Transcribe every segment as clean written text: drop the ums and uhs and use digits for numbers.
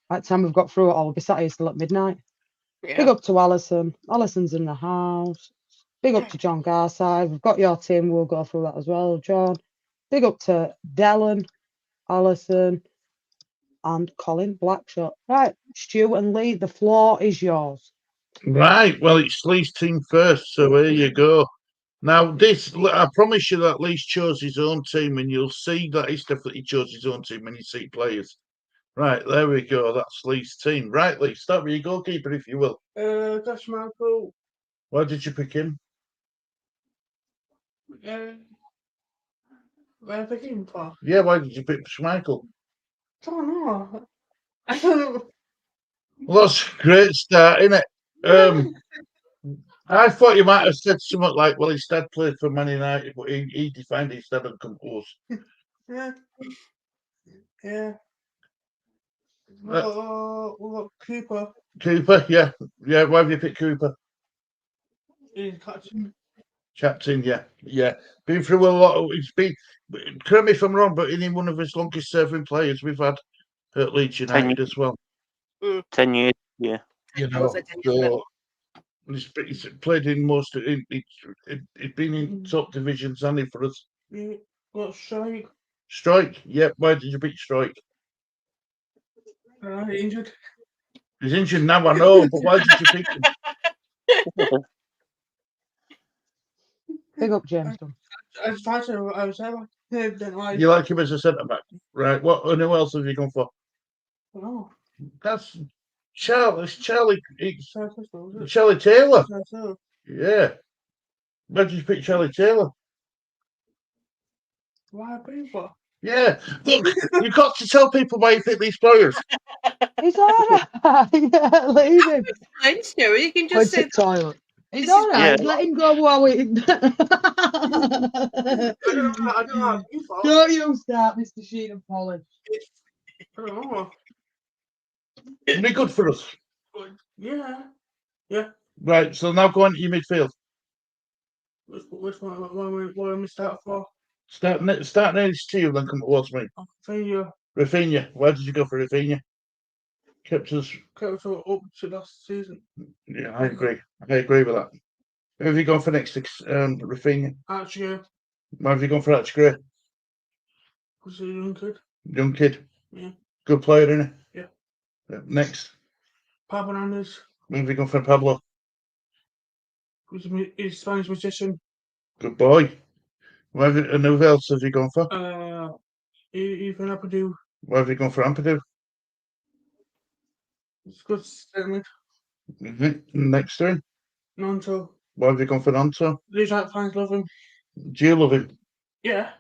By the time we've got through it all, we'll be sat here still at midnight. Yeah. Big up to Alison. Alison's in the house. Big up to John Garside. We've got your team. We'll go through that as well, John. Big up to Dellen, Alison, and Colin Blackshot. Right, Stu and Lee, the floor is yours. Right, well, it's Lee's team first, so here you go. Now, this, I promise you that Lee's chose his own team, and you'll see that he's definitely chose his own team when you see players. Right, there we go. That's Lee's team. Right, Lee, start with your goalkeeper, if you will. That's Michael. Why did you pick him? Where I pick him for? Yeah, why did you pick Schmeichel? I don't know. I don't know. Well, that's a great start, isn't it? I thought you might have said something like, well, his dad played for Man United, but he defined his dad and composed. Yeah. Yeah. What Cooper? Cooper, yeah. Yeah, why have you picked Cooper? He's captain. Captain, yeah. Been through a lot. It's been, correct me if I'm wrong, but in one of his longest serving players we've had at Leeds United as well. 10 years, yeah. You know, so he's played in most. He's been in top divisions, hasn't he, for us? Yeah. Got Strike. Strike, yeah. Why did you pick Strike? He's injured. He's injured now, I know, but why did you pick him? Big up, James. I just tried to. I was there. You like him as a centre back, right? What? And who else have you gone for? Oh. That's Charlie. It's Charlie. It's Charlie Charlie Taylor. Taylor. Yeah. Why did you pick Charlie Taylor? Why people? Yeah. Look, you've got to tell people why you pick these players. He's all right. Yeah, leave him. Fine, Stu. You can Go just to say the toilet. He's This is- all right. Yeah. Let him go while we. I don't know. Don't you start, Mr. Sheen and Polish. I don't know. Isn't he good for us? Yeah. Right. So now go on to your midfield. Which one? What am I start for? Start next to you, then come towards me. For you. Rafinha. Why did you go for Rafinha? Kept us. Kept us up to last season. Yeah, I agree. I agree with that. Who have you gone for next, Rafinha? Actually, Why have you gone for Archie? was a young kid. Young kid. Yeah. Good player, isn't he? Yeah. Next. Pablo Hernandez. Who have you gone for Pablo? He's a Spanish musician. Good boy. And who else have you gone for? Even Ampadu. Why have you gone for Ampadu? It's a good statement. Next to him. Nonto. Why have you gone for Nonto? Leeds United fans love him. Do you love him? Yeah.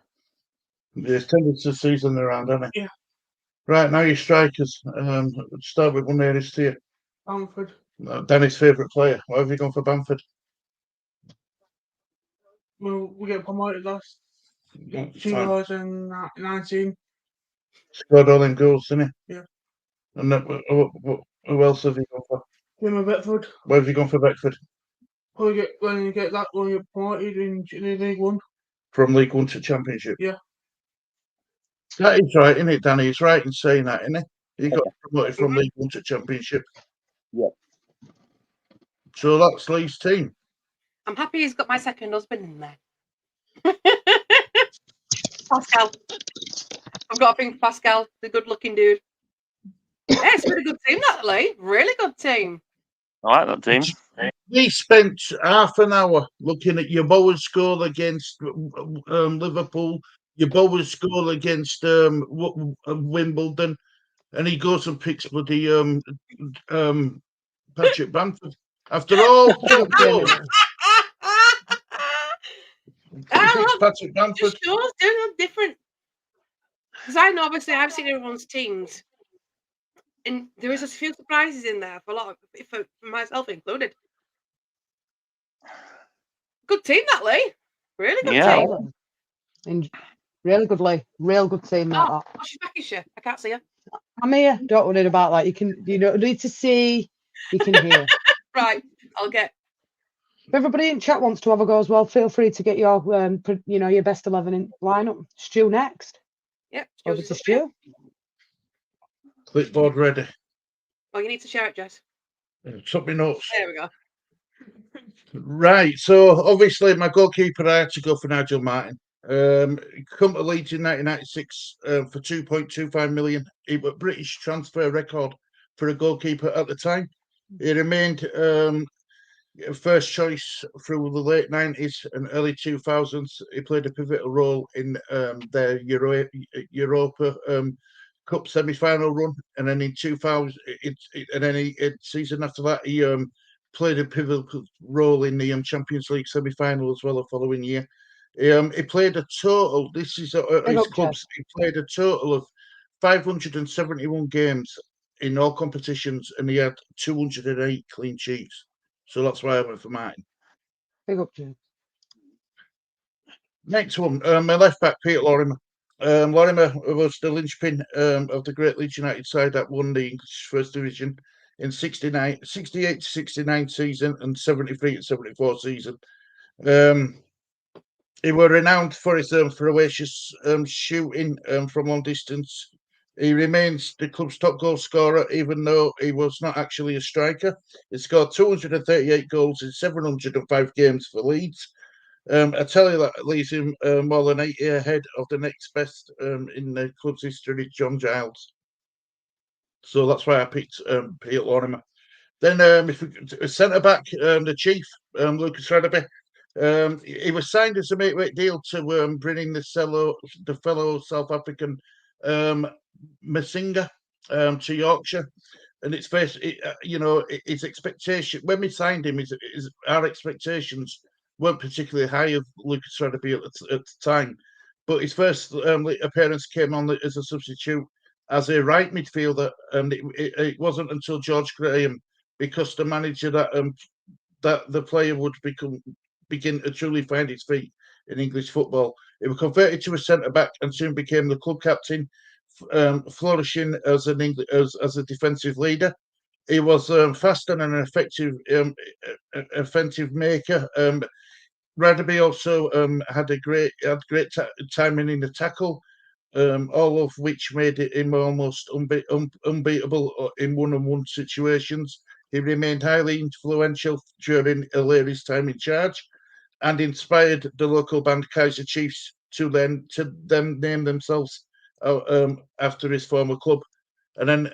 There's tendency to season around, hasn't he? Yeah. Right, now your strikers. Start with one nearest to you. Bamford. Danny's favourite player. Why have you gone for Bamford? Well, we get promoted last 2019. Scored all them goals, didn't he? Yeah. And who else have you gone for? Him Beckford. Where have you gone for Beckford? When you get promoted in League One. From League One to Championship? Yeah. That is right, isn't it, Danny? He's right in saying that, isn't he? He got promoted from League One to Championship. Yeah. So that's Lee's team. I'm happy he's got my second husband in there. Pascal. I've got a thing for Pascal, the good-looking dude. Yeah, it's a really good team, that, Lee. Really good team. I like that team. We spent half an hour looking at your Bowen's goal against Liverpool, your Bowen's goal against Wimbledon, and he goes and picks bloody Patrick Bamford. After all, Patrick Bamford. Just shows they're different. Because I know, obviously, I've seen everyone's teams, and there is a few surprises in there for a lot of, for myself included. Good team, that, Lee. Really good team. And really good, Lee. Real good team. Oh, she's back, is she? I can't see her. I'm here. Don't worry about that. You don't need to see. You can hear. Right. I'll get. If everybody in chat wants to have a go as well, feel free to get your, your best 11 in lineup. Stu next. Yep. Over to Stu. Clipboard ready. Oh, you need to share it, Jess. Took me notes. There we go. Right, so obviously my goalkeeper, I had to go for Nigel Martin. Come to Leeds in 1996 for 2.25 million. He was British transfer record for a goalkeeper at the time. He remained first choice through the late 90s and early 2000s. He played a pivotal role in their Europa Cup semi-final run, and then in 2000, season after that, he played a pivotal role in the Champions League semi-final as well the following year. He played a total. This is his clubs. He played a total of 571 games in all competitions, and he had 208 clean sheets. So that's why I went for Martin. Big up, Jim. Next one, my left back, Peter Lorimer. Lorimer was the linchpin of the great Leeds United side that won the English First Division in 68 to 69 season and 73 to 74 season. He was renowned for his ferocious shooting from long distance. He remains the club's top goal scorer, even though he was not actually a striker. He scored 238 goals in 705 games for Leeds. I tell you that leaves him more than 80 ahead of the next best in the club's history, John Giles. So that's why I picked Peter Lorimer. Then if we centre back, the chief, Lucas Radaby. He was signed as a midweight deal to bring in the fellow South African Masinga to Yorkshire. And it's his expectation when we signed him, our expectations weren't particularly high of Lucas Radaby at the time. But his first appearance came on as a substitute as a right midfielder, and it wasn't until George Graham, because the manager that the player would begin to truly find his feet in English football. He was converted to a centre back and soon became the club captain, flourishing as a defensive leader. He was fast and an effective offensive maker. Radaby also had great timing in the tackle. all of which made him almost unbeatable in one-on-one situations. He remained highly influential during O'Leary's time in charge and inspired the local band Kaiser Chiefs to then name themselves after his former club. And then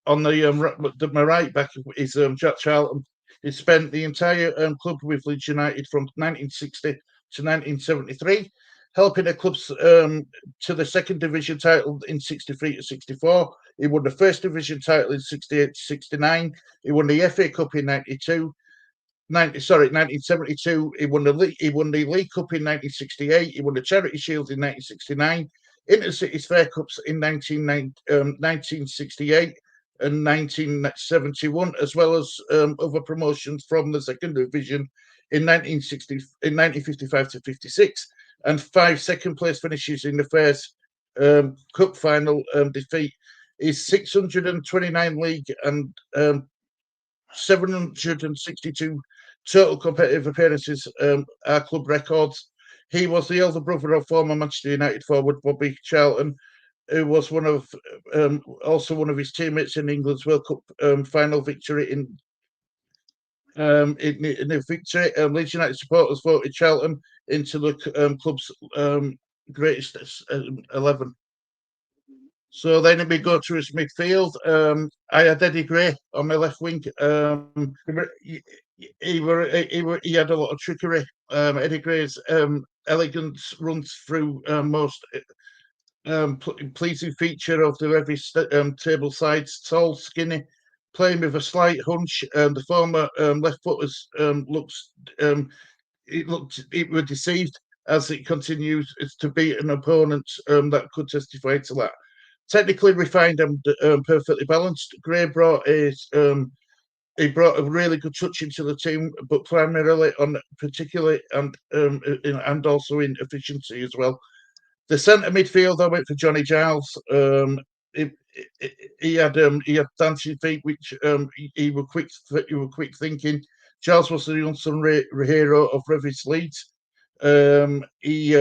on my right back is Jack Charlton. He spent the entire club with Leeds United from 1960 to 1973, helping the clubs to the second division title in 63 to 64. He won the first division title in 68 to 69. He won the FA Cup in 1972. He won the League Cup in 1968. He won the Charity Shield in 1969. Intercity's Fair Cups in 1968 and 1971, as well as other promotions from the second division in 1955 to 56, and 5 second-place finishes in the Fair's Cup final defeat. His 629 league and 762 total competitive appearances are club records. He was the elder brother of former Manchester United forward Bobby Charlton, who was also one of his teammates in England's World Cup final victory. In the victory, Leeds United supporters voted Charlton into the club's greatest 11. So then we go to his midfield. I had Eddie Gray on my left wing. He had a lot of trickery. Eddie Gray's elegance runs through most pleasing feature of the every table sides. Tall, skinny, playing with a slight hunch. The former left footers it were deceived as it continues to beat an opponent that could testify to that. Technically refined and perfectly balanced, Gray brought a really good touch into the team, but primarily and also in efficiency as well. The centre midfield, I went for Johnny Giles. He had dancing feet, which he were quick thinking. Giles was the unsung hero of Revis Leeds. He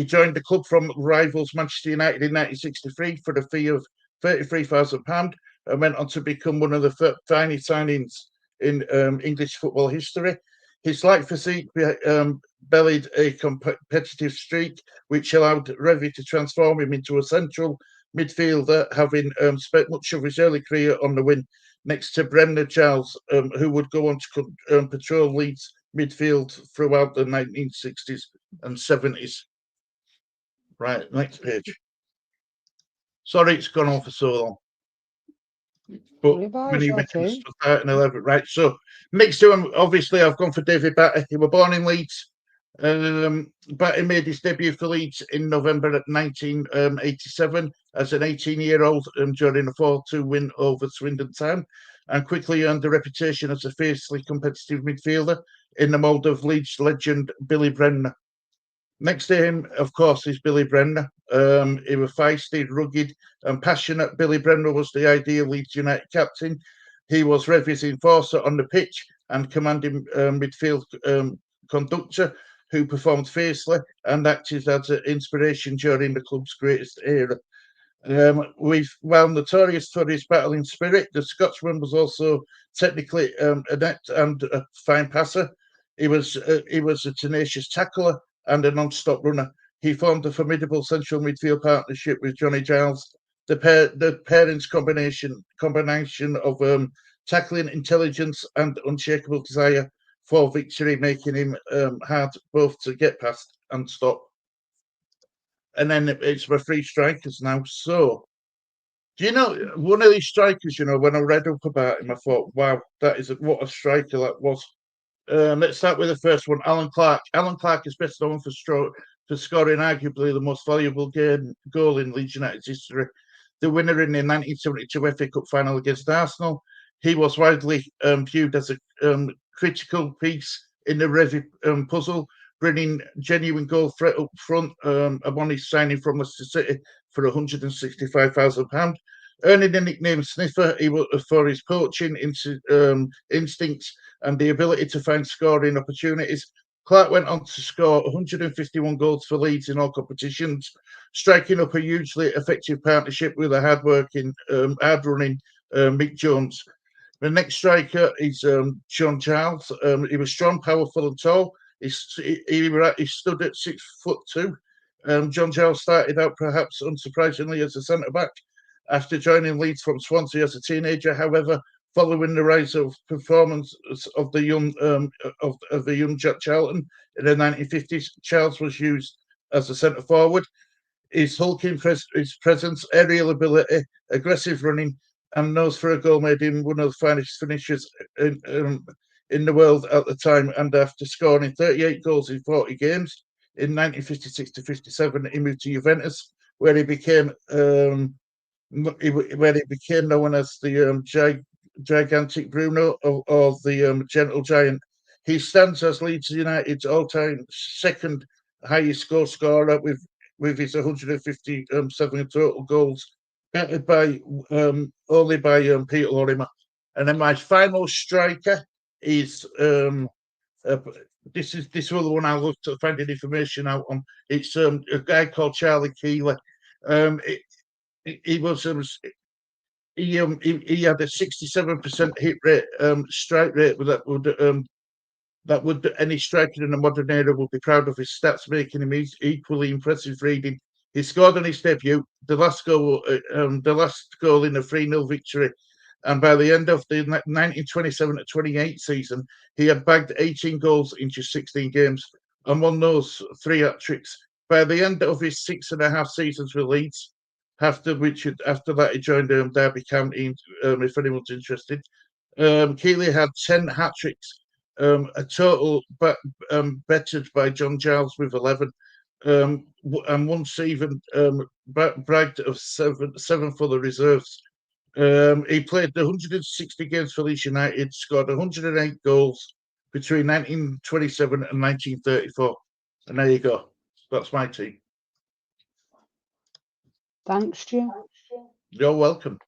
joined the club from rivals Manchester United in 1963 for the fee of £33,000 and went on to become one of the finest signings in English football history. His slight physique bellied a competitive streak, which allowed Revie to transform him into a central midfielder, having spent much of his early career on the wing next to Bremner Giles, who would go on to patrol Leeds midfield throughout the 1960s and 70s. Right, next page. Sorry, it's gone on for so long. But when you mentioned starting 11, right? So next to him, obviously, I've gone for David Batty. He was born in Leeds. Batty made his debut for Leeds in November 1987 as an 18-year-old during a 4-2 win over Swindon Town, and quickly earned a reputation as a fiercely competitive midfielder in the mould of Leeds legend Billy Bremner. Next to him, of course, is Billy Bremner. He was feisty, rugged, and passionate. Billy Bremner was the ideal Leeds United captain. He was Revi's enforcer on the pitch and commanding midfield conductor who performed fiercely and acted as an inspiration during the club's greatest era. While notorious for his battling spirit, the Scotsman was also technically adept and a fine passer. He was a tenacious tackler and a non-stop runner. He formed a formidable central midfield partnership with Johnny Giles. The pairings combination of tackling intelligence and unshakable desire for victory, making him hard both to get past and stop. And then it's my 3 strikers now. So, do you know one of these strikers? You know, when I read up about him, I thought, "Wow, what a striker that was." Let's start with the first one, Alan Clark. Alan Clark is best known for scoring arguably the most valuable goal in Leeds United's history, the winner in the 1972 FA Cup final against Arsenal. He was widely viewed as a critical piece in the Revie puzzle, bringing genuine goal threat up front upon his signing from Leicester City for £165,000. Earning the nickname Sniffer for his poaching instincts and the ability to find scoring opportunities. Clark went on to score 151 goals for Leeds in all competitions, striking up a hugely effective partnership with a hard-working, hard-running Mick Jones. The next striker is John Giles. He was strong, powerful, and tall. He stood at 6'2". John Giles started out perhaps unsurprisingly as a centre-back after joining Leeds from Swansea as a teenager. However, following the rise of performance of the young Jack Charlton in the 1950s, Giles was used as a centre forward. His hulking presence, aerial ability, aggressive running, and nose for a goal made him one of the finest finishers in the world at the time. And after scoring 38 goals in 40 games in 1956 to 57, he moved to Juventus, where he became known as the gigantic Bruno or the gentle giant. He stands as Leeds United's all-time second highest goal scorer with his 157 total goals, battered by only by Peter Lorimer. And then my final striker is this is the one I looked at finding information out on. It's a guy called Charlie Keeley. He was he had a 67% hit rate, strike rate that would any striker in the modern era would be proud of his stats, making him equally impressive reading. He scored on his debut, the last goal in a 3-0 victory, and by the end of the 1927-28 season, he had bagged 18 goals in just 16 games and won those 3 hat-tricks. By the end of his 6.5 seasons with Leeds, after that he joined Derby County, if anyone's interested. Keeley had 10 hat-tricks, a total bettered by John Giles with 11, and once even bragged of 7 for the reserves. He played 160 games for Leeds United, scored 108 goals between 1927 and 1934. And there you go. That's my team. Thanks, Stu. You're welcome.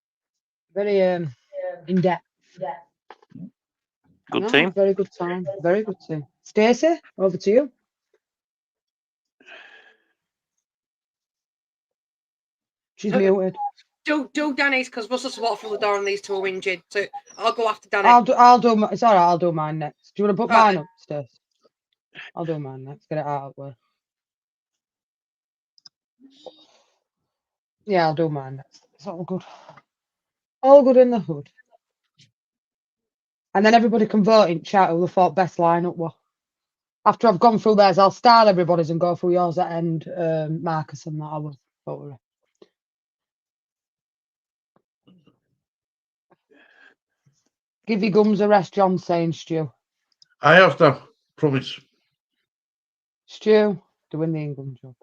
Very in-depth. Good team. Very good time. Very good team. Stacy, over to you. She's muted. Do Danny's because Russell's walked through the door and these two are whinging. So I'll go after Danny. I'll do. It's all right. I'll do mine next. Do you want to put mine up, Stacy? I'll do mine next. Get it out of the way. Yeah, I'll do mine next. It's all good. All good in the hood. And then everybody can vote in chat who they thought best lineup were. After I've gone through theirs, I'll style everybody's and go through yours at end, Marcus, and that I will. Don't worry. Give your gums a rest, John saying, Stu. I have to promise. Stu, doing the England job.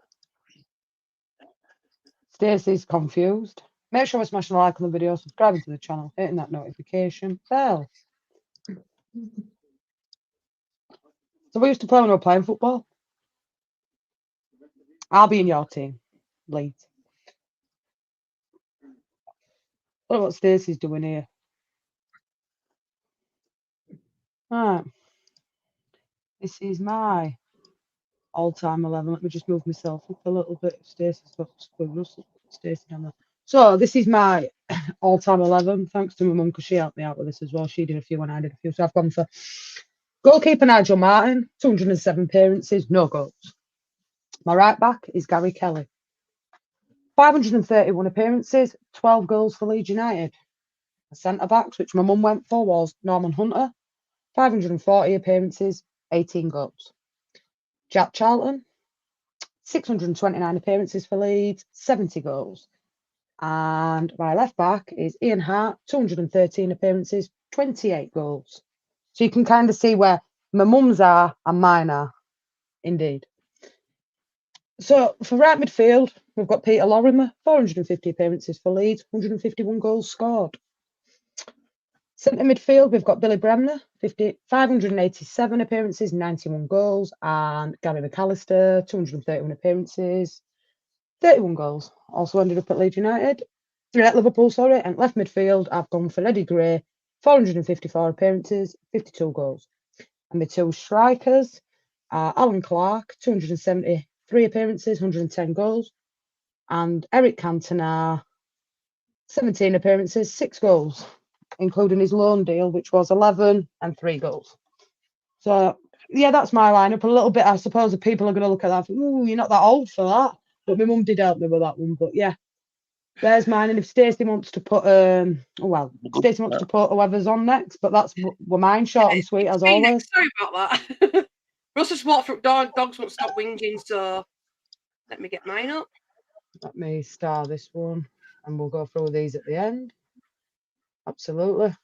Stacey's confused. Make sure we're smashing a like on the video, subscribing to the channel, hitting that notification bell. So we used to play when we were playing football. I'll be in your team, Leeds. Look what Stacey's doing here. Right. This is my all-time 11. Let me just move myself up a little bit. Stacey's got Stacey down there. So this is my all-time 11. Thanks to my mum because she helped me out with this as well. She did a few and I did a few. So I've gone for goalkeeper Nigel Martin, 207 appearances, no goals. My right back is Gary Kelly. 531 appearances, 12 goals for Leeds United. The centre-backs, which my mum went for, was Norman Hunter. 540 appearances, 18 goals. Jack Charlton, 629 appearances for Leeds, 70 goals. And my left back is Ian Hart, 213 appearances, 28 goals. So you can kind of see where my mum's are and mine are, indeed. So for right midfield, we've got Peter Lorimer, 450 appearances for Leeds, 151 goals scored. Centre midfield, we've got Billy Bremner, 587 appearances, 91 goals, and Gary McAllister, 231 appearances, 31 goals. Also ended up at Leeds United. At Liverpool, sorry. And left midfield, I've gone for Eddie Gray, 454 appearances, 52 goals. And my two strikers, Alan Clark, 273 appearances, 110 goals. And Eric Cantona, 17 appearances, 6 goals, including his loan deal, which was 11 and 3 goals. So, yeah, that's my lineup. A little bit, I suppose, the people are going to look at that and think, ooh, you're not that old for that. But my mum did help me with that one. But, yeah, there's mine. And if Stacy wants to put, Stacy wants to put whoever's on next, but that's mine, short and sweet, as always. Sorry about that. Russell's Watford dogs won't stop whinging, so let me get mine up. Let me star this one, and we'll go through these at the end. Absolutely.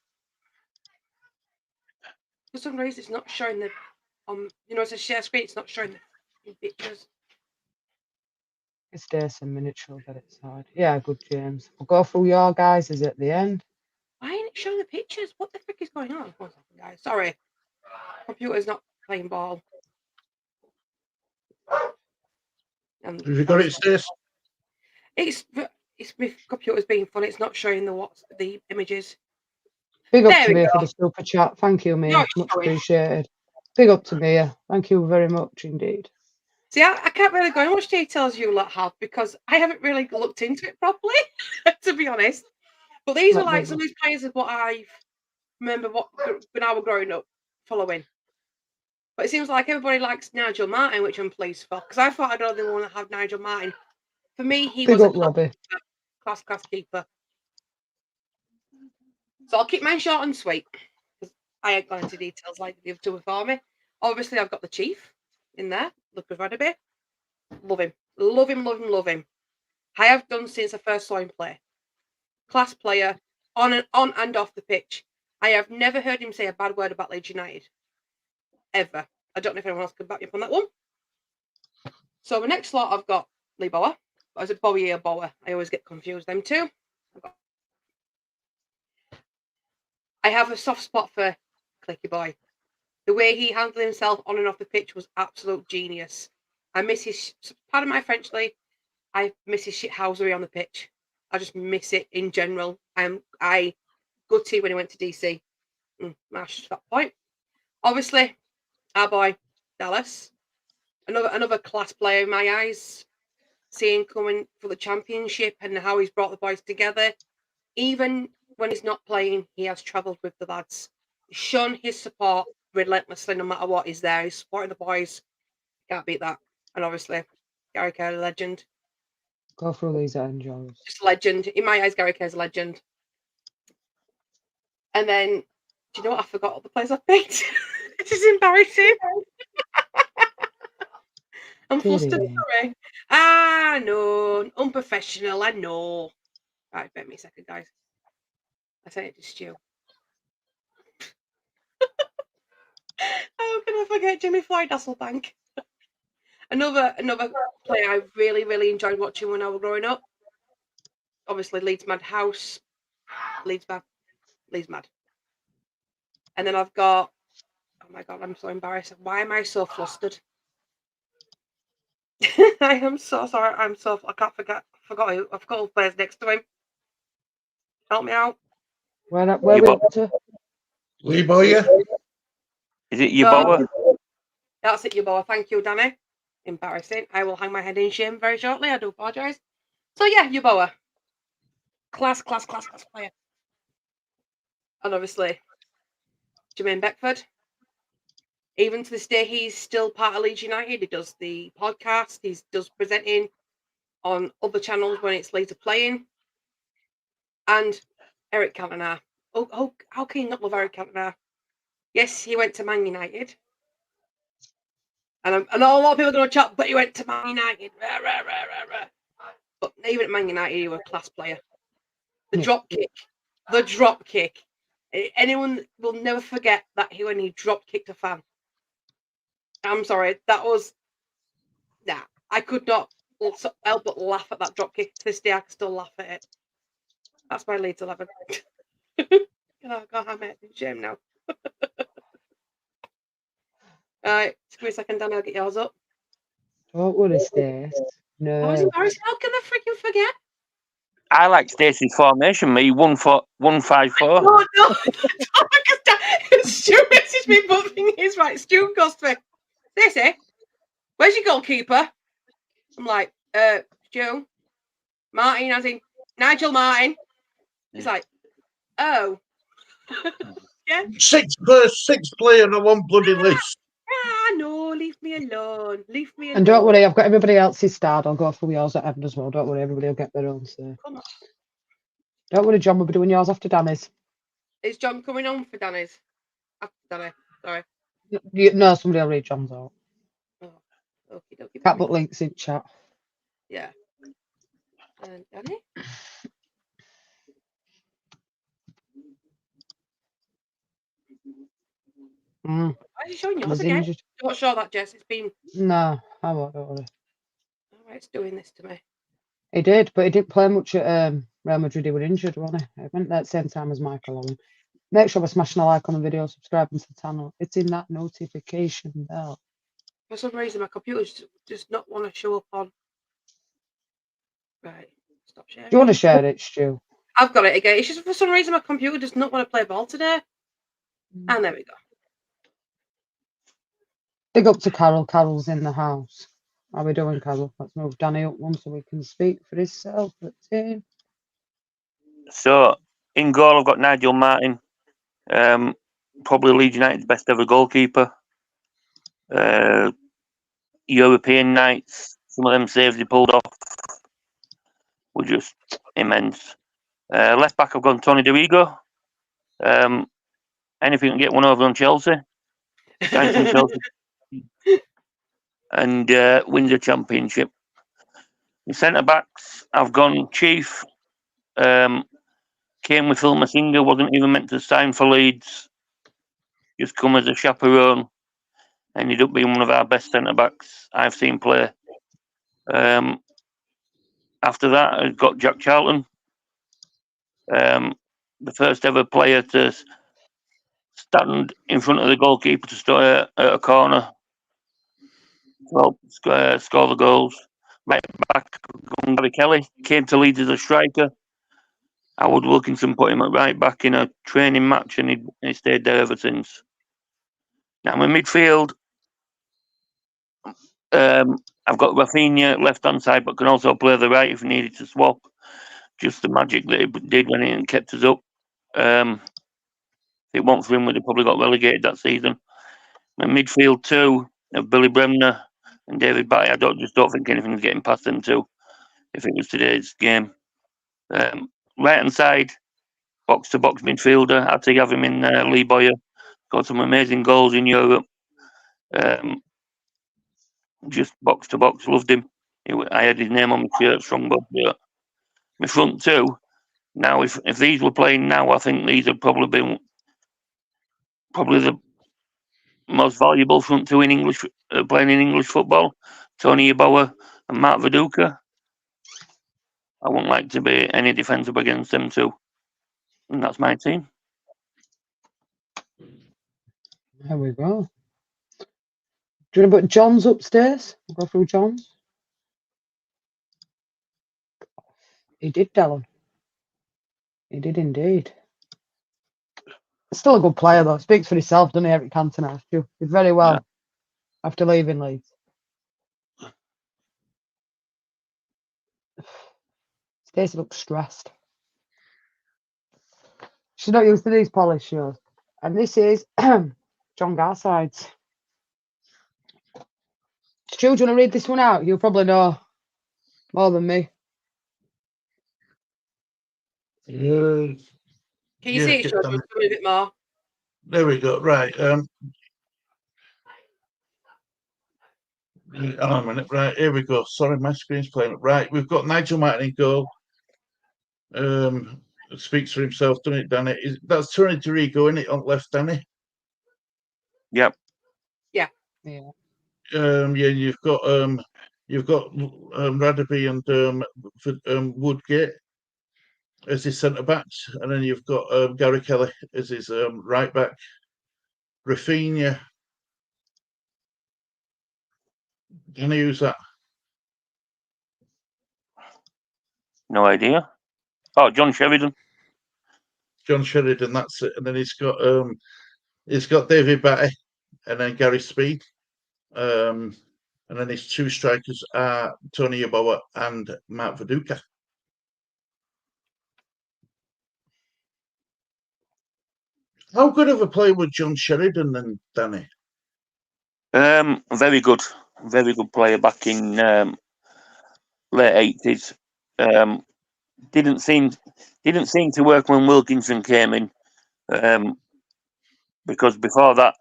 For some reason, it's not showing the it's a share screen. It's not showing the pictures. It's Stacy a minute, she'll get it started. Yeah, good, James. We'll go through your guys' at the end. Why ain't it showing the pictures? What the frick is going on? 1 second, guys. Sorry, computer's not playing ball. Have you got it, Stace? It's my computer's being funny. It's not showing the images. Big up There to we Mia for go. the super chat. Thank you, Mia. No, Much sorry. appreciated. Big up to Mia. Thank you very much indeed. See, I can't really go into much details you lot have because I haven't really looked into it properly, to be honest. But these are like some of these players of what I remember when I was growing up following. But it seems like everybody likes Nigel Martin, which I'm pleased for, because I thought I'd only want to have Nigel Martin. For me, he Big was up, Robbie. class keeper. So I'll keep mine short and sweet, because I ain't gone into details like the other two before me. Obviously, I've got the Chief in there, Lucas Radebe. Love him. Love him, love him, love him. I have done since I first saw him play. Class player, on and off the pitch. I have never heard him say a bad word about Leeds United. Ever. I don't know if anyone else can back me up on that one. So the next slot I've got Lee Bower. Or is it Bowie or Bower? I always get confused, them two. I have a soft spot for Clicky Boy. The way he handled himself on and off the pitch was absolute genius. I miss his, pardon my French, Lee, I miss his shithousery on the pitch. I just miss it in general. I gutty when he went to DC. Mashed that point. Obviously, our boy Dallas, another class player in my eyes. Seeing coming for the championship and how he's brought the boys together. Even when he's not playing, he has travelled with the lads. He's shown his support relentlessly, no matter what. He's there. He's supporting the boys. Can't beat that. And obviously, Gary Kerr, legend. Go through these at end, Jones. Just a legend. In my eyes, Gary Kerr's a legend. And then, do you know what? I forgot all the players I picked. It is embarrassing. I'm flustered, sorry. No. Unprofessional, I know. Right, bear me a second, guys. I sent it to Stu. How can I forget Jimmy Floyd Hasselbank? Another player I really, really enjoyed watching when I was growing up. Obviously, Leeds Madhouse. Leeds Mad. And then I've got, oh my God, I'm so embarrassed. Why am I so flustered? I am so sorry. I can't forget. I've got all the players next to him. Help me out. Where we up to? Lee Boyer. Is it Yeboah? That's it, Yeboah. Thank you, Danny. Embarrassing. I will hang my head in shame very shortly. I do apologise. So yeah, Yeboah. Class player. And obviously, Jermaine Beckford. Even to this day, he's still part of Leeds United. He does the podcast. He does presenting on other channels when it's Leeds are playing. And Eric Cantona. Oh, how can you not love Eric Cantona? Yes, he went to Man United. And I know a lot of people are going to chat, but he went to Man United. But even at Man United, he was a class player. The drop kick. Anyone will never forget that when he drop kicked a fan. I'm sorry, that was I could not help but laugh at that drop kick. To this day, I can still laugh at it. That's my Leeds 11. Oh God, I'm in shame now. Alright, give me a second, Dan. I'll get yours up. Don't worry, Stace. No. I was embarrassed. How can I freaking forget? I like Stacy's formation. Me 1-4-1-5-4. No. Stu messaged me, but the thing is, right, Stu goes to me. Stacy, where's your goalkeeper? I'm like, Joe, Martin, as in Nigel Martin. He's like, oh. Yeah. Sixth player on one bloody list. No, leave me alone. Leave me alone. And don't worry, I've got everybody else's starred. I'll go through yours at end as well. Don't worry, everybody will get their own. So. Come on. Don't worry, John, we'll be doing yours after Danny's. Is John coming on for Danny's? After Danny, sorry. No, somebody will read John's out. Oh, okay. Can't put links in chat. Yeah. And Danny? Why is he showing yours again? Injured. Don't show that, Jess. It's been... No, I won't, don't worry. All right, it's doing this to me. He did, but he didn't play much at Real Madrid. He was injured, wasn't he? He went there at the same time as Michael Owen. Make sure we're smashing a like on the video, subscribing to the channel. It's in that notification bell. For some reason, my computer does not want to show up on... Right, stop sharing. Do you want to share it, Stu? I've got it again. It's just for some reason my computer does not want to play ball today. And there we go. Big up to Carol. Carol's in the house. How are we doing, Carol? Let's move Danny up one so we can speak for himself. So, in goal, I've got Nigel Martin. Probably Leeds United's best ever goalkeeper. European nights, some of them saves he pulled off were just immense. Left back, I've gone Tony DeRigo. Anything can get one over on Chelsea. Signs from Chelsea. And wins a championship. The centre backs, I've gone Chief. Came with Phil Masinga, wasn't even meant to sign for Leeds. Just come as a chaperone. Ended up being one of our best centre backs I've seen play. After that, I've got Jack Charlton. The first ever player to stand in front of the goalkeeper to start at a corner. Well, score the goals. Right back, Gary Kelly came to Leeds as a striker. Howard Wilkinson put him at right back in a training match, and he stayed there ever since. Now, my midfield, I've got Rafinha left hand side, but can also play the right if needed to swap. Just the magic that he did when he kept us up. If it weren't for him, we'd have probably got relegated that season. My midfield two of Billy Bremner and David Batty. I don't think anything's getting past them two. If it was today's game, right hand side, box to box midfielder. I'd say have him in Lee Boyer. Got some amazing goals in Europe. Just box to box, loved him. I had his name on my shirt, Strongbow shirt. My front two. Now, if these were playing now, I think these have probably been the most valuable front two in English playing in English football. Tony Yeboah and Mark Viduka. I wouldn't like to be any defensive against them two. And that's my team. There we go. Do you want to put John's upstairs? We'll go through John's. He did, Dallin. He did indeed. Still a good player, though. Speaks for himself, doesn't he, Eric Cantona? Did very well after leaving Leeds. Stacey looks stressed. She's not used to these polished shows. And this is John Garside's. Stu, do you want to read this one out? You'll probably know more than me. Can you see it, George? A bit more. There we go. Right. Hang on a minute. Right, here we go. Sorry, my screen's playing up. Right, we've got Nigel Martin in goal. Speaks for himself, doesn't it, Danny? That's Tony DeRigo, isn't it, on left, Danny? Yep. Yeah. Yeah. You've got Radaby and Woodgate as his centre backs, and then you've got Gary Kelly as his right back. Rafinha. Danny, who's that? No idea. Oh, John Sheridan. John Sheridan, that's it. And then he's got David Batty and then Gary Speed And then his two strikers are Tony Yeboah and Mark Viduka. How good of a player was John Sheridan then, Danny? Very good player back in late 80s. Didn't seem to work when Wilkinson came in, because before that,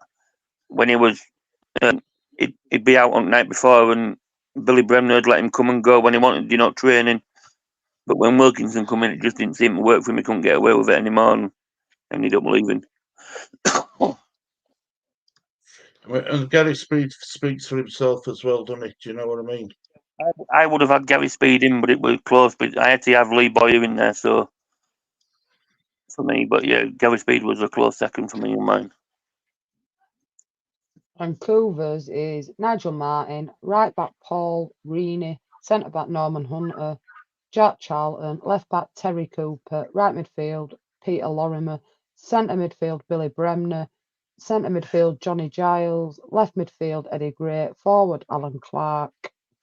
when he was, he'd be out on the night before, and Billy Bremner would let him come and go when he wanted, training. But when Wilkinson come in, it just didn't seem to work for him. He couldn't get away with it anymore, and ended up leaving. And Gary Speed speaks for himself as well, doesn't he? Do you know what I mean? I would have had Gary Speed in, but it was close. But I had to have Lee Boyer in there, so for me. But yeah, Gary Speed was a close second for me and mine. And Coover's is Nigel Martin, right back Paul Reaney, centre back Norman Hunter, Jack Charlton, left back Terry Cooper, right midfield Peter Lorimer, centre midfield Billy Bremner, centre midfield Johnny Giles, left midfield Eddie Gray, forward Alan Clark,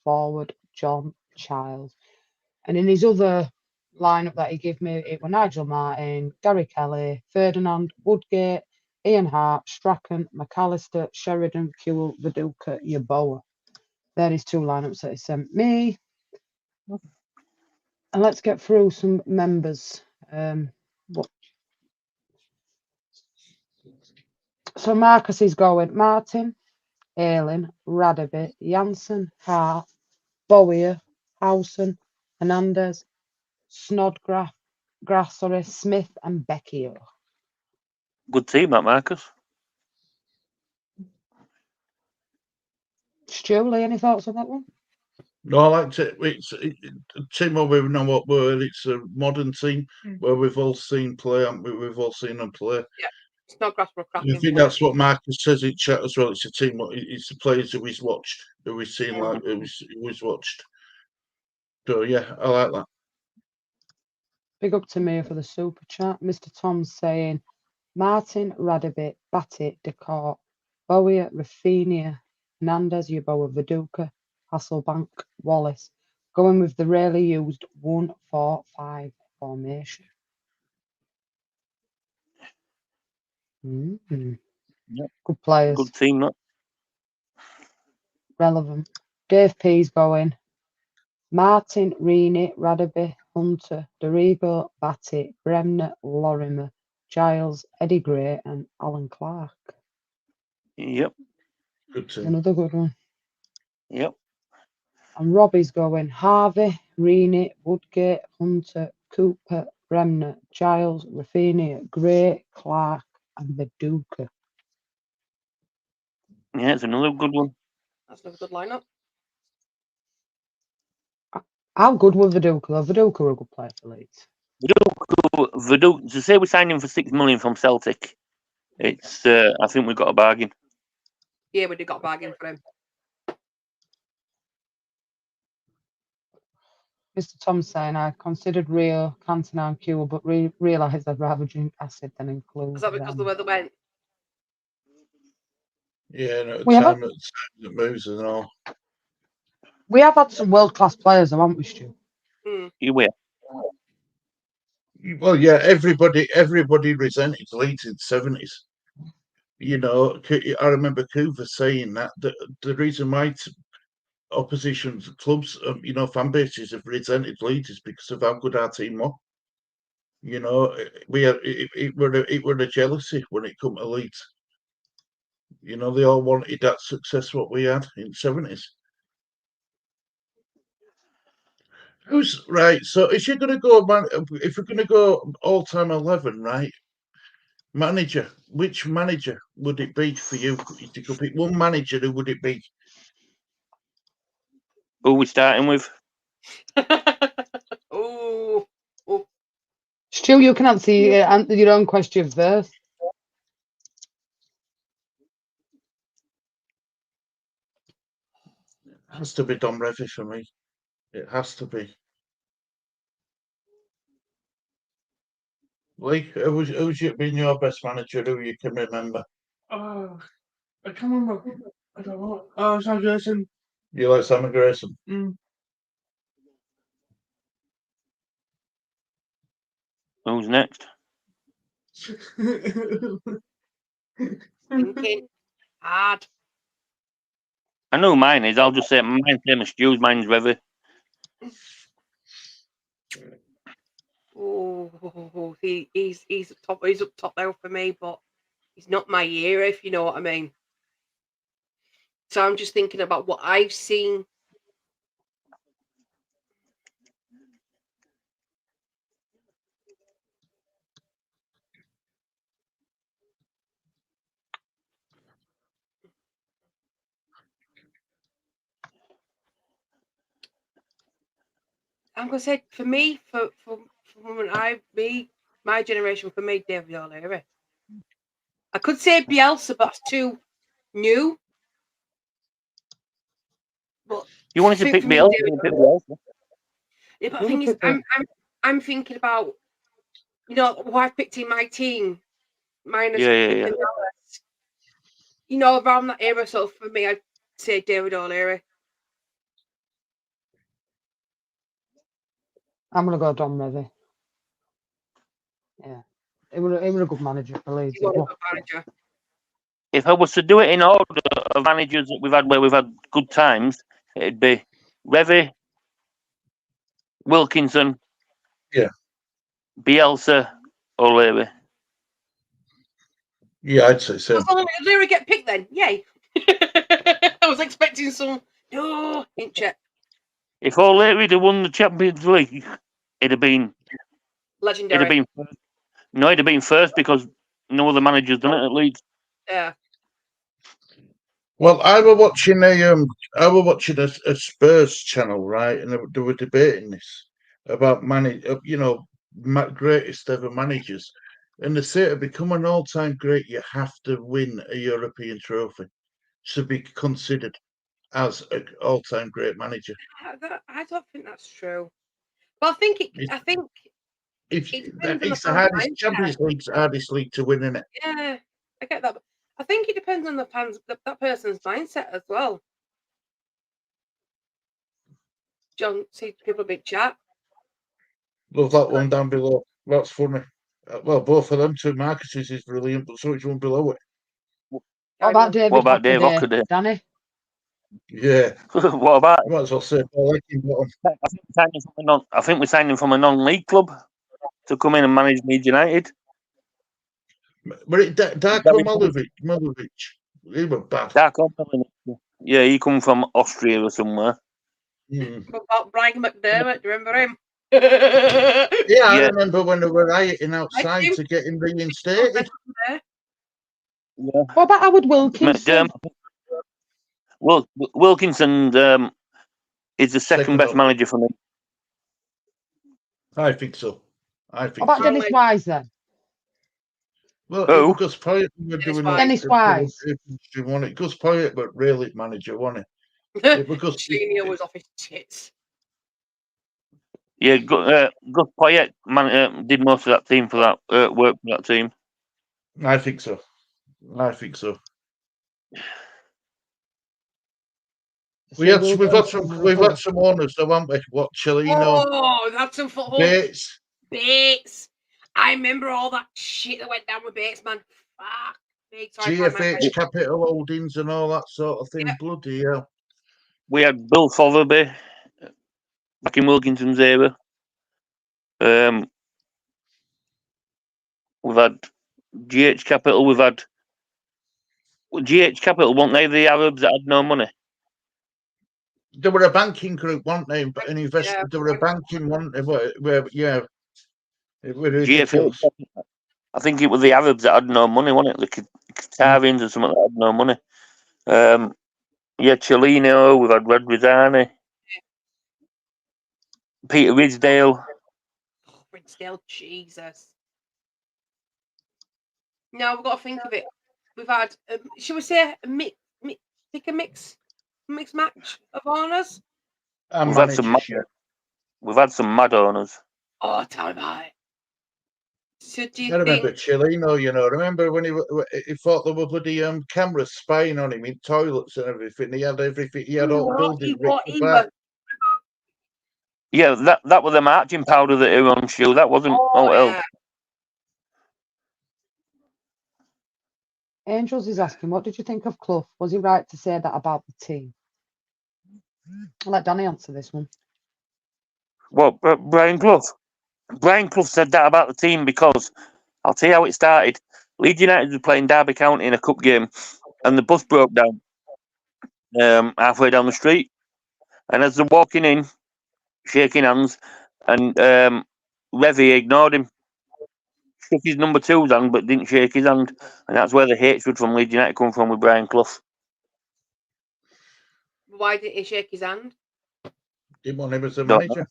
forward John Childs. And in his other lineup that he gave me, it were Nigel Martin, Gary Kelly, Ferdinand, Woodgate, Ian Hart, Strachan, McAllister, Sheridan, Kewell, Viduka, Yeboah. They're his two lineups that he sent me. And let's get through some members. So Marcus is going Martin, Ayling, Radaby, Janssen, Hart, Bowyer, Howson, Hernandez, Snodgrass, Smith, and Becchio. Good team, that Marcus. Stu, Lee, any thoughts on that one? No, I liked it. It's a team where we know what word. It's a modern team where we've all seen play, haven't we? We've all seen them play. Yeah, Snodgrass were cracking. I think that's what Marcus says in chat as well. It's a team. It's the players who he's watched, who we've seen, like who he's watched. So yeah, I like that. Big up to me for the super chat. Mr. Tom's saying Martin, Radaby, Batty, Decourt, Bowyer, Rafinha, Hernandez, Yeboah, Viduka, Hasselbank, Wallace. Going with the rarely used 1-4-5 formation. Yep. Good players. Good team, that. Relevant. Dave P's going Martin, Reaney, Radaby, Hunter, Dorigo, Batty, Bremner, Lorimer, Giles, Eddie Gray, and Alan Clark. Yep. Good team. Another good one. Yep. And Robbie's going Harvey, Reaney, Woodgate, Hunter, Cooper, Bremner, Giles, Rafinha, Gray, Clark, and Viduka. Yeah, it's another good one. That's another good lineup. How good were Viduka? Viduka were a good player for Leeds. Viduka, to say we signed him for $6 million from Celtic, it's I think we got a bargain. Yeah, we did got a bargain for him. Mr. Tom saying I considered Rio, Cantona, and Kewell, but realised I'd rather drink acid than include. Was that because of the way they went? Yeah, no, We time that moves and all. We have had some world-class players, haven't we, Stu? You will. Well, yeah, everybody resented Leeds in the 70s. You know, I remember Cver saying that the reason why opposition clubs, fan bases have resented Leeds is because of how good our team were. You know, it were a jealousy when it come to Leeds. You know, they all wanted that success what we had in the 70s. Who's right? So if you're going to go, if we're going to go all-time 11, right? Manager, which manager would it be for you? If you could pick one manager, who would it be? Who are we starting with? Oh. Stu, you can answer your own question first. It has to be Dom Revie for me. It has to be. Lee, who's been your best manager who you can remember? I can't remember I don't know. Oh, Sam Jason. You like Simon Grayson? Mm. Who's next? Thinking hard. I know mine is. I'll just say mine's same as Stu's. Mine's Revy. Oh, he's up top. He's up top now for me, but he's not my era, if you know what I mean. So I'm just thinking about what I've seen. I'm gonna say for me, for when my generation, for me, David O'Leary. I could say Bielsa, but that's too new. But You wanted to for pick me, Bielsa? David Pick O'Leary. Bielsa. Yeah, but the thing is, I'm thinking about, who I picked in my team, minus Yeah. Dallas. Around that era. So for me, I'd say David O'Leary. I'm gonna go Don Revy. Yeah, he was a good manager for Leeds. He was a good manager. If I was to do it in order of managers that we've had where we've had good times, it'd be Revy, Wilkinson, Bielsa, O'Leary. Yeah, I'd say so. So O'Leary get picked then? Yay! I was expecting some inch. If O'Leary had won the Champions League, it'd have been Legendary. It'd have been first because no other manager's done it at Leeds. Yeah. Well, I were watching a Spurs channel, right, and they were debating this about greatest ever managers, and they say to become an all-time great, you have to win a European trophy to be considered as an all-time great manager. I don't think that's true. Well, I think it depends on It's the the hardest mindset. Champions League's the hardest league to win, isn't it? Yeah, I get that. But I think it depends on that person's mindset as well. John, see people a bit chat. Love that one down below. That's funny. Well, both of them two. Marcus's is brilliant, but so which one below it? What about David? What about Dave Hockaday? Danny? Yeah. What about? You might as well say Paul Eckingbottom. I think we signed him from a non-league club to come in and manage Leeds United. But Darko Malovic, he was bad. Darko Malovic. Yeah, he come from Austria or somewhere. Mm. What about Brian McDermott? Do you remember him? Yeah, I remember when they were rioting outside to get him reinstated. Yeah. What about Howard Wilkinson? Wilkinson is the second best manager for me. I think so. What about Dennis Wise then? Well, Gus Poyet were doing Dennis Wise. Gus Poyet, but really manager, wasn't it? Cheney was off his tits. Yeah, Gus Poyet did most of that team for that work for that team. I think so. We've had some owners, though, haven't we? What, Cellino? Oh, that's some football. Bates. I remember all that shit that went down with Bates, man. Fuck. GFH Capital Holdings and all that sort of thing. Yep. Bloody hell. We had Bill Fotherby back in Wilkinson's era. We've had GH Capital. We've had GH Capital, weren't they? The Arabs that had no money. They were a banking group, weren't they? An investment. They were a banking one. Yeah. It was ridiculous. I think it was the Arabs that had no money, wasn't it? The Qatarians or something that had no money. Yeah, Cellino, we've had Red Rizzani, Peter Ridsdale. Ridsdale, Jesus. Now we've got to think of it. We've had, should we say, pick a mixed match of owners? We've had some mad owners. Oh, tell me about it. So do I you remember think? Chilino, you know. Remember when he thought there were bloody cameras spying on him in toilets and everything. He had everything. He had all buildings ripped apart. Yeah, that was the marching powder that he was on shoe. That wasn't Oh else. yeah. Angels is asking, what did you think of Clough? Was he right to say that about the team? I'll let Danny answer this one. Well, Brian Clough. Brian Clough said that about the team because I'll tell you how it started. Leeds United was playing Derby County in a cup game, and the bus broke down halfway down the street. And as they're walking in, shaking hands, and Revy ignored him, shook his number two's hand, but didn't shake his hand, and that's where the hatred from Leeds United come from with Brian Clough. Why didn't he shake his hand? Didn't want him as a Don't manager.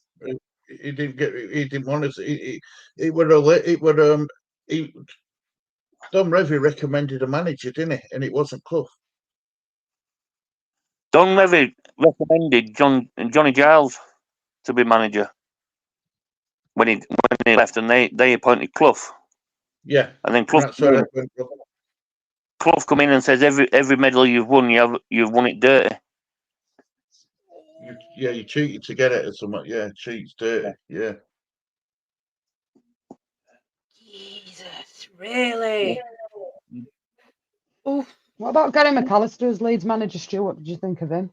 He didn't get. He didn't want us. It would. Don Revy recommended a manager, didn't he? And it wasn't Clough. Don Revy recommended Johnny Giles to be manager when he left, and they appointed Clough. Yeah, and then Clough come in and says every medal you've won, you've won it dirty. You cheated to get it or something. Yeah, cheats dirty. Yeah. Jesus, really? Yeah. Oof. What about Gary McAllister as Leeds manager, Stu? What did you think of him?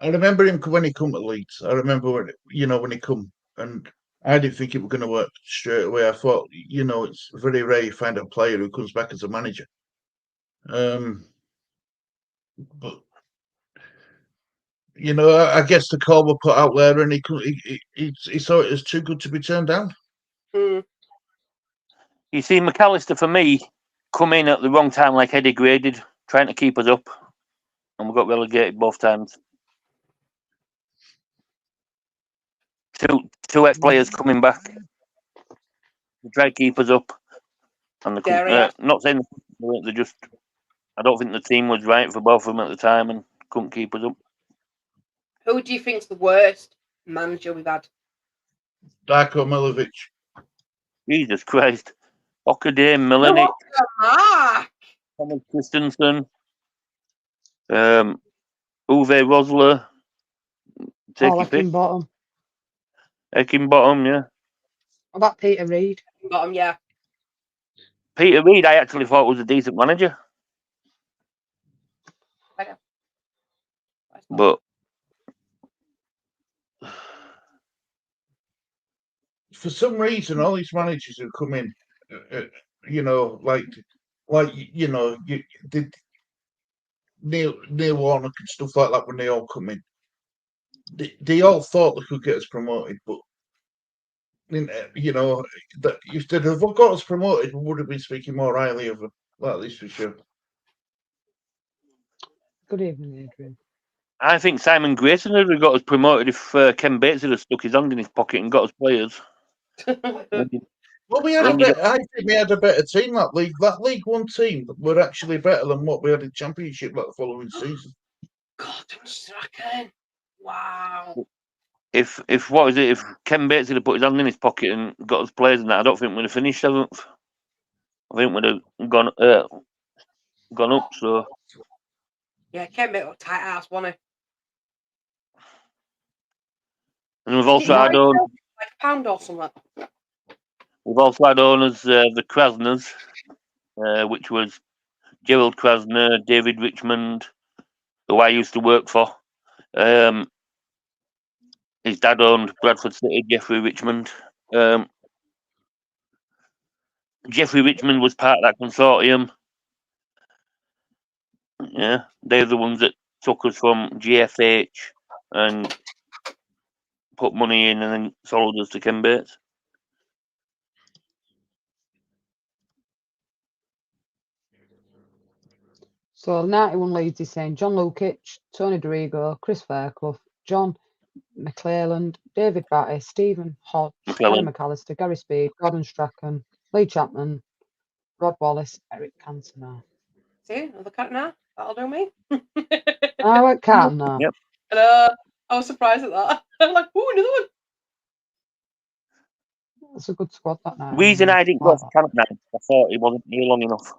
I remember him when he come to Leeds. I remember when he come, and I didn't think it was going to work straight away. I thought, it's very rare you find a player who comes back as a manager. But I guess the call were put out there, and he saw it as too good to be turned down. Mm. You see, McAllister for me come in at the wrong time, like Eddie Gray did, trying to keep us up, and we got relegated both times. Two ex-players coming back to try to keep us up, and not saying they just. I don't think the team was right for both of them at the time, and couldn't keep us up. Who do you think's the worst manager we've had? Darko Miljevic. Jesus Christ. Okaday, Milanic, Thomas Christensen, Uwe Rosler, Eckingbottom. Eckingbottom, yeah. What about Peter Reid? Bottom, yeah. Peter Reid, I actually thought was a decent manager. But for some reason, all these managers who come in, did Neil Warnock and stuff like that when they all come in. They all thought they could get us promoted, but that if they'd have got us promoted, we would have been speaking more highly of them. Like this for sure. Good evening, Adrian. I think Simon Grayson would have got us promoted if Ken Bates had stuck his hand in his pocket and got us players. Well, I think we had a better team that league. That League One team were actually better than what we had in Championship the following season. God, I'm stricken. Wow. If Ken Bates had put his hand in his pocket and got us players and that, I don't think we'd have finished 7th. I think we'd have gone up. So yeah, Ken Bates was tight ass, wasn't he? And we've also had owners, like a pound or something. We've also had owners, the Krasners, which was Gerald Krasner, David Richmond, who I used to work for. His dad owned Bradford City, Jeffrey Richmond. Jeffrey Richmond was part of that consortium. Yeah, they're the ones that took us from GFH and put money in and then sold us to Ken Bates. So 91 Leeds is saying John Lukic, Tony Dorigo, Chris Fairclough, John McClelland, David Batty, Stephen Hodge, Gary McAllister, Gary Speed, Gordon Strachan, Lee Chapman, Rod Wallace, Eric Cantona. See, another cut now. That'll do me. Eric Cantona. Yep. Hello. I was surprised at that. I'm like, ooh, another one. It's a good squad that night. Reason I didn't go like for camp night, I thought it wasn't here long enough.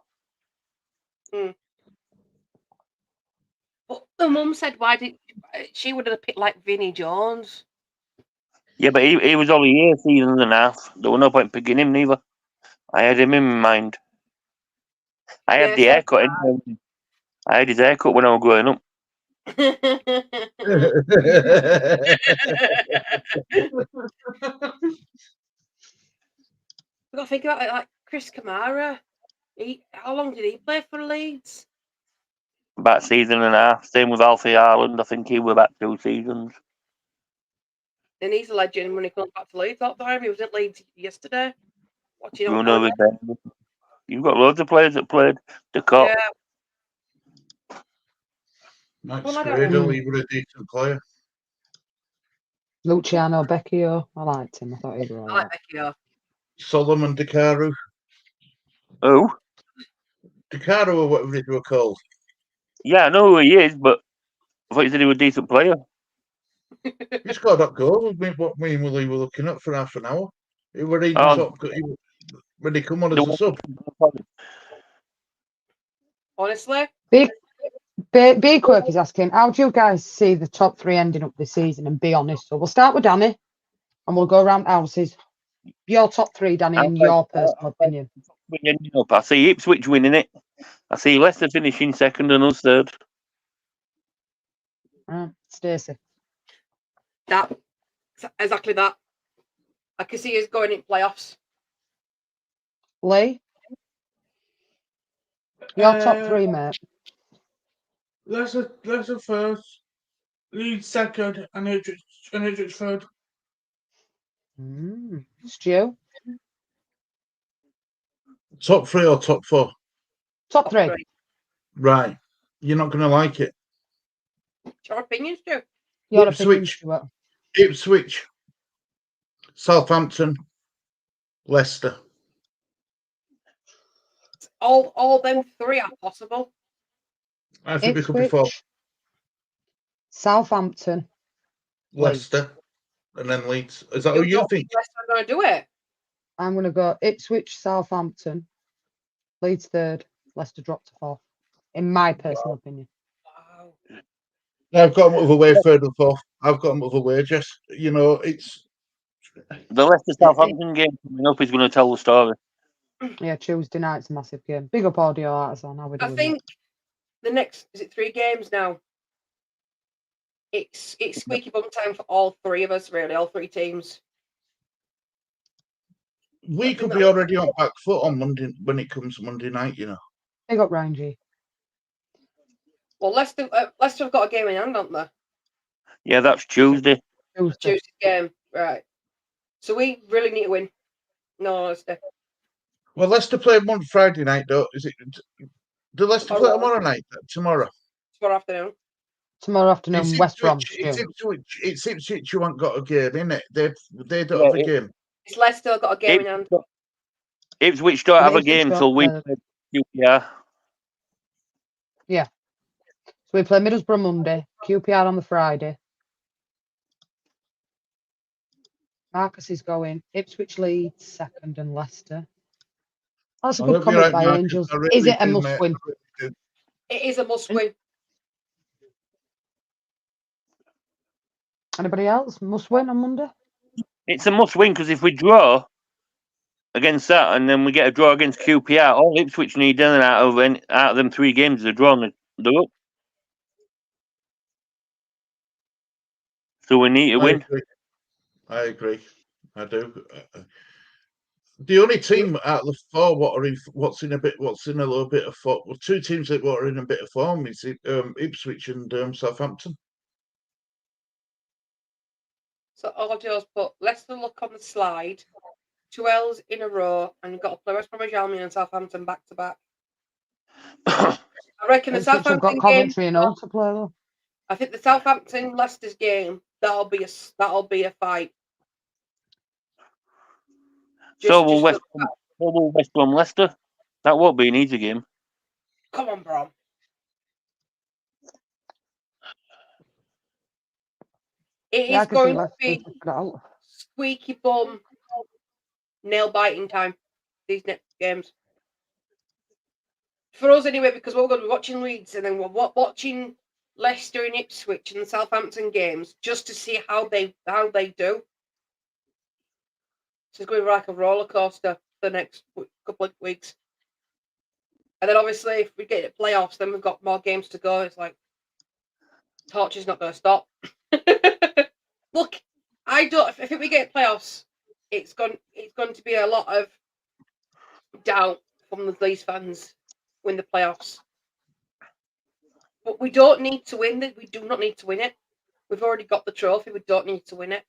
But the mum said, why did she would have picked like Vinnie Jones? Yeah, but he was only here a season and a half. There was no point picking him neither. I had him in my mind. I had the haircut anyway. I had his haircut when I was growing up. We've got to think about it, like Chris Kamara. How long did he play for Leeds? About a season and a half. Same with Alfie Haaland. I think he was about 2 seasons. And he's a legend when he comes back to Leeds. That time he was at Leeds yesterday. Watching on Bruno Ribeiro. You've got loads of players that played the cup. Yeah. Max Well, I don't Gradle, know. he was a decent player. Luciano Becchio. I liked him. I thought he was all I right. like Becchio. Solomon Dakaru. Who? Dakaru or whatever they were called. Yeah, I know who he is, but I thought you said he was a decent player. He scored that goal. What me and Willie were looking at for half an hour. He were in Oh. when they come on as a sub. Honestly, B Quirk is asking, how do you guys see the top 3 ending up this season? And be honest. So we'll start with Danny, and we'll go around houses. Your top 3, Danny, in your personal opinion. I see Ipswich winning it. I see Leicester finishing second and us third. Stacy. that exactly that. I can see us going in playoffs. Lee? Your top 3, mate. Leicester first, Leeds second, and Ipswich third. Stu? Top 3 or top 4? Top 3. Right. You're not going to like it. Your opinion, Stu? Your opinion, Stuart. Ipswich, Southampton, Leicester. All them 3 are possible. I think we could be 4. Ipswich, Southampton, Leicester, and then Leeds. Is that what you think? Leicester are going to do it. I'm going to go Ipswich, Southampton, Leeds 3rd, Leicester drop to 4th. In my personal opinion. Wow. I've got them other way, 3rd and 4th. I've got them other way, Jess. You know, it's... The Leicester Southampton game coming up is going to tell the story. Yeah, Tuesday night's a massive game. Big up audio artisan. How we doing? I think the next, is it 3 games now? It's squeaky bum time for all 3 of us, really, all 3 teams. We could be already on back foot on Monday when it comes Monday night, you know. Big up Rangy. Well, Leicester have got a game in hand, haven't they? Yeah, that's Tuesday. Tuesday's game, right. So we really need to win. No, Leicester. Well, Leicester play on Friday night, though. Is it? Do Leicester play tomorrow night? Tomorrow. Tomorrow afternoon. Tomorrow afternoon, West Brom. It's Ipswich who haven't got a game, innit? They don't have a game. It's Leicester got a game in hand. Ipswich don't have a game till we play QPR. Yeah. So we play Middlesbrough Monday, QPR on the Friday. Marcus is going Ipswich, Leeds 2nd, and Leicester. That's a good comment by Angels. Is it a must-win? It is a must-win. Anybody else? Must-win on Monday? It's a must-win because if we draw against that and then we get a draw against QPR, all Ipswich need done out of them 3 games is a draw and they're up. So we need to win. I agree. I do. The only team out of the 4 what's in a little bit of form. Well, 2 teams that are in a bit of form is Ipswich and Southampton. So Audio's put Leicester look on the slide, 2 L's in a row, and you've got to play West Bromwich Albion and Southampton back to back. I reckon the Southampton got Coventry and all to play though. I think the Southampton Leicester's game that'll be a fight. So will West Brom Leicester. That won't be an easy game. Come on, Brom. It Yeah, I is can see going to Leicester be took it out. squeaky bum, nail biting time. These next games for us anyway, because we're going to be watching Leeds and then we're watching Leicester and Ipswich and the Southampton games just to see how they do. So it's going to be like a roller coaster for the next couple of weeks. And then obviously, if we get to playoffs, then we've got more games to go. It's like torch is not going to stop. Look, I don't. If we get playoffs, it's going to be a lot of doubt from the Leeds fans win the playoffs. But we don't need to win it. We do not need to win it. We've already got the trophy. We don't need to win it.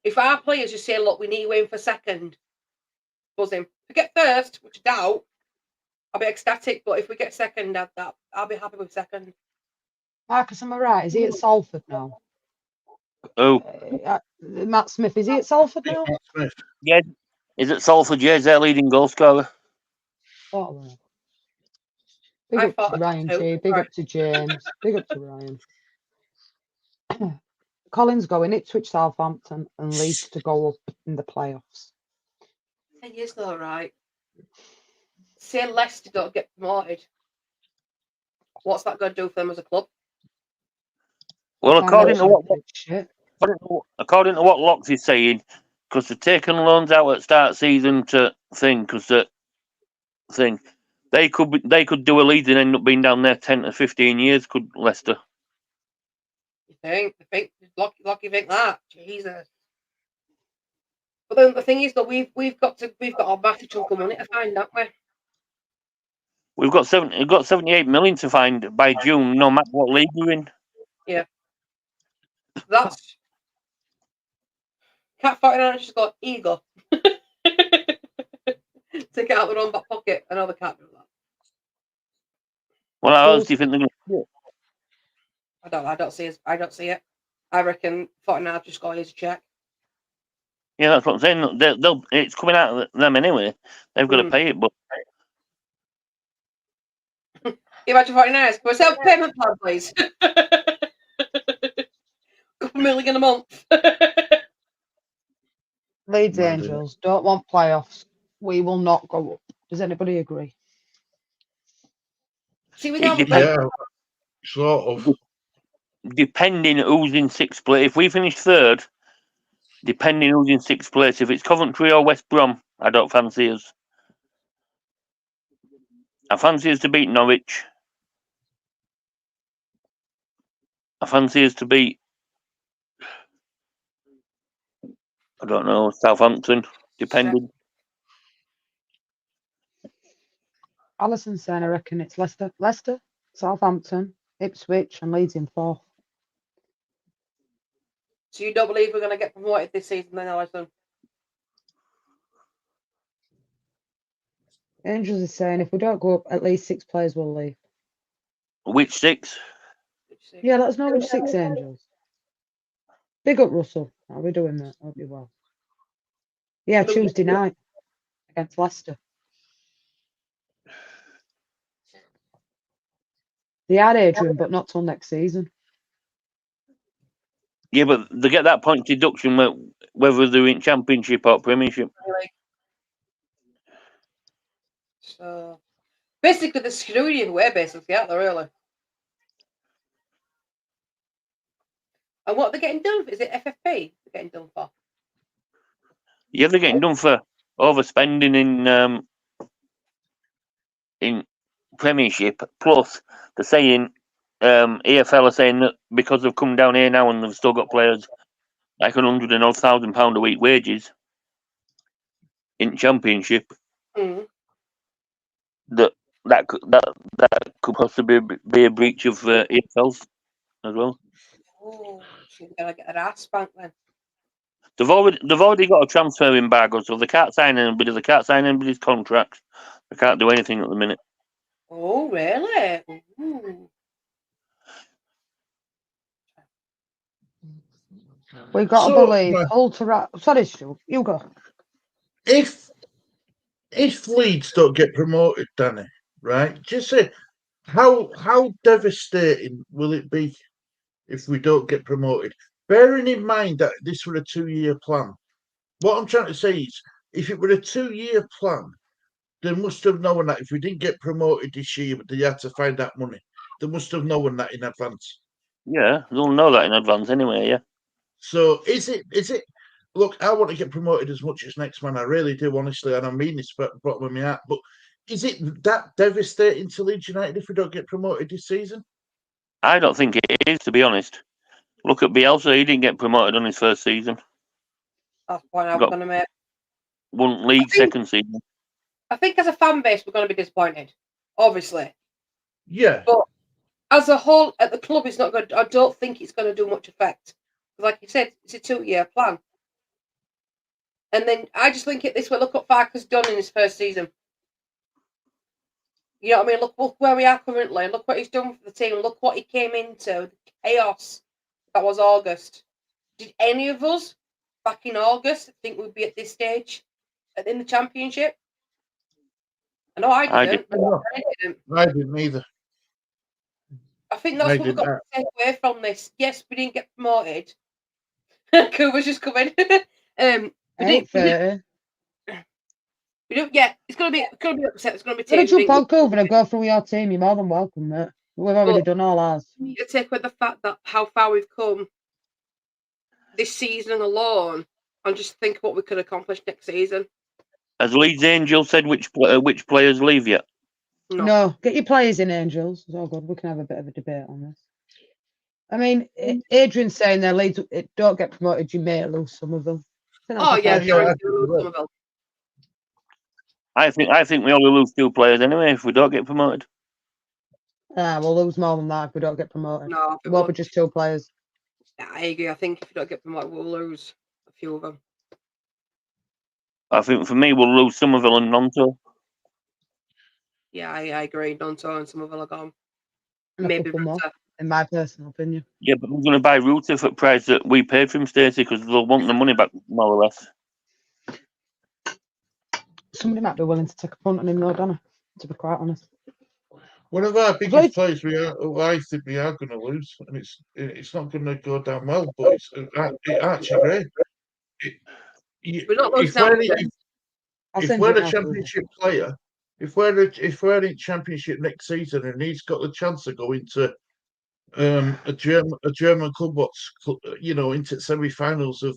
If our players just say, "Look, we need to win for second," buzzing. If we get first, which I doubt, I'll be ecstatic. But if we get second, I'll be happy with second. Marcus, am I right? Is he at Salford now? Oh, Matt Smith, is he at Salford now? Matt Smith. yeah. Is it Salford? Yeah, is their leading goal scorer? Oh, well. Big I up thought to Ryan so. G. Big Right. up to James. Big up to Ryan. Colin's going Ipswich, Southampton, and Leeds to go up in the playoffs. 10 years though, right? Say Leicester don't get promoted. What's that going to do for them as a club? Well, according to what Shit. Locks is saying, because they're taking loans out at start season to thing, they could do a Leeds and end up being down there 10 to 15 years. Could Leicester? You think? Lucky think that? Jesus. But then the thing is that we've got a massive chunk of money to find, haven't we? We've got 78 million to find by June, no matter what league we're in. Yeah. That's Cat 49 just got eagle. Take it out of their own back pocket. I know they can't do that. Well, how else do you think they're going to do it? I don't see it. I reckon 49 just got his check. Yeah, that's what I'm saying. It's coming out of them anyway. They've got to pay it, but Imagine 49. Can we set up a payment plan, please? Couple million a month. Leeds Angels don't want playoffs. We will not go up. Does anybody agree? See, we it don't. depends. Yeah, sort of. Depending who's in sixth place. If we finish third, depending who's in sixth place, if it's Coventry or West Brom, I don't fancy us. I fancy us to beat Norwich. I fancy us to beat, I don't know, Southampton, depending. Alison's saying I reckon it's Leicester, Southampton, Ipswich, and Leeds in fourth. So you don't believe we're going to get promoted this season, then, Alison? Angels is saying if we don't go up, at least 6 players will leave. Which six? Yeah, let us know which 6 Angels. Big up, Russell. How are we doing, mate? Hope you're well. Yeah, Tuesday night against Leicester. They had Adrian, but not till next season. Yeah, but they get that point deduction whether they're in Championship or Premiership. Really? So basically, they're screwing you away, basically, aren't they, really? And what they're getting done for? Is it FFP they're getting done for? Yeah, they're getting done for overspending in Premiership. Plus, they're saying EFL are saying that because they've come down here now and they've still got players like £100,000 a week wages in Championship, that could possibly be a breach of EFL's as well. Oh, she's gonna get her ass spanked then. They've already got a transfer embargo, so they can't sign anybody. They can't sign anybody's contracts. They can't do anything at the minute. Oh, really? Ooh. We got to believe Sorry, Stu, you go. If Leeds don't get promoted, Danny, right? Just say how devastating will it be if we don't get promoted? bearing in mind that this were a 2-year plan, what I'm trying to say is, if it were a 2-year plan, they must have known that if we didn't get promoted this year, they had to find that money. They must have known that in advance. Yeah, they'll know that in advance anyway. Yeah. So is it? Look, I want to get promoted as much as next man. I really do, honestly, and I mean this from the bottom of my heart. But is it that devastating to Leeds United if we don't get promoted this season? I don't think it is, to be honest. Look at Bielsa; he didn't get promoted on his first season. That's the point I was Got- going to make. Won league second season. I think as a fan base, we're going to be disappointed, obviously. Yeah. But as a whole, at the club, it's not good. I don't think it's going to do much effect. Like you said, it's a 2-year plan. And then I just think it this way. Look what Farker's done in his first season. You know what I mean? Look where we are currently. Look what he's done for the team. Look what he came into. The chaos that was August. Did any of us back in August think we'd be at this stage in the Championship? I know I didn't. I didn't either. I think that's what we've got to take away from this. Yes, we didn't get promoted. Cooper's just coming. We don't. Yeah, it's gonna be upset. It's gonna be. If you jump on Cooper and go through your team, you're more than welcome, mate. We've already done all ours. We need to take away the fact that how far we've come this season alone, and just think what we could accomplish next season. Has Leeds Angel said which players leave yet? No, get your players in, Angels. It's all good. We can have a bit of a debate on this. I mean, Adrian's saying their Leeds don't get promoted, you may lose some of them. Oh yeah, lose some of them. I think we only lose 2 players anyway if we don't get promoted. We'll lose more than that if we don't get promoted. No, it won't be just 2 players. Yeah, I agree. I think if we don't get promoted, we'll lose a few of them. I think for me, we'll lose Somerville and Nonto. Yeah, I agree. Nonto and Somerville are gone. And maybe more, in my personal opinion. Yeah, but we're going to buy Ruta for the price that we paid for him, Stacy, because they'll want the money back, more or less. Somebody might be willing to take a punt on him, though, don't I? To be quite honest. One of our biggest players I think we are going to lose, and it's not going to go down well, but it's actually great. We're not losing if we're a championship player, if we're in championship next season, and he's got the chance of going to a German club, into semi-finals of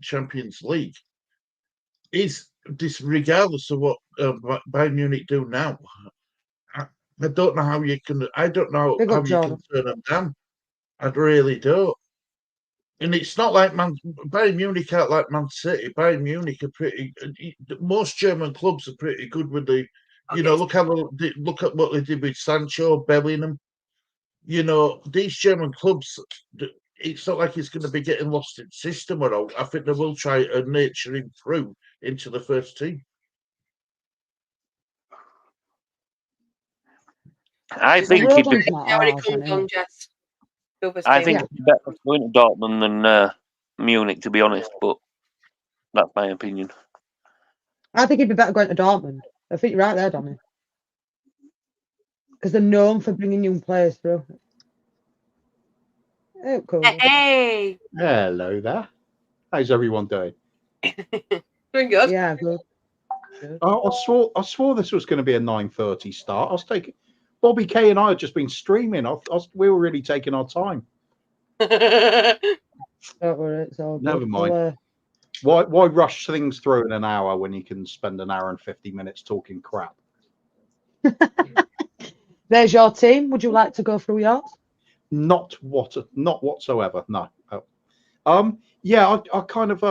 Champions League, is this regardless of what Bayern Munich do now. I don't know how you can. I don't know how you can turn them down. I really don't. And it's not like Bayern Munich aren't like Man City. Bayern Munich are pretty. Most German clubs are pretty good with the. Look at what they did with Sancho, Bellingham. These German clubs. It's not like it's going to be getting lost in system at all. I think they will try and nurture him through into the first team. I think he'd be better going to Dortmund than Munich, to be honest, but that's my opinion. I think he'd be better going to Dortmund. I think you're right there, Donny. Because they're known for bringing young players through. Oh, cool. Hey! Hello there. How's everyone doing? Doing good. Yeah, good. I swore this was going to be a 9:30 start. I was taking Bobby K and I had just been streaming. We were really taking our time. Don't worry, it's all good. Never mind. Why rush things through in an hour when you can spend an hour and 50 minutes talking crap? There's your team. Would you like to go through yours? Not whatsoever. No. Yeah, I kind of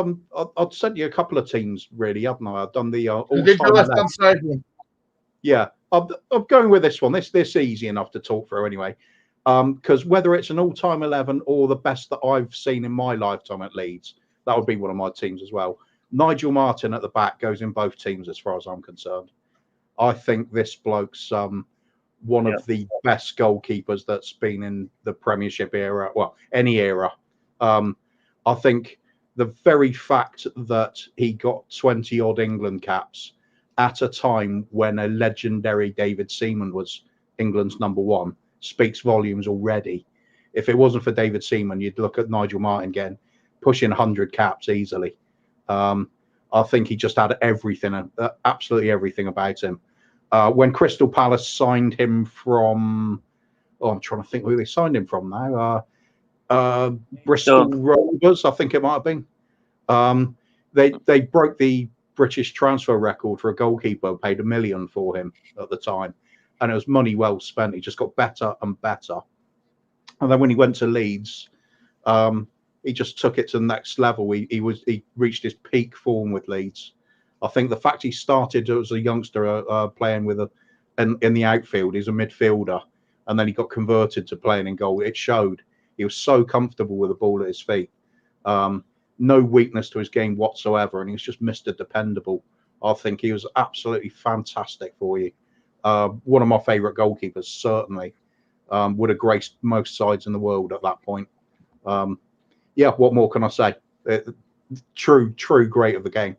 I've sent you a couple of teams, really, haven't I? I've done the left-hand side one. Yeah, I'm going with this one. This easy enough to talk through anyway. Because whether it's an all-time 11 or the best that I've seen in my lifetime at Leeds, that would be one of my teams as well. Nigel Martin at the back goes in both teams as far as I'm concerned. I think this bloke's one of the best goalkeepers that's been in the Premiership era, well, any era. I think the very fact that he got 20-odd England caps at a time when a legendary David Seaman was England's #1 speaks volumes already. If it wasn't for David Seaman, you'd look at Nigel Martin again, pushing 100 caps easily. I think he just had everything, absolutely everything about him. When Crystal Palace signed him from, I'm trying to think who they signed him from now. Bristol Rovers, I think it might have been. They broke the British transfer record for a goalkeeper, paid $1 million for him at the time, and it was money well spent. He just got better and better. And then when he went to Leeds, he just took it to the next level. He reached his peak form with Leeds. I think the fact he started as a youngster playing with in the outfield, he's a midfielder, and then he got converted to playing in goal. It showed. He was so comfortable with the ball at his feet. No weakness to his game whatsoever, and he was just Mr. Dependable. I think he was absolutely fantastic for you. One of my favourite goalkeepers, certainly. Would have graced most sides in the world at that point. Yeah, what more can I say? True great of the game.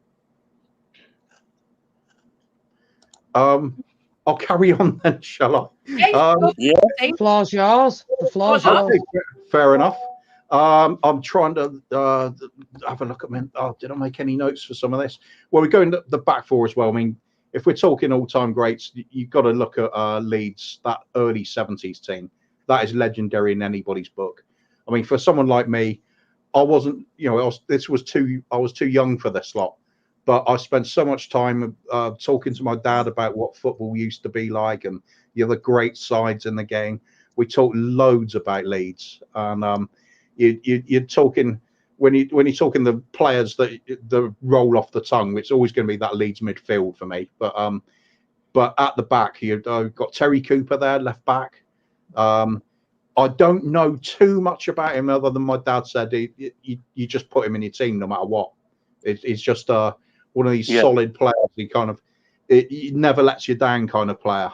I'll carry on then, shall I? Yeah. The floor's yours. The floor's yours. Okay, fair enough. I'm trying to have a look at did I make any notes for some of this? Well, we're going to the back four as well. I mean, if we're talking all-time greats, you've got to look at Leeds, that early 70s team. That is legendary in anybody's book. I mean, for someone like me, I wasn't, I was too young for this lot. But I spent so much time talking to my dad about what football used to be like and the other great sides in the game. We talked loads about Leeds, and you're talking when you're talking the players that roll off the tongue. It's always going to be that Leeds midfield for me. But at the back, you've got Terry Cooper there, left back. I don't know too much about him other than my dad said you just put him in your team no matter what. It's just one of these solid players. He never lets you down kind of player.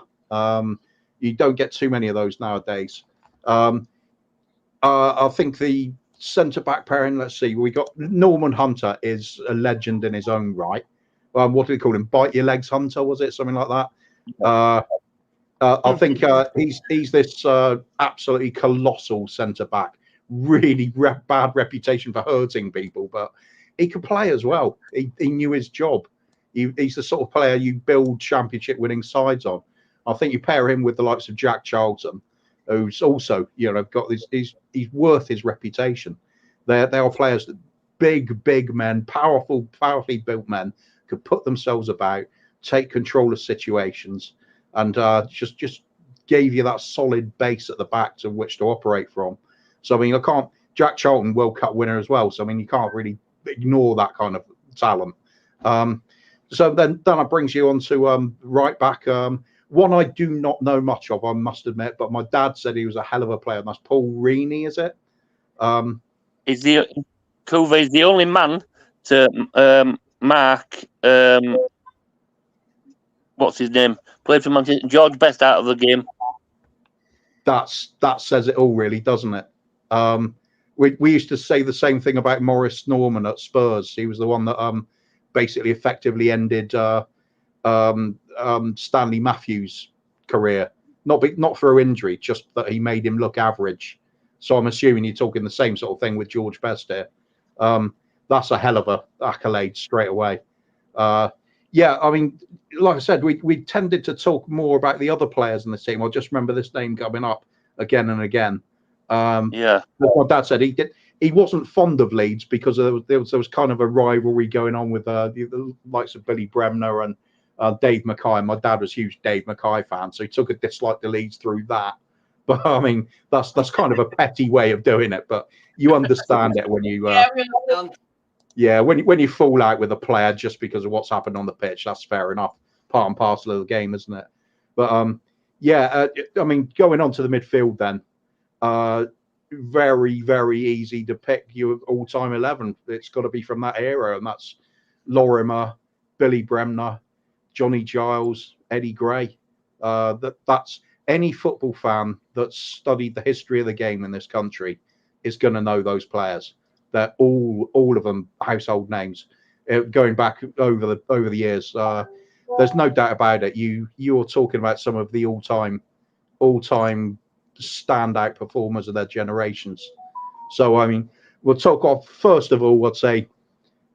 You don't get too many of those nowadays. I think the centre-back pairing, let's see, we got Norman Hunter is a legend in his own right. What do they call him? Bite your legs Hunter, was it? Something like that. I think he's this absolutely colossal centre-back. Really bad reputation for hurting people, but he could play as well. He knew his job. He's the sort of player you build championship-winning sides on. I think you pair him with the likes of Jack Charlton, who's also, got this. He's worth his reputation. They are players that big men, powerfully built men, could put themselves about, take control of situations, and just gave you that solid base at the back to which to operate from. So I mean, Jack Charlton, World Cup winner as well. So I mean, you can't really ignore that kind of talent. So then that brings you on to right back. One I do not know much of, I must admit, but my dad said he was a hell of a player. And that's Paul Reaney, is it? Cver is the only man to mark what's his name? Played for Manchester. George Best out of the game. That says it all, really, doesn't it? We used to say the same thing about Maurice Norman at Spurs. He was the one that basically effectively ended Stanley Matthews' career, not through injury, just that he made him look average. So I'm assuming you're talking the same sort of thing with George Best here. That's a hell of a accolade straight away. Yeah, I mean, like I said, we tended to talk more about the other players in the team. I just remember this name coming up again and again. My dad said he wasn't fond of Leeds because there was kind of a rivalry going on with the likes of Billy Bremner and Dave Mackay. My dad was a huge Dave Mackay fan, so he took a dislike to Leeds through that. But I mean, that's kind of a petty way of doing it. But you understand it when you when you fall out with a player just because of what's happened on the pitch. That's fair enough, part and parcel of the game, isn't it? But I mean, going on to the midfield then. Very easy to pick your all-time 11. It's got to be from that era, and that's Lorimer, Billy Bremner, Johnny Giles, Eddie Gray. That's any football fan that's studied the history of the game in this country is going to know those players. They're all of them household names. Going back over the years, there's no doubt about it. You're talking about some of the all-time standout performers of their generations. So, I mean, we'll talk off, first of all, I'd say,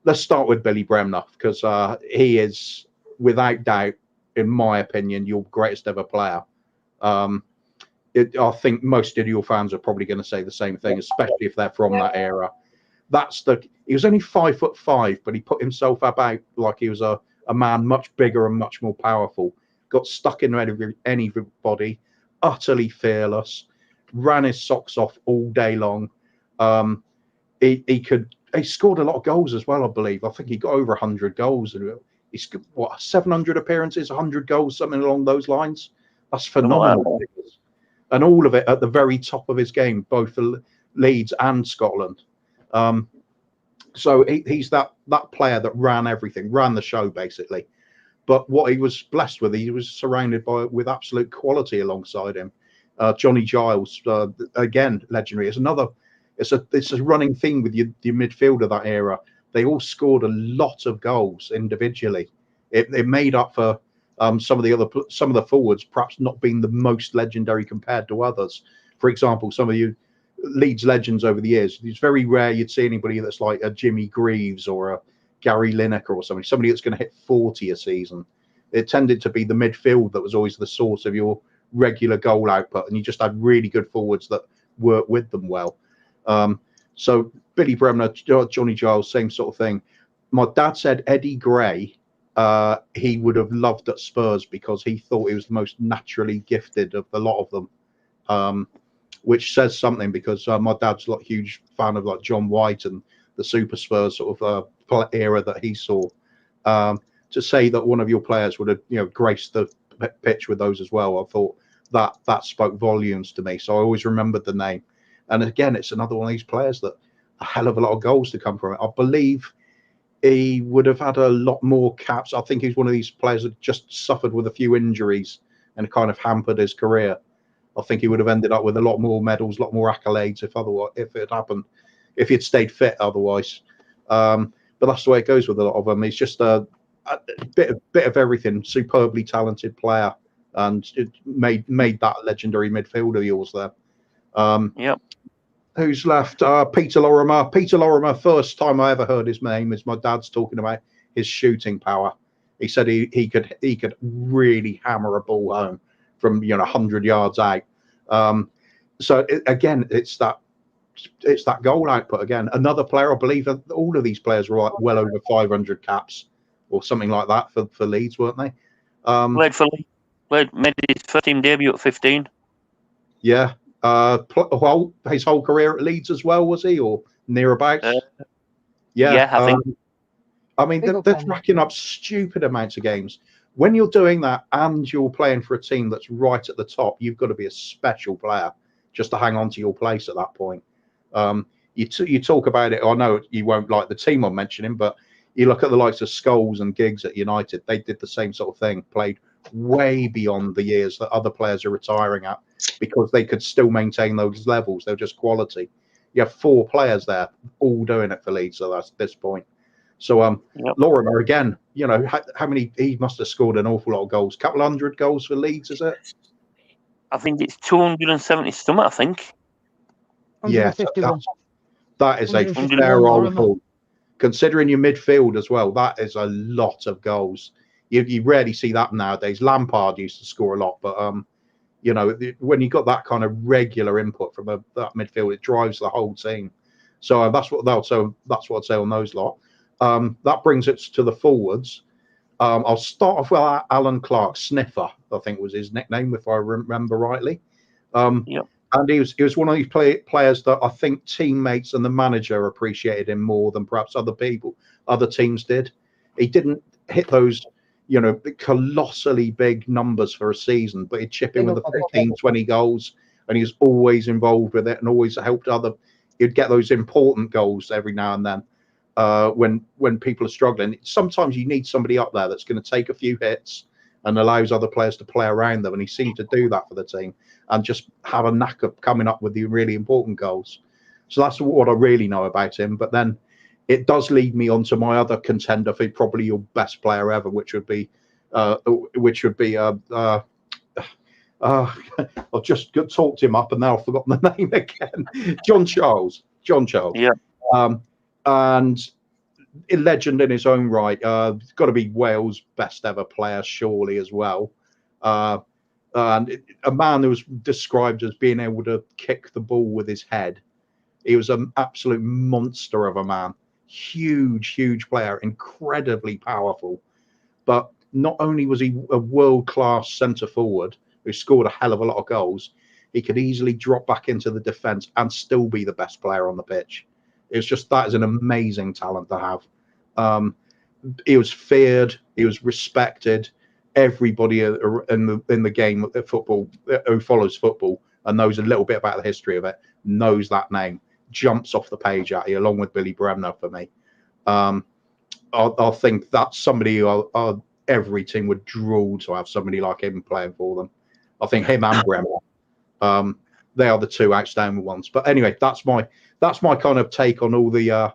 let's start with Billy Bremner, because he is, without doubt, in my opinion, your greatest ever player. I think most Studio fans are probably going to say the same thing, especially if they're from that era. He was only 5'5", but he put himself about like he was a man much bigger and much more powerful. Got stuck in anybody, utterly fearless, ran his socks off all day long. He scored a lot of goals as well, I believe. I think he got over 100 goals. He's what, 700 appearances, 100 goals, something along those lines. That's phenomenal. And all of it at the very top of his game, both for Leeds and Scotland. So he's that player that ran everything, ran the show basically. But what he was blessed with, he was surrounded with absolute quality alongside him. Johnny Giles, again, legendary. It's a running theme with your midfield of that era. They all scored a lot of goals individually. It made up for some of the forwards perhaps not being the most legendary compared to others. For example, some of you Leeds legends over the years, it's very rare you'd see anybody that's like a Jimmy Greaves or a Gary Lineker or somebody that's going to hit 40 a season. It tended to be the midfield that was always the source of your regular goal output, and you just had really good forwards that worked with them well. So Billy Bremner, Johnny Giles, same sort of thing. My dad said Eddie Gray, he would have loved at Spurs because he thought he was the most naturally gifted of the lot of them, which says something because my dad's a huge fan of like John White and the Super Spurs sort of era that he saw. To say that one of your players would have graced the pitch with those as well, I thought that spoke volumes to me. So I always remembered the name. And again, it's another one of these players that a hell of a lot of goals to come from it. I believe he would have had a lot more caps. I think he's one of these players that just suffered with a few injuries and kind of hampered his career. I think he would have ended up with a lot more medals, a lot more accolades if it had happened, if he'd stayed fit otherwise. But that's the way it goes with a lot of them. He's just a bit of everything, superbly talented player, and it made that legendary midfield of yours there. Yep. Who's left? Peter Lorimer. Peter Lorimer, first time I ever heard his name is my dad's talking about his shooting power. He said he could really hammer a ball home from 100 yards out. So it's that goal output again. Another player, I believe, all of these players were like well over 500 caps or something like that for Leeds, weren't they? Played for Leeds. Made his first team debut at 15. Yeah. Well, his whole career at Leeds as well, was he, or nearabouts? Yeah, I think. I mean, they're racking up stupid amounts of games. When you're doing that and you're playing for a team that's right at the top, you've got to be a special player just to hang on to your place at that point. You talk about it. I know you won't like the team I'm mentioning, but you look at the likes of Scholes and Giggs at United. They did the same sort of thing, played way beyond the years that other players are retiring at because they could still maintain those levels. They're just quality. You have 4 players there all doing it for Leeds at this point. So Yep. Lorimer again, how many, he must have scored an awful lot of goals, couple hundred goals for Leeds, is it? I think it's 270 something, I think. Yeah, 151. that is a 151, fair I old remember. haul. Considering your midfield as well, that is a lot of goals. You rarely see that nowadays. Lampard used to score a lot, but when you got that kind of regular input from that midfield, it drives the whole team. So that's what I'd say on those lot. That brings it to the forwards. I'll start off with Alan Clark, Sniffer, I think was his nickname, if I remember rightly. Yep. And he was one of these players that I think teammates and the manager appreciated him more than perhaps other teams did. He didn't hit those, colossally big numbers for a season, but he'd chip in with the 15, 20 goals, and he was always involved with it and always helped he'd get those important goals every now and then when people are struggling. Sometimes you need somebody up there that's going to take a few hits and allows other players to play around them, and he seemed to do that for the team and just have a knack of coming up with the really important goals. So that's what I really know about him. But then it does lead me on to my other contender for probably your best player ever, which would be I've just talked him up and now I've forgotten the name again. John Charles. Yeah. And a legend in his own right. He's got to be Wales' best ever player, surely, as well. And a man who was described as being able to kick the ball with his head. He was an absolute monster of a man. Huge player, incredibly powerful. But not only was he a world-class centre forward who scored a hell of a lot of goals, he could easily drop back into the defence and still be the best player on the pitch. It's just, that is an amazing talent to have. He was feared, he was respected. Everybody in the game of football who follows football and knows a little bit about the history of it knows that name. Jumps off the page at you, along with Billy Bremner for me. I think that's somebody who every team would drool to have somebody like him playing for them. I think him and Bremner, they are the two outstanding ones. But anyway, that's my kind of take on all the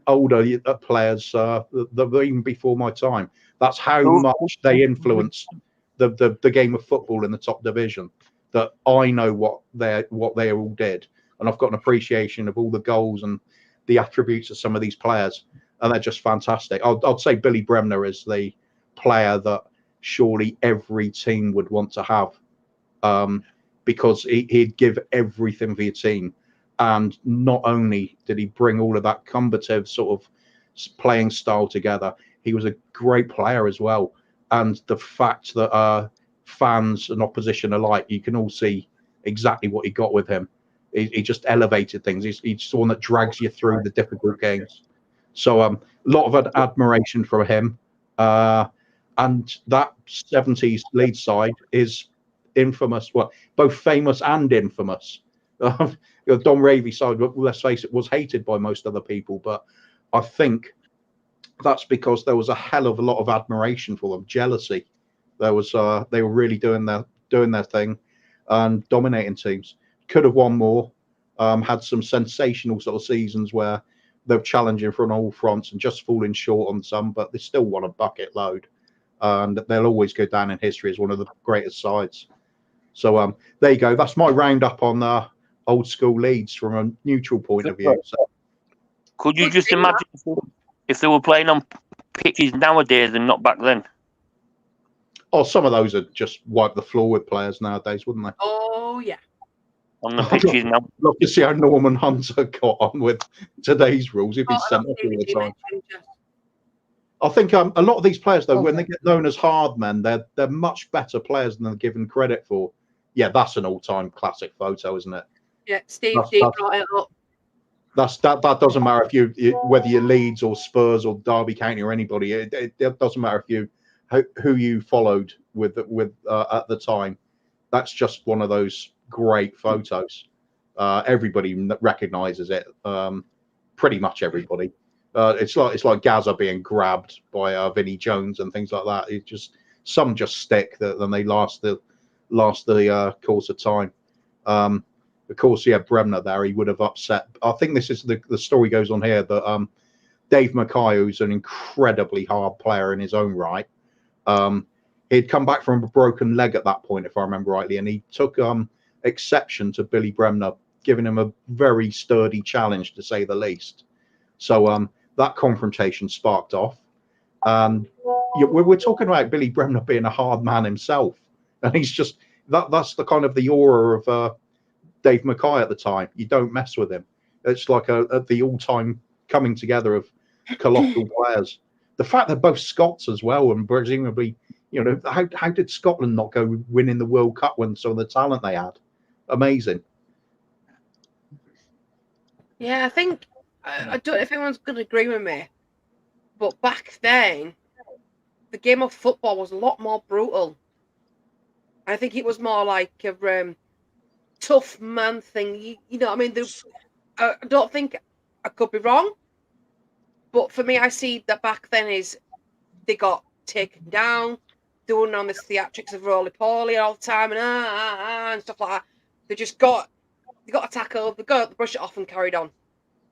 older players that were even before my time. That's how much they influenced the game of football in the top division. That I know what they all did, and I've got an appreciation of all the goals and the attributes of some of these players, and they're just fantastic. I'd say Billy Bremner is the player that surely every team would want to have, because he'd give everything for your team. And not only did he bring all of that combative sort of playing style together, he was a great player as well. And the fact that fans and opposition alike, you can all see exactly what he got with him. He just elevated things. He's the one that drags you through the difficult games. So a lot of admiration for him. And that 70s Leeds side is infamous. Well, both famous and infamous. Don Ravy side, let's face it, was hated by most other people, but I think that's because there was a hell of a lot of admiration for them, jealousy. There was they were really doing their thing and dominating teams. Could have won more. Had some sensational sort of seasons where they're challenging from all fronts and just falling short on some, but they still won a bucket load, and they'll always go down in history as one of the greatest sides. So there you go. That's my roundup on old school Leeds from a neutral point of view. So, could you just imagine if they were playing on pitches nowadays and not back then? Oh, some of those would just wipe the floor with players nowadays, wouldn't they? Oh yeah. On the pitches now. Love to see how Norman Hunter got on with today's rules. He'd be sent off all the time. I think a lot of these players, though, when they get known as hard men, they're much better players than they're given credit for. Yeah, that's an all-time classic photo, isn't it? Yeah, Steve brought it up. That doesn't matter if you whether you're Leeds or Spurs or Derby County or anybody. It doesn't matter if who you followed with at the time. That's just one of those great photos. Everybody recognises it. Pretty much everybody. It's like Gaza being grabbed by Vinnie Jones and things like that. It just some just stick then they last the course of time. Of course, yeah, Bremner there, he would have upset. I think this is the story goes on here that Dave Mackay, who's an incredibly hard player in his own right, he'd come back from a broken leg at that point, if I remember rightly, and he took exception to Billy Bremner, giving him a very sturdy challenge, to say the least. So that confrontation sparked off. And we're talking about Billy Bremner being a hard man himself. And he's just, that's the kind of the aura of Dave Mackay at the time. You don't mess with him. It's like the all-time coming together of colossal players. The fact they're both Scots as well, and presumably, how did Scotland not go winning the World Cup when some of the talent they had? Amazing. Yeah, I think, I don't know if anyone's going to agree with me, but back then, the game of football was a lot more brutal. I think it was more like a tough man thing. You know what I mean? I don't think, I could be wrong, but for me, I see that back then is they got taken down, doing on this theatrics of roly-poly all the time and stuff like that. They got a tackle, they got to brush it off and carried on.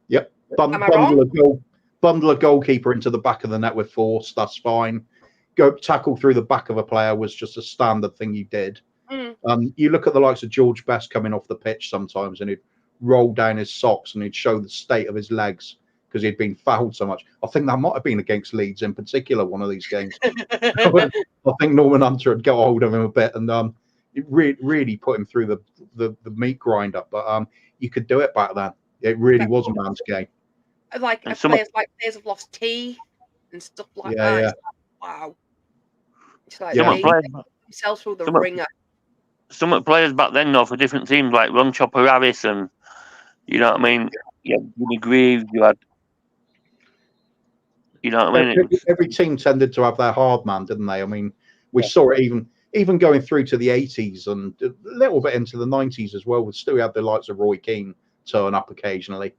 Yep. Bundle a goalkeeper into the back of the net with force, that's fine. Go tackle through the back of a player was just a standard thing you did. You look at the likes of George Best coming off the pitch sometimes, and he'd roll down his socks and he'd show the state of his legs because he'd been fouled so much. I think that might have been against Leeds in particular, one of these games. I think Norman Hunter had got hold of him a bit, and it really put him through the meat grinder. But you could do it back then. It really was a man's game. Like players have lost teeth and stuff like that. Yeah. It's like, wow. It's like Some players, themselves through the ringer. Some players back then, though, for different teams, like Ron Chopper Harris, and you know what I mean. Yeah, Jimmy Greaves. You had, you know what I mean. Every team tended to have their hard man, didn't they? I mean, we saw it even going through to the 80s and a little bit into the 90s as well. We still had the likes of Roy Keane turn up occasionally.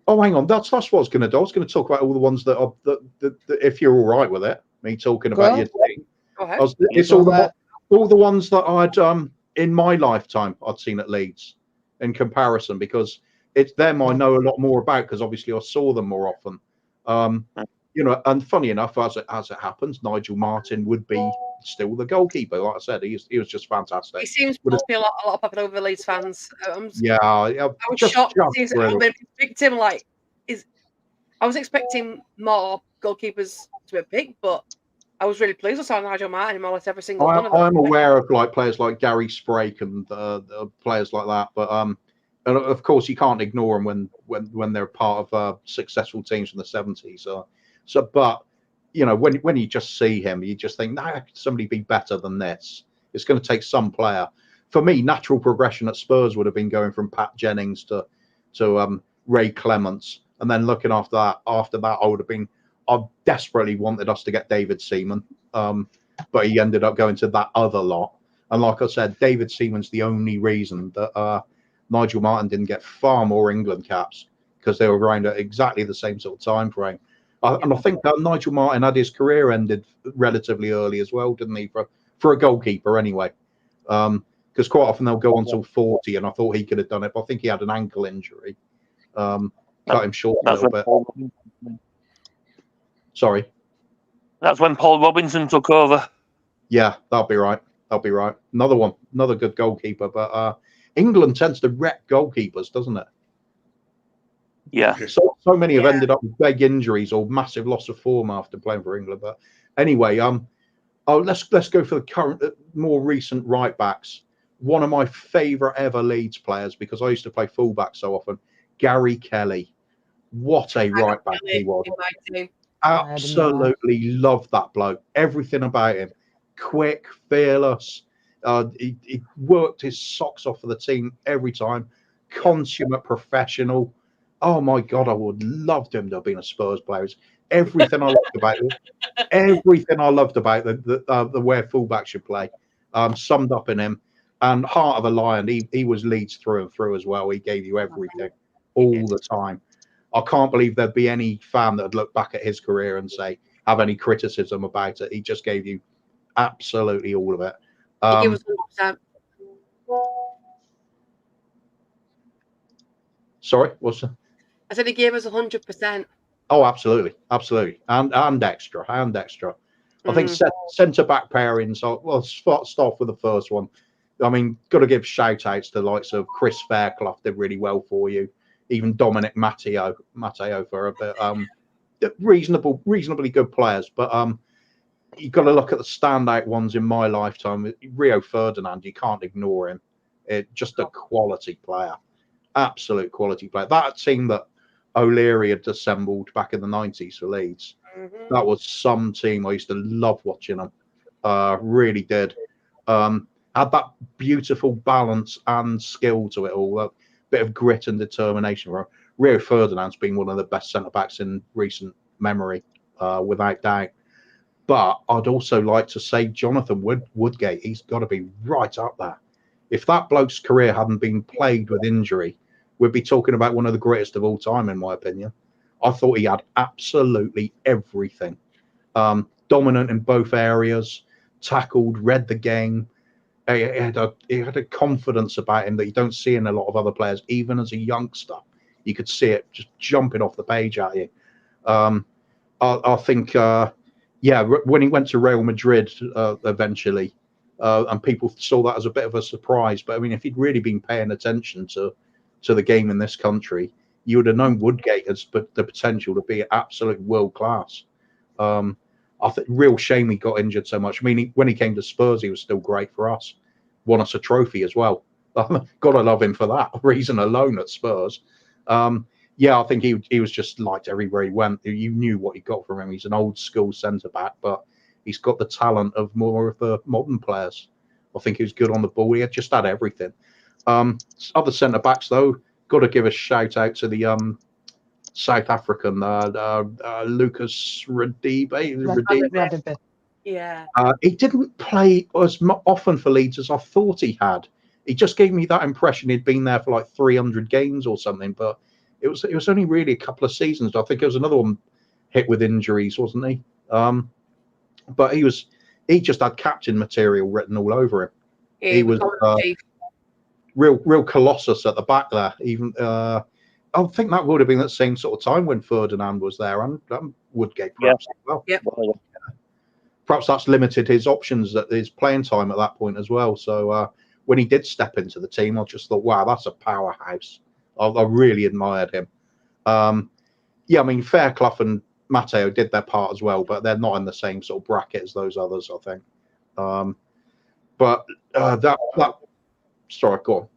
Oh, hang on, that's what I was going to do. I was going to talk about all the ones that are that if you're all right with it, me talking about your team. It's all the ones that I'd in my lifetime I'd seen at Leeds in comparison, because it's them I know a lot more about because obviously I saw them more often. You know, and funny enough, as it happens, Nigel Martin would be still the goalkeeper. Like I said, he was just fantastic. He seems to be a lot popular with Leeds fans. I was shocked to see him. I was expecting more goalkeepers to be picked, but I was really pleased with Nigel Martin in more or less every single one of them. I'm aware of like players like Gary Sprake and players like that, but and of course you can't ignore them when they're part of successful teams from the 70s. But you know, when you just see him, you just think, nah, could somebody be better than this? It's going to take some player. For me, natural progression at Spurs would have been going from Pat Jennings to Ray Clements, and then looking after that, I desperately wanted us to get David Seaman, but he ended up going to that other lot. And like I said, David Seaman's the only reason that Nigel Martin didn't get far more England caps, because they were around at exactly the same sort of time frame. And I think Nigel Martin had his career ended relatively early as well, didn't he? For a goalkeeper, anyway. Because quite often they'll go on till 40, and I thought he could have done it, but I think he had an ankle injury. Cut him short a little bit. Sorry. That's when Paul Robinson took over. Yeah, that'll be right. Another good goalkeeper. But England tends to wreck goalkeepers, doesn't it? Yeah. So many have ended up with big injuries or massive loss of form after playing for England. But anyway, let's go for the current, more recent right backs. One of my favourite ever Leeds players, because I used to play fullback so often, Gary Kelly. What a right back he was. Absolutely loved that bloke. Everything about him. Quick, fearless. He worked his socks off for the team every time. Consummate professional. Oh my God, I would loved him to have been a Spurs player. Everything I loved about it. Everything I loved about the way a fullback should play, summed up in him. And heart of a lion. He was Leeds through and through as well. He gave you everything all the time. I can't believe there'd be any fan that would look back at his career and have any criticism about it. He just gave you absolutely all of it. He gave us 100%. Sorry, what's that? I said he gave us 100%. Oh, absolutely, and extra. I think centre back pairings. Well, start off with the first one. I mean, got to give shout outs to the likes of Chris Fairclough, did really well for you. Even Dominic Matteo for a bit. Reasonably good players, but you've got to look at the standout ones in my lifetime. Rio Ferdinand, you can't ignore him. Just a quality player, absolute quality player. That team that O'Leary had assembled back in the 90s for Leeds, that was some team. I used to love watching them. Really did. Had that beautiful balance and skill to it all. A bit of grit and determination. Rio Ferdinand's been one of the best centre backs in recent memory, without doubt. But I'd also like to say Jonathan Woodgate. He's got to be right up there. If that bloke's career hadn't been plagued with injury, we'd be talking about one of the greatest of all time, in my opinion. I thought he had absolutely everything. Dominant in both areas, tackled, read the game. He had a confidence about him that you don't see in a lot of other players, even as a youngster. You could see it just jumping off the page at you. I think, when he went to Real Madrid eventually, and people saw that as a bit of a surprise. But I mean, if he'd really been paying attention to the game in this country, you would have known Woodgate has the potential to be absolute world class. I think real shame he got injured so much. I mean, when he came to Spurs, he was still great for us. Won us a trophy as well. Gotta love him for that reason alone at Spurs. Yeah, I think he was just liked everywhere he went. You knew what he got from him. He's an old school centre back, but he's got the talent of more of the modern players. I think he was good on the ball. He had just had everything. Other centre backs though, got to give a shout out to the South African Lucas Radebe. Yeah. He didn't play as often for Leeds as I thought he had. He just gave me that impression he'd been there for like 300 games or something, but it was only really a couple of seasons. I think it was another one hit with injuries, wasn't he? But he just had captain material written all over him. He was real colossus at the back there. Even I think that would have been that same sort of time when Ferdinand was there and Woodgate perhaps as well. Yep. Perhaps that's limited his options at his playing time at that point as well. So when he did step into the team, I just thought, wow, that's a powerhouse. I really admired him. Yeah, I mean, Fairclough and Matteo did their part as well, but they're not in the same sort of bracket as those others, I think. But that sorry, go on.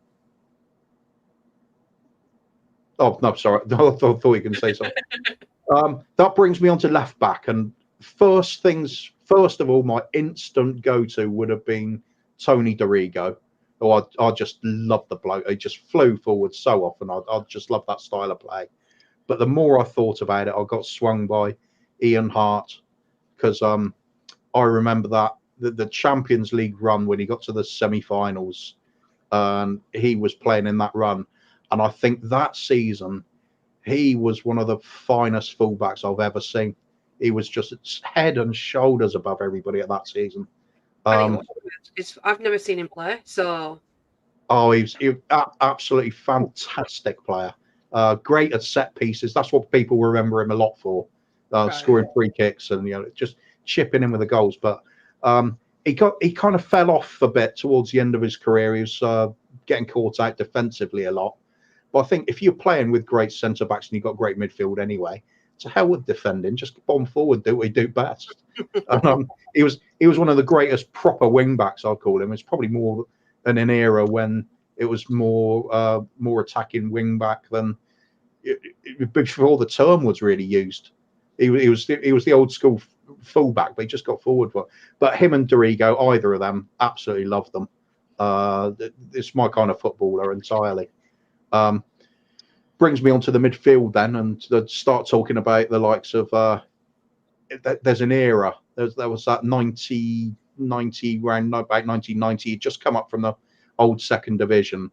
Oh no, sorry, I thought you were going to say something. That brings me on to left back, and first of all, my instant go-to would have been Tony Dorigo. Oh, I just love the bloke. He just flew forward so often. I just love that style of play. But the more I thought about it, I got swung by Ian Hart, because I remember that the Champions League run when he got to the semi-finals, and he was playing in that run. And I think that season, he was one of the finest fullbacks I've ever seen. He was just head and shoulders above everybody at that season. I've never seen him play, so. Oh, he was absolutely fantastic player. Great at set pieces. That's what people remember him a lot for. Scoring free kicks and just chipping in with the goals. But he kind of fell off a bit towards the end of his career. He was getting caught out defensively a lot. But I think if you're playing with great centre backs and you've got great midfield anyway, to hell with defending. Just bomb forward, do what you do best. He was one of the greatest proper wing backs, I'd call him. It's probably more in an era when it was more attacking wing back than before the term was really used. He was the old school fullback, but he just got forward for it. But him and Dorigo, either of them, absolutely love them. It's my kind of footballer entirely. Brings me onto the midfield then, and to start talking about the likes of. There's an era. There was that 90 round about 1990. He'd just come up from the old second division.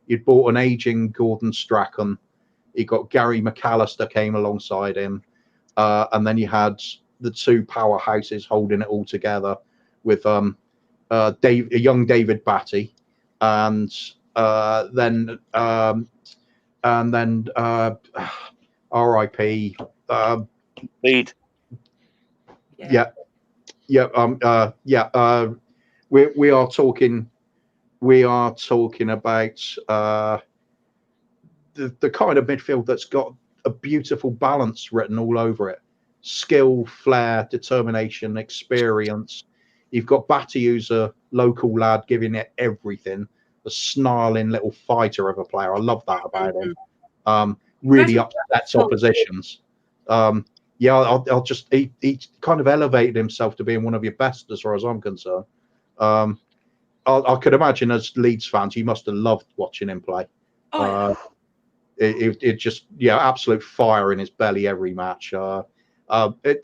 You'd bought an aging Gordon Strachan. You got Gary McAllister came alongside him, and then you had the two powerhouses holding it all together with a young David Batty, and then R.I.P. Lead. Yeah. We are talking about the kind of midfield that's got a beautiful balance written all over it. Skill, flair, determination, experience. You've got Batty, who's a local lad, giving it everything. A snarling little fighter of a player. I love that about him. Really upsets oppositions. He kind of elevated himself to being one of your best as far as I'm concerned. I could imagine as Leeds fans, you must have loved watching him play. It just, absolute fire in his belly every match. I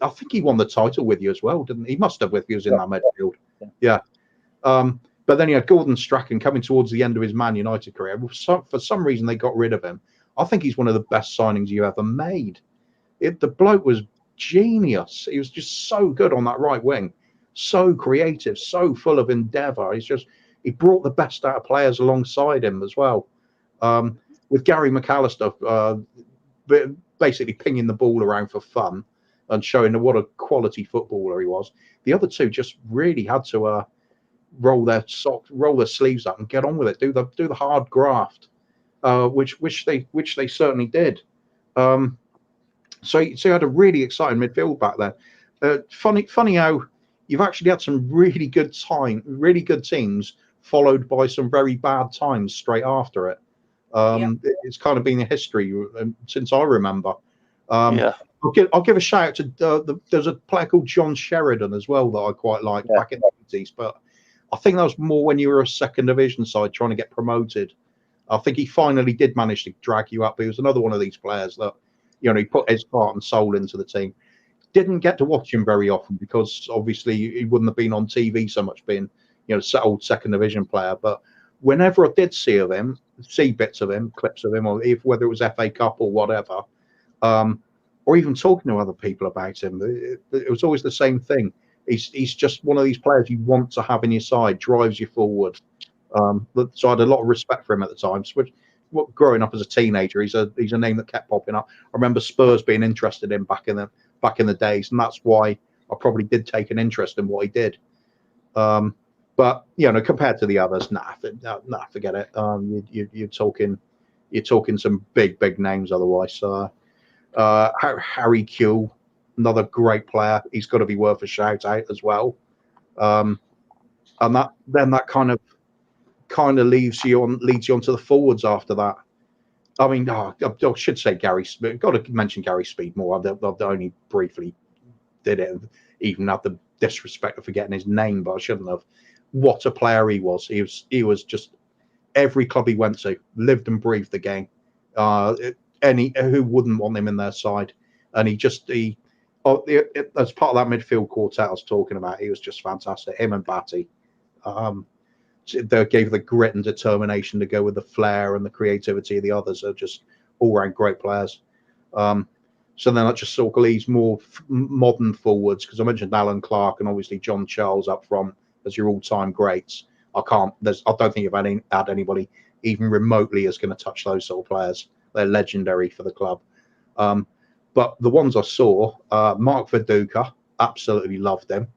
think he won the title with you as well, didn't he? He must have, if he was in that midfield. Yeah. But then you had Gordon Strachan coming towards the end of his Man United career. For some reason, they got rid of him. I think he's one of the best signings you ever made. The bloke was genius. He was just so good on that right wing, so creative, so full of endeavour. He brought the best out of players alongside him as well. With Gary McAllister basically pinging the ball around for fun and showing what a quality footballer he was. The other two just really had to roll their socks, roll their sleeves up, and get on with it. Do the hard graft, which they certainly did. So you had a really exciting midfield back then. Funny how you've actually had some really good teams followed by some very bad times straight after it. It's kind of been a history since I remember. Yeah. I'll give a shout out to there's a player called John Sheridan as well that I quite liked back in the 80s, but I think that was more when you were a second division side trying to get promoted. I think he finally did manage to drag you up. He was another one of these players that, he put his heart and soul into the team. Didn't get to watch him very often because obviously he wouldn't have been on TV so much, being old second division player. But whenever I did see bits of him, clips of him, or whether it was FA Cup or whatever, or even talking to other people about him, it was always the same thing. He's just one of these players you want to have in your side, drives you forward. So I had a lot of respect for him at the time. So growing up as a teenager, he's a name that kept popping up. I remember Spurs being interested in back in the days, and that's why I probably did take an interest in what he did. But compared to the others, forget it. You're talking some big names otherwise. Harry Kewell, another great player. He's got to be worth a shout out as well. And that kind of leads you on to the forwards after that. I mean, I should say Gary Speed. Got to mention Gary Speed more. I've only briefly did it, even had the disrespect of forgetting his name, but I shouldn't have. What a player he was. He was just every club he went to, lived and breathed the game. Who wouldn't want him in their side? And as part of that midfield quartet I was talking about, he was just fantastic. Him and Batty. They gave the grit and determination to go with the flair and the creativity of the others. Are just all round great players. So then that just sort of leaves more modern forwards, because I mentioned Alan Clark and obviously John Charles up front as your all-time greats. I don't think you've had anybody even remotely is going to touch those sort of players. They're legendary for the club. But the ones I saw, Mark Viduka, absolutely loved him.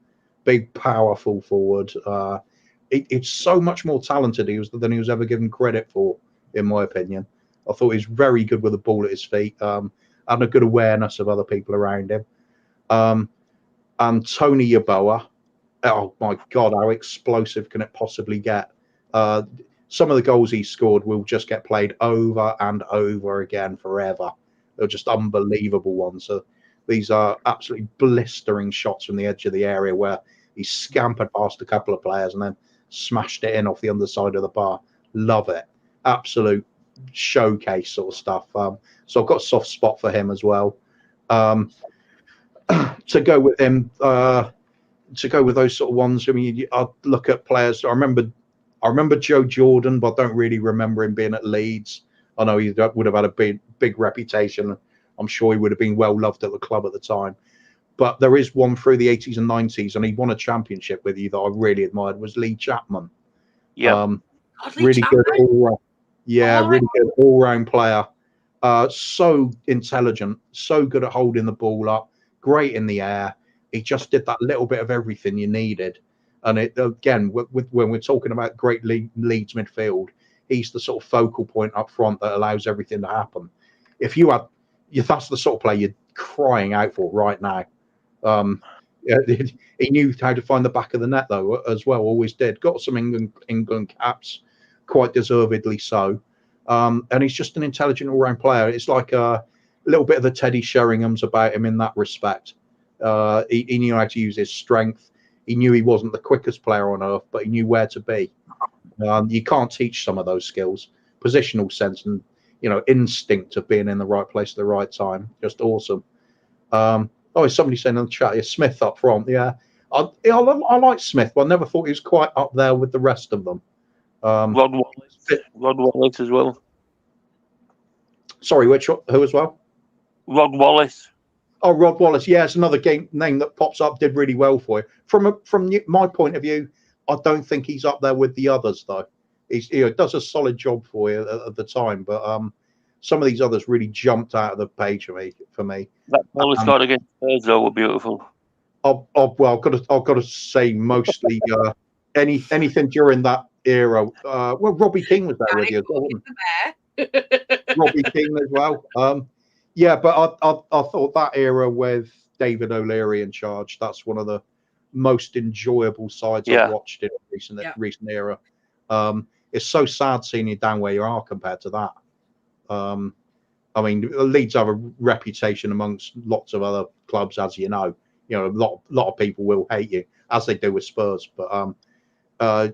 Big, powerful forward. It's so much more talented than he was ever given credit for, in my opinion. I thought he was very good with the ball at his feet, and a good awareness of other people around him. And Tony Yeboah, oh my God, how explosive can it possibly get? Some of the goals he scored will just get played over and over again forever. They're just unbelievable ones. So these are absolutely blistering shots from the edge of the area where he scampered past a couple of players and then smashed it in off the underside of the bar. Love it. Absolute showcase sort of stuff. So I've got a soft spot for him as well. To go with him, to go with those sort of ones, I mean, I look at players. I remember Joe Jordan, but I don't really remember him being at Leeds. I know he would have had a big reputation. I'm sure he would have been well loved at the club at the time. But there is one through the 80s and 90s, and he won a championship with you that I really admired, was Lee Chapman. Yeah. Really good all-round player. So intelligent, so good at holding the ball up, great in the air. He just did that little bit of everything you needed. And it, again, when we're talking about great Leeds midfield, he's the sort of focal point up front that allows everything to happen. That's the sort of player you're crying out for right now. He knew how to find the back of the net, though, as well, always did. Got some England caps, quite deservedly so. And he's just an intelligent all-round player. It's like a little bit of the Teddy Sheringham's about him in that respect. He knew how to use his strength. He knew he wasn't the quickest player on earth, but he knew where to be. You can't teach some of those skills. Positional sense and instinct of being in the right place at the right time. Just awesome. Somebody saying in the chat, yeah, Smith up front. Yeah, I like Smith, but I never thought he was quite up there with the rest of them. Rod Wallace as well. Sorry, who as well? Rod Wallace. Oh, Rod Wallace. Yeah, it's another name that pops up. Did really well for you. From my point of view, I don't think he's up there with the others, though. He does a solid job for you at the time, but some of these others really jumped out of the page for me. That goal he scored against Spurs, though, were beautiful. I've got to say mostly anything during that era? Well, Robbie King was there with you, wasn't he? Robbie King as well. Yeah, but I thought that era with David O'Leary in charge, that's one of the most enjoyable sides I've watched in recent era. It's so sad seeing you down where you are compared to that. I mean, Leeds have a reputation amongst lots of other clubs, as you know. You know, a lot of people will hate you, as they do with Spurs. But I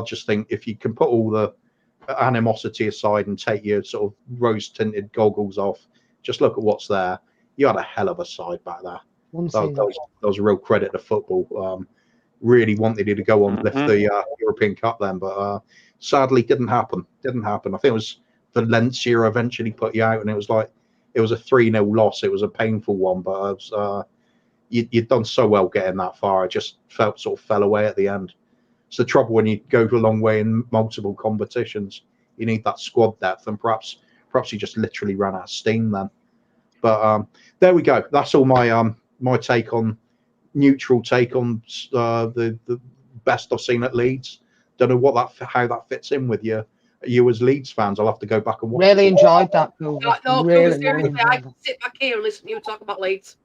just think if you can put all the animosity aside and take your sort of rose-tinted goggles off, just look at what's there. You had a hell of a side back there. That was a real credit to football. Really wanted you to go on lift the European Cup then, but sadly didn't happen. Didn't happen. I think it was Valencia eventually put you out, and it was a 3-0 loss. It was a painful one, but you'd done so well getting that far. I just sort of fell away at the end. It's the trouble when you go a long way in multiple competitions. You need that squad depth, and perhaps you just literally ran out of steam then. But there we go. That's all my neutral take on the best I've seen at Leeds. Don't know how that fits in with you as Leeds fans. I'll have to go back and watch. Really enjoyed that. No, really seriously, I could sit back here and listen to you talk about Leeds.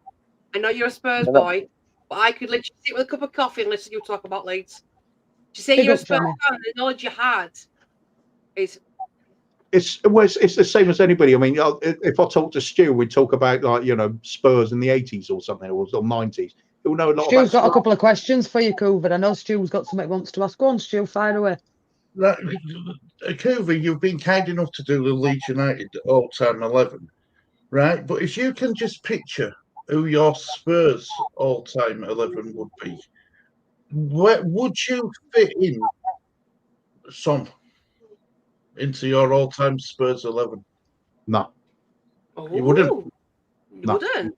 I know you're a Spurs boy, but I could literally sit with a cup of coffee and listen to you talk about Leeds. To say you're a Spurs fan, the knowledge you had is. It's the same as anybody. I mean, if I talk to Stu, we talk about Spurs in the 80s or something, or 90s. He'll know a lot. Stu's got a couple of questions for you, Cver. I know Stu's got something he wants to ask. Go on, Stu, fire away. Cver, you've been kind enough to do the Leeds United all-time 11, right? But if you can just picture who your Spurs all-time 11 would be, where would you fit in into your all-time Spurs 11? No. You wouldn't? You wouldn't?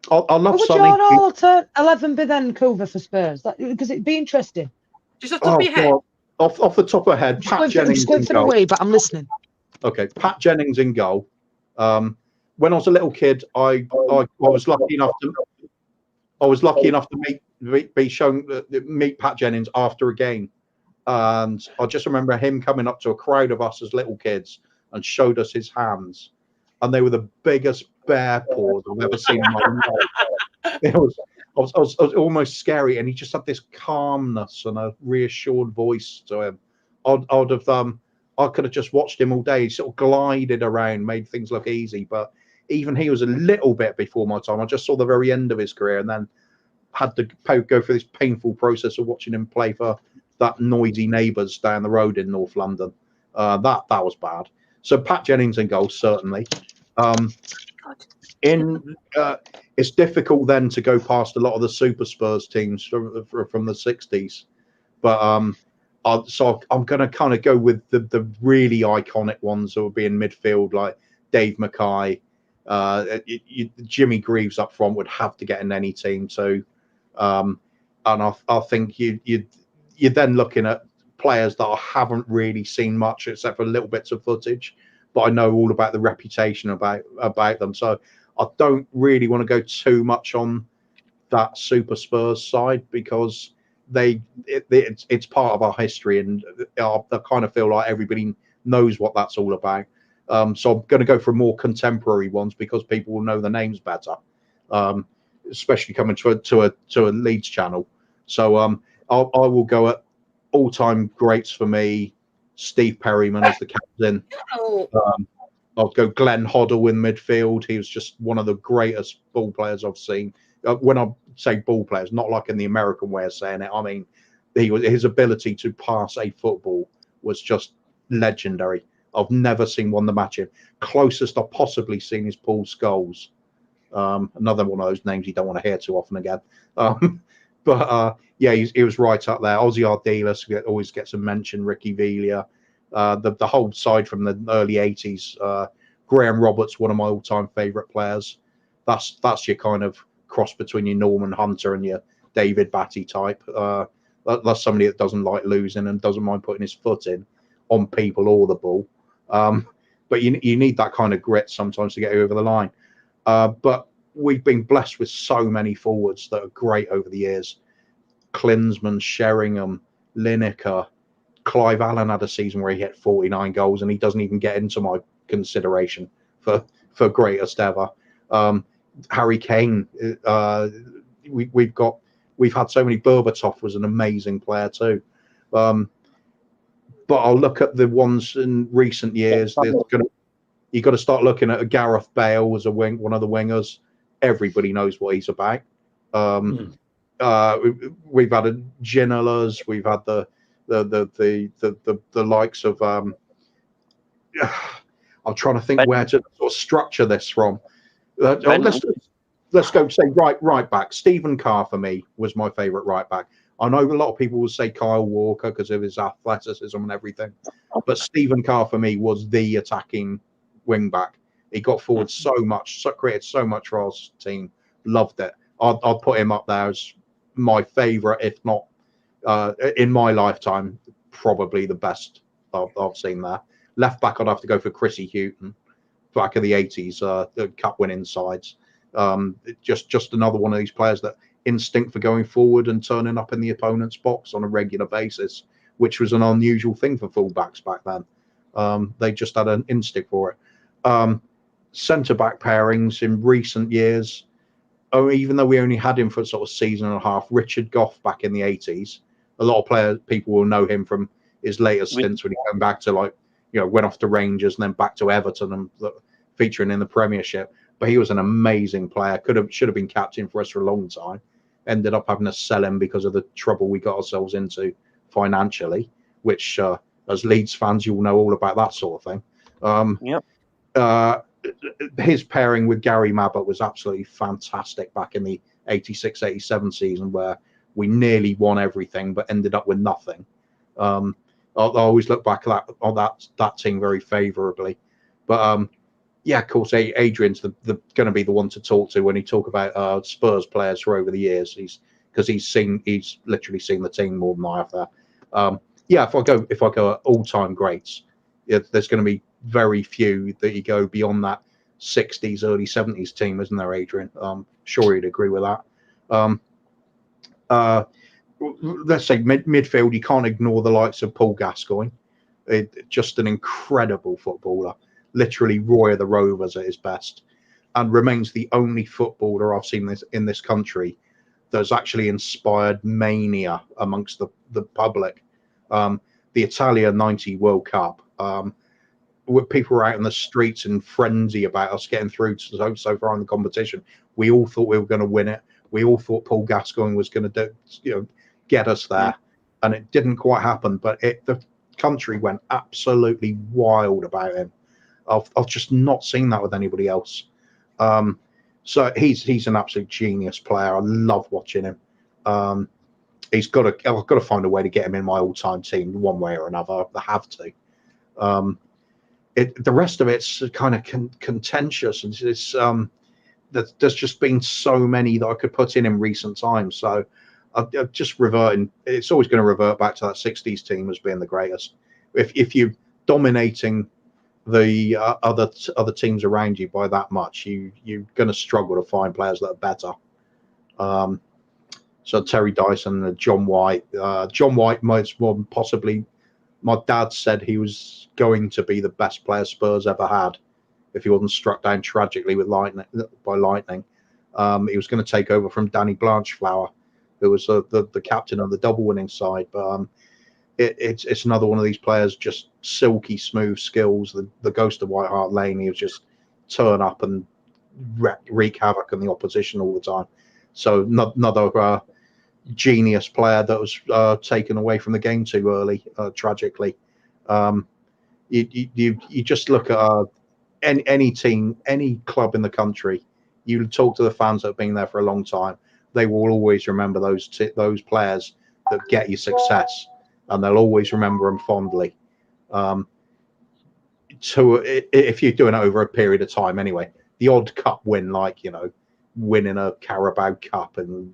I love What would your all-time 11 be then, Cver, for Spurs? Because it'd be interesting. Just off the top of your head. Off the top of my head, Pat Jennings in goal. Away, but I'm listening. Okay, Pat Jennings in goal. When I was a little kid, I was lucky enough to meet Pat Jennings after a game, and I just remember him coming up to a crowd of us as little kids and showed us his hands, and they were the biggest bear paws I've ever seen in my life. It was almost scary, and he just had this calmness and a reassured voice to him. I could have just watched him all day. He sort of glided around, made things look easy, but even he was a little bit before my time. I just saw the very end of his career, and then had to go through this painful process of watching him play for that noisy neighbours down the road in North London. That was bad. So Pat Jennings in goal, certainly. It's difficult then to go past a lot of the Super Spurs teams from the 60s, but so I'm going to kind of go with the really iconic ones that would be in midfield, like Dave Mackay. Jimmy Greaves up front would have to get in any team too, and I think you're then looking at players that I haven't really seen much except for little bits of footage, but I know all about the reputation about them. So I don't really want to go too much on that Super Spurs side, because it's part of our history, and I kind of feel like everybody knows what that's all about. So I'm going to go for more contemporary ones because people will know the names better, especially coming to a Leeds channel. So I will go at all-time greats for me. Steve Perryman as the captain. I'll go Glenn Hoddle in midfield. He was just one of the greatest ball players I've seen. When I say ball players, not like in the American way of saying it. I mean, his ability to pass a football was just legendary. I've never seen one to match him. Closest I've possibly seen is Paul Scholes. Another one of those names you don't want to hear too often again. Yeah, he was right up there. Ozzy Ardiles always gets a mention. Ricky Villa. The whole side from the early 80s. Graham Roberts, one of my all-time favourite players. That's your kind of cross between your Norman Hunter and your David Batty type. That's somebody that doesn't like losing and doesn't mind putting his foot in on people or the ball. But you need that kind of grit sometimes to get over the line. But we've been blessed with so many forwards that are great over the years. Klinsmann, Sheringham, Lineker. Clive Allen had a season where he hit 49 goals, and he doesn't even get into my consideration for greatest ever. Harry Kane. We've had so many. Berbatov was an amazing player too. But I'll look at the ones in recent years. You got to start looking at Gareth Bale as one of the wingers. Everybody knows what he's about. We've had Ginolas. We've had the likes of. I'm trying to think where to sort of structure this from. Let's go say right back. Stephen Carr for me was my favourite right back. I know a lot of people will say Kyle Walker because of his athleticism and everything, but Stephen Carr for me was the attacking wing back. He got forward so much, created so much for our team. Loved it. I'll put him up there as my favourite, if not in my lifetime, probably the best I've seen there. Left back, I'd have to go for Chrissy Houghton, back in the 80s, the cup winning sides. Just another one of these players that instinct for going forward and turning up in the opponent's box on a regular basis, which was an unusual thing for fullbacks back then. They just had an instinct for it. Centre-back pairings in recent years, even though we only had him for sort of season and a half, Richard Gough back in the 80s. A lot of people will know him from his later stints when he came back to went off to Rangers and then back to Everton and featuring in the Premiership. But he was an amazing player. Should have been captain for us for a long time. Ended up having to sell him because of the trouble we got ourselves into financially, which as Leeds fans, you'll know all about that sort of thing. His pairing with Gary Mabbutt was absolutely fantastic back in the 86-87 season, where we nearly won everything but ended up with nothing. I always look back at that team very favourably. But yeah, of course, Adrian's going to be the one to talk to when he talk about Spurs players for over the years. Because he's literally seen the team more than I have there. Yeah, if I go at all-time greats, there's going to be very few that you go beyond that 60s, early 70s team, isn't there, Adrian? Sure you'd agree with that. Let's say midfield, you can't ignore the likes of Paul Gascoigne. Just an incredible footballer. Literally Roy of the Rovers at his best, and remains the only footballer I've seen in this country that's actually inspired mania amongst the public. The Italia 90 World Cup, where people were out in the streets in frenzy about us getting through so far in the competition. We all thought we were going to win it. We all thought Paul Gascoigne was going to get us there, and it didn't quite happen. But the country went absolutely wild about him. I've just not seen that with anybody else. So he's an absolute genius player. I love watching him. I've got to find a way to get him in my all-time team one way or another. I have to. The rest of it's kind of contentious, and there's just been so many that I could put in recent times. So I'm just reverting. It's always going to revert back to that 60s team as being the greatest. If you're dominating the other teams around you by that much, you're going to struggle to find players that are better. So Terry Dyson, John White. John White most possibly, my dad said he was going to be the best player Spurs ever had if he wasn't struck down tragically by lightning. He was going to take over from Danny Blanchflower, who was the captain of the double winning side. But it's another one of these players, just silky smooth skills. The ghost of White Hart Lane, he was just turn up and wreak havoc on the opposition all the time. So another genius player that was taken away from the game too early, tragically. You just look at any team, any club in the country. You talk to the fans that have been there for a long time. They will always remember those players that get you success, and they'll always remember them fondly. If you're doing it over a period of time, anyway, the odd cup win, like winning a Carabao Cup, and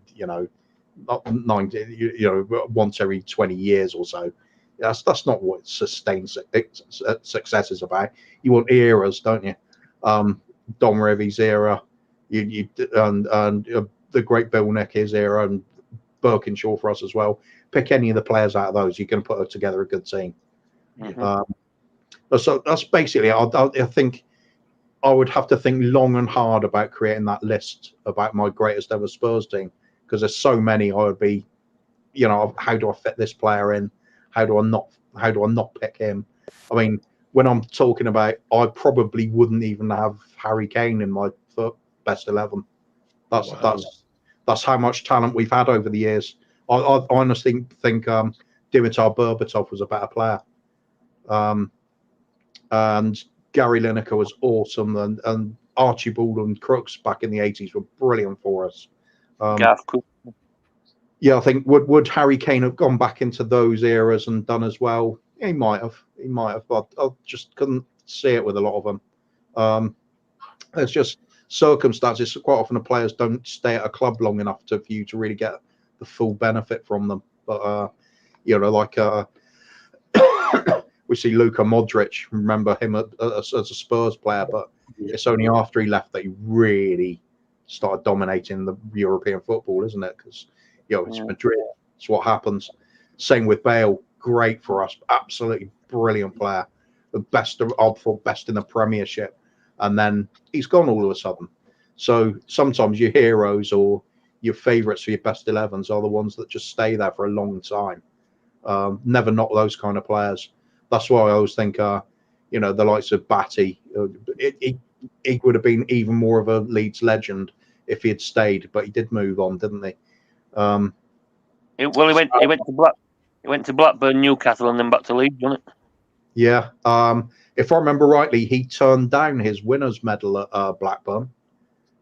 once every 20 years or so. That's not what sustained success is about. You want eras, don't you? Don Revie's era, and the great Bill Nicky's era, and Birkinshaw for us as well. Pick any of the players out of those, you can put together a good team. So that's basically. I think I would have to think long and hard about creating that list about my greatest ever Spurs team, because there's so many. I would be, how do I fit this player in? How do I not pick him? I mean, when I'm talking about, I probably wouldn't even have Harry Kane in my best 11. That's how much talent we've had over the years. I honestly think Dimitar Berbatov was a better player, and Gary Lineker was awesome, and Archibald and Crooks back in the 80s were brilliant for us. Yeah, I think would Harry Kane have gone back into those eras and done as well? Yeah, he might have, but I just couldn't see it with a lot of them. It's just circumstances. Quite often the players don't stay at a club long enough for you to really get the full benefit from them. But we see Luka Modric. Remember him as a Spurs player, but it's only after he left that he really started dominating the European football, isn't it? Because it's Madrid. It's what happens. Same with Bale. Great for us. Absolutely brilliant player. The best in the Premiership. And then he's gone all of a sudden. So sometimes your heroes or your favourites for your best 11s are the ones that just stay there for a long time. Never knock those kind of players. That's why I always think, the likes of Batty, he would have been even more of a Leeds legend if he had stayed, but he did move on, didn't he? He went to Blackburn, Newcastle, and then back to Leeds, wasn't it? Yeah. If I remember rightly, he turned down his winners' medal at Blackburn.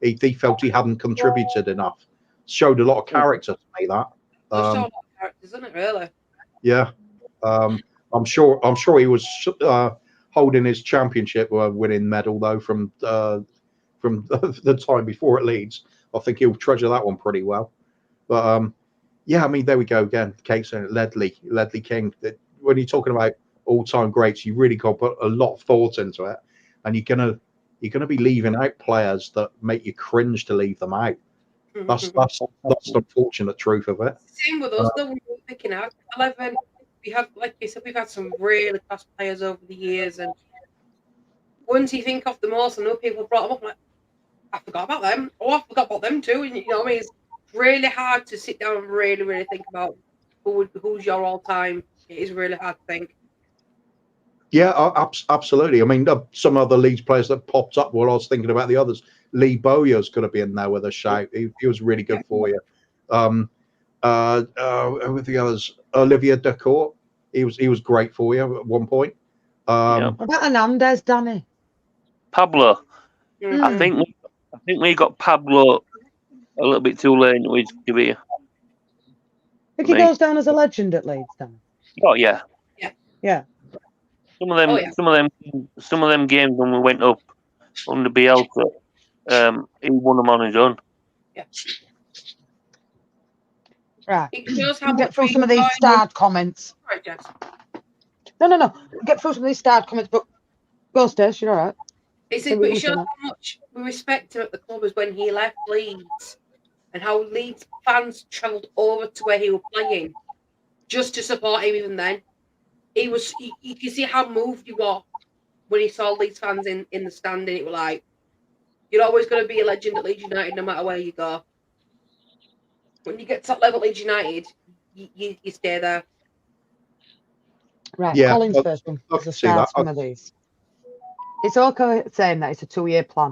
He felt he hadn't contributed enough. Showed a lot of character to me, that. Showed a lot of character, isn't it, really? Yeah. I'm sure he was holding his championship winning medal though from the time before at Leeds. I think he'll treasure that one pretty well. But I mean, there we go again. Kate saying Ledley King. When you're talking about all-time greats, you really got to put a lot of thought into it, and you're gonna be leaving out players that make you cringe to leave them out. That's the unfortunate truth of it. Same with us, though. We were picking out 11. We have, like you said, we've had some really class players over the years, and once you think of them all, I know people brought them up. Like, I forgot about them. Oh, I forgot about them too. And you know what I mean? It's really hard to sit down and really, really think about who's your all-time. It is really hard to think. Yeah, absolutely. I mean, some other Leeds players that popped up while I was thinking about the others. Lee Bowyer's going to be in there with a shout. He was really good for you. With the others, Olivier Decourt, he was great for you at one point. What about Hernandez, Danny? Pablo. I think we got Pablo a little bit too late with Cver. I think he goes down as a legend at Leeds, Danny. Oh yeah. Yeah. Some of them games when we went up under Bielsa, he won them on his own. Yeah. Right. It shows how Get much through some of these starred comments. Right, Jess. No. Get through some of these starred comments, but go, Stace, you're all right. It shows how much we respect him at the club as when he left Leeds, and how Leeds fans travelled over to where he was playing just to support him. Even then, you can see how moved he was when he saw Leeds fans in the stand, and it was like, you're always going to be a legend at Leeds United no matter where you go. When you get top level at Leeds United, you stay there. Right, Yeah, Colin's first one is a start some of these. It's okay saying that it's a 2-year plan,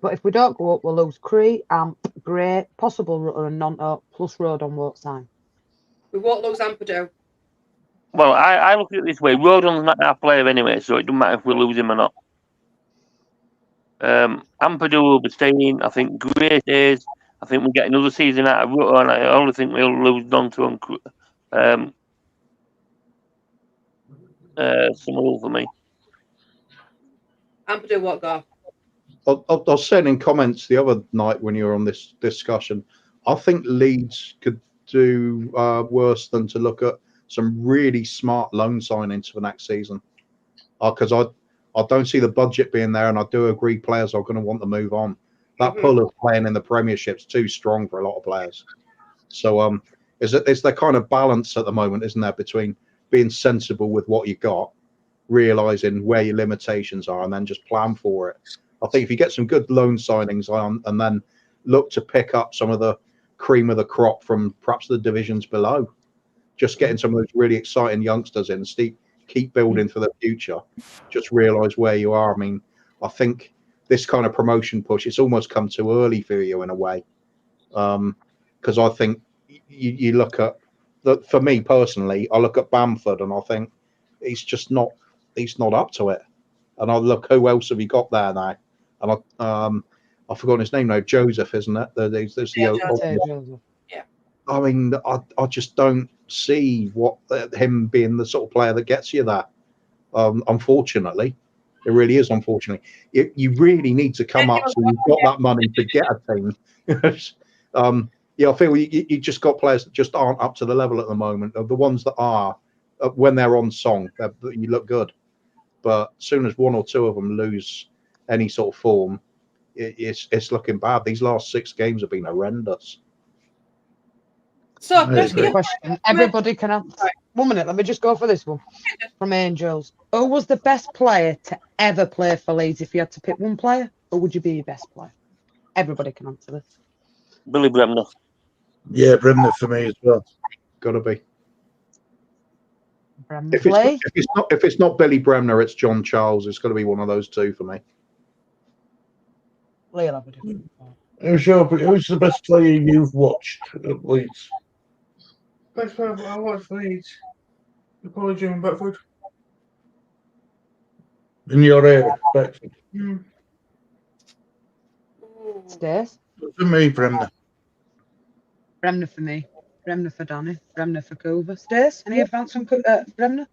but if we don't go up, we'll lose Cree, Amp, Gray, possible Rutter and Nonto, plus Road on work time. We won't lose Ampadu. Well, I look at it this way. Rodon's not our player anyway, so it doesn't matter if we lose him or not. Ampadu will be staying. I think Gray stays. I think we'll get another season out of Rutter, and I only think we'll lose Nonto and some over me. Ampadu won't go. I was saying in comments the other night when you were on this discussion, I think Leeds could do worse than to look at some really smart loan signings for next season. Because I don't see the budget being there, and I do agree players are going to want to move on. That pull of playing in the Premiership's too strong for a lot of players. So Is that there's that kind of balance at the moment, isn't there, between being sensible with what you got, realizing where your limitations are, and then just plan for it. I think if you get some good loan signings on, and then look to pick up some of the cream of the crop from perhaps the divisions below, just getting some of those really exciting youngsters in, keep building for the future. Just realize where you are. I mean, I think this kind of promotion push, it's almost come too early for you in a way. Because I think you look at, for me personally, I look at Bamford and I think he's not up to it. And I look, who else have you got there now? And I've forgotten his name now. Joseph, isn't it? There's Joseph. Yeah. I mean, I just don't see what him being the sort of player that gets you that. Unfortunately, it really is. Unfortunately, you really need to come up so you've got that money to get a team. Yeah, I feel you just got players that just aren't up to the level at the moment. The ones that are, when they're on song, you look good. But as soon as one or two of them lose any sort of form, it's looking bad. These last 6 games have been horrendous. So, Good question. Everybody can answer. Right. 1 minute, let me just go for this one. From Angels. Who was the best player to ever play for Leeds if you had to pick one player? Who would you be your best player? Everybody can answer this. Billy Bremner. Yeah, Bremner for me as well. Got to be. Bremner. If it's not Billy Bremner, it's John Charles. It's got to be one of those two for me. Lee'll have a different thought. Who's the best player you've watched at Leeds? Best player I watched for Leeds. Probably Jimmy Beckford. In your area, Beckford. Stace? For me, Bremner. Bremner for me. Bremner for Danny. Bremner for Cver. Stace? Any advance on Bremner?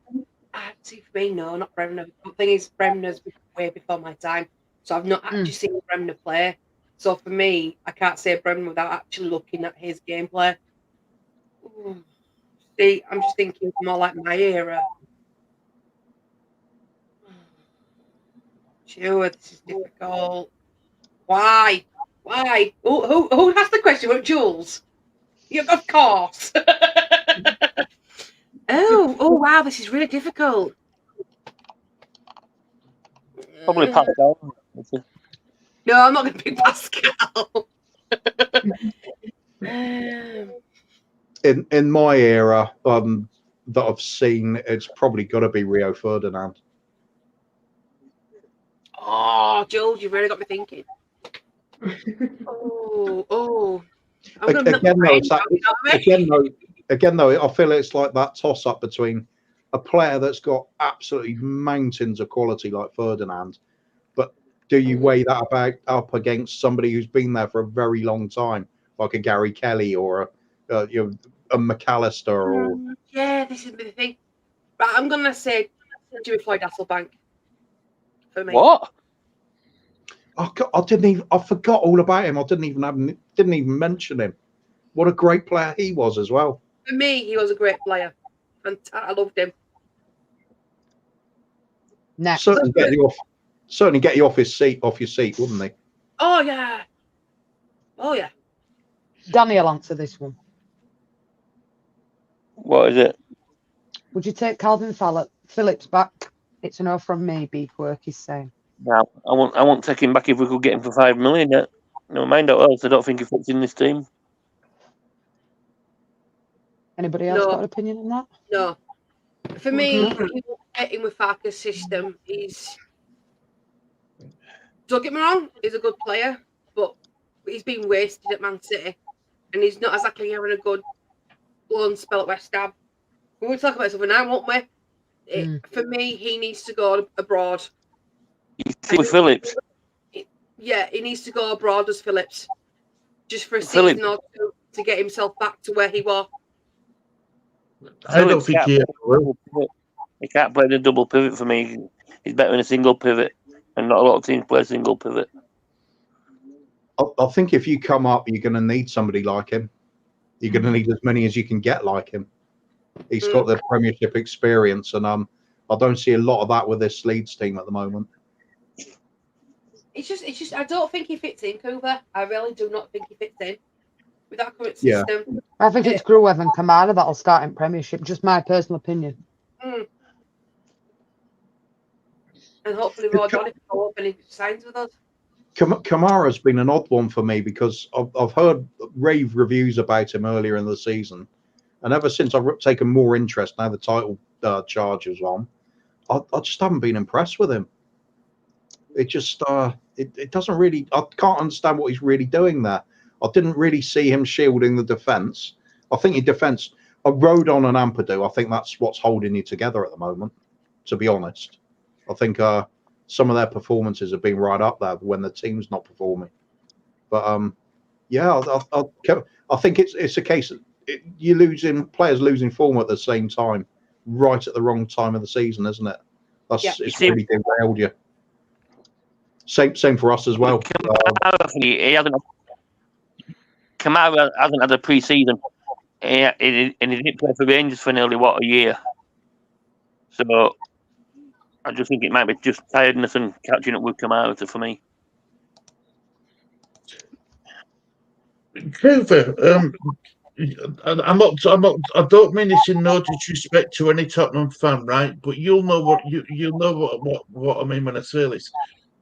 See, for me, no, not Bremner. The thing is, Bremner's way before my time, so I've not actually seen Bremner play. So for me, I can't say Bremner without actually looking at his gameplay. See, I'm just thinking more like my era. Sure, this is difficult. Why? Who asked the question? What, Jules? Yeah, of course. Oh, wow, this is really difficult. Probably Pascal. No, I'm not going to pick Pascal. In my era, that I've seen, it's probably got to be Rio Ferdinand. Oh, Jules, you've really got me thinking. Again, though, I feel it's like that toss-up between a player that's got absolutely mountains of quality like Ferdinand, but do you weigh that up against somebody who's been there for a very long time, like a Gary Kelly or a McAllister? Or yeah, this is the thing. But I'm gonna say Jimmy Floyd Hasselbank for me. What? I forgot all about him. I didn't even mention him. What a great player he was as well. For me, he was a great player. I loved him. Next. Certainly get you off your seat, wouldn't he? Oh yeah. Danny will answer this one. What is it? Would you take Calvin Phillips back? It's a no from me, Beef Work is saying. No, I won't take him back if we could get him for 5 million yet. No mind what else. I don't think he fits in this team. Anybody else got an opinion on that? No. For me, getting with Farker's system, don't get me wrong, he's a good player, but he's been wasted at Man City, and he's not exactly having a good loan spell at West Ham. We will talk about something now, won't we? For me, he needs to go abroad. You think with Phillips? Yeah, he needs to go abroad as Phillips, just for a season or two to get himself back to where he was. I don't think he will. He can't play the double pivot for me. He's better in a single pivot, and not a lot of teams play single pivot. I think if you come up, you're going to need somebody like him. You're going to need as many as you can get like him. He's got the Premiership experience, and I don't see a lot of that with this Leeds team at the moment. It's just. I don't think he fits in, Cver. I really do not think he fits in. with that current Yeah. system. I think it's Gruev and Kamara that'll start in Premiership. Just my personal opinion. And hopefully Rodon can go up and he signs with us. Kamara's been an odd one for me because I've heard rave reviews about him earlier in the season, and ever since I've taken more interest now the title charge is on, I just haven't been impressed with him. It just it doesn't really. I can't understand what he's really doing there. I didn't really see him shielding the defence. I think your defence, Rodon and Ampadu, I think that's what's holding you together at the moment. To be honest, I think some of their performances have been right up there when the team's not performing. But yeah, I think it's a case of players losing form at the same time, right at the wrong time of the season, isn't it? It's really derailed you. Same for us as well. Kamara hasn't had a pre-season, and he didn't play for Rangers for nearly a year. So I just think it might be just tiredness and catching up with Kamara for me. Cver, I don't mean this in no disrespect to any Tottenham fan, right? But you'll know what I mean when I say this.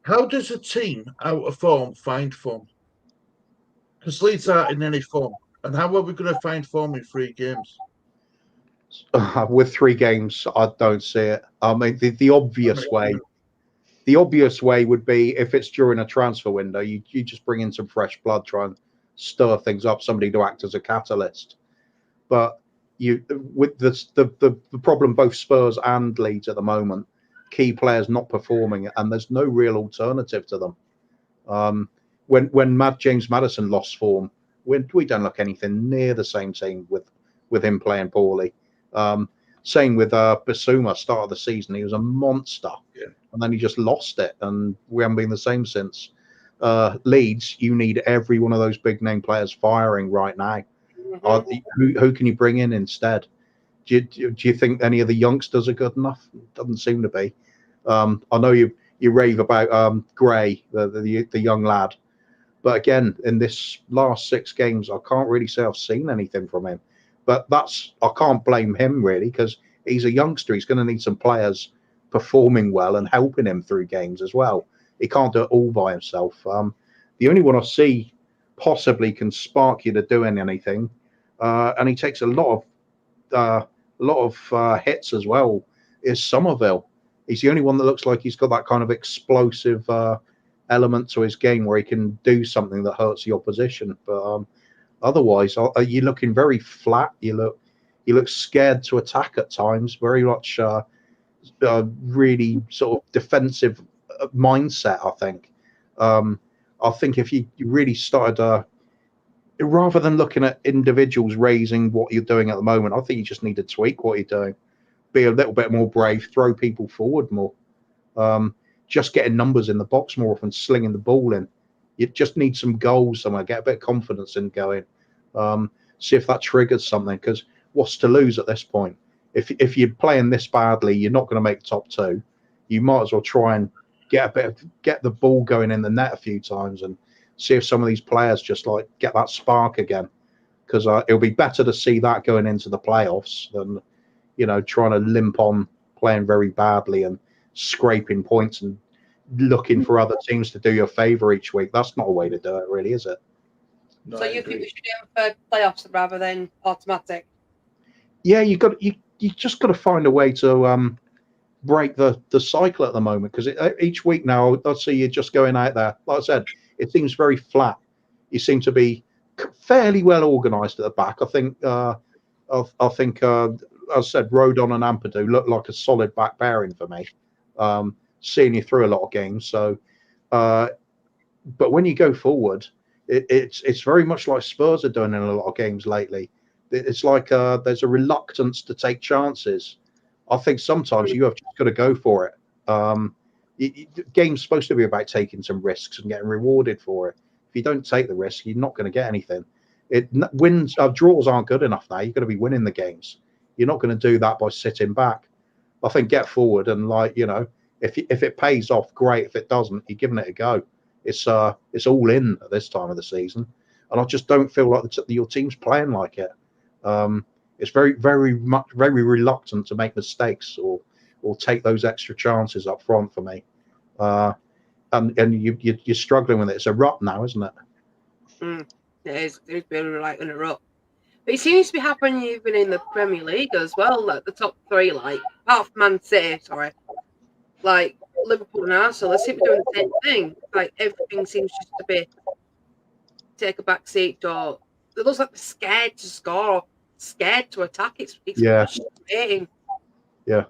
How does a team out of form find form? Because Leeds aren't in any form, and how are we going to find form in 3 games? With 3 games, I don't see it. I mean, the obvious way would be if it's during a transfer window, you just bring in some fresh blood, try and stir things up, somebody to act as a catalyst. But with the problem, both Spurs and Leeds at the moment, key players not performing, and there's no real alternative to them. When James Maddison lost form, we don't look anything near the same team with him playing poorly. Same with Bissouma, start of the season, he was a monster, and then he just lost it, and we haven't been the same since. Leeds, you need every one of those big name players firing right now. Who can you bring in instead? Do you think any of the youngsters are good enough? Doesn't seem to be. I know you rave about Gray, the young lad, but again, in this last 6 games, I can't really say I've seen anything from him. But I can't blame him really, because he's a youngster. He's going to need some players performing well and helping him through games as well. He can't do it all by himself. The only one I see possibly can spark you to doing anything, and he takes a lot of hits as well, is Somerville. He's the only one that looks like he's got that kind of explosive element to his game where he can do something that hurts the opposition. But otherwise, you're looking very flat. You look scared to attack at times. Very much really sort of defensive mindset. I think if you really started, rather than looking at individuals raising what you're doing at the moment, I think you just need to tweak what you're doing. Be a little bit more brave. Throw people forward more. Just getting numbers in the box more often, slinging the ball in. You just need some goals somewhere, get a bit of confidence in going. See if that triggers something, because what's to lose at this point? If you're playing this badly, you're not going to make top 2. You might as well try and get the ball going in the net a few times and see if some of these players just like get that spark again. Because it'll be better to see that going into the playoffs than trying to limp on playing very badly and scraping points and looking for other teams to do you a favour each week. That's not a way to do it, really, is it? So you think we should aim for playoffs rather than automatic? Yeah, you just got to find a way to break the cycle at the moment, because each week now I see you just going out there. Like I said, it seems very flat. You seem to be fairly well organised at the back. I think as I said, Rodon and Ampadu look like a solid back pairing for me. Seeing you through a lot of games. So, but when you go forward, it's very much like Spurs are doing in a lot of games lately. It's like there's a reluctance to take chances. I think sometimes you have just got to go for it. Game's supposed to be about taking some risks and getting rewarded for it. If you don't take the risk, you're not going to get anything. Draws aren't good enough now. You've got to be winning the games. You're not going to do that by sitting back. I think get forward and if it pays off, great. If it doesn't, you're giving it a go. It's all in at this time of the season. and I just don't feel like your team's playing like it. It's very reluctant to make mistakes or take those extra chances up front for me. And you're struggling with it. It's a rut now, isn't it? It is. It's been like in a rut. But it seems to be happening even in the Premier League as well. Like the top three, like apart from Man City, sorry, like Liverpool and Arsenal, they seem to be doing the same thing. Like everything seems just to be take a back seat, or it looks like they're scared to score or scared to attack. It's frustrating. Yeah,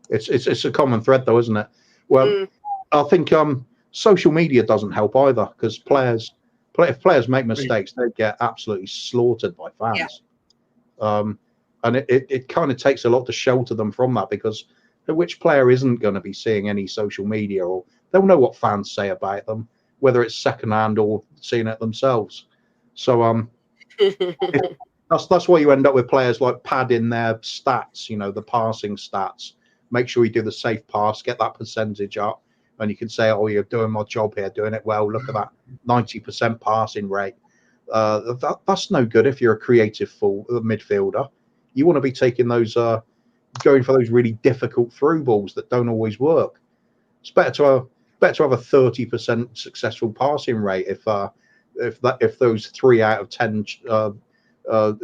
it's a common thread though, isn't it? Well, I think social media doesn't help either, because if players make mistakes, they get absolutely slaughtered by fans. And it kind of takes a lot to shelter them from that, because which player isn't going to be seeing any social media, or they'll know what fans say about them, whether it's secondhand or seeing it themselves. So that's why you end up with players like padding their stats, the passing stats. Make sure you do the safe pass, get that percentage up, and you can say, "Oh, you're doing my job here, doing it well. Look at that 90% passing rate." That's no good if you're a creative midfielder. You want to be taking those, going for those really difficult through balls that don't always work. It's better to have a 30% successful passing rate if those 3 out of 10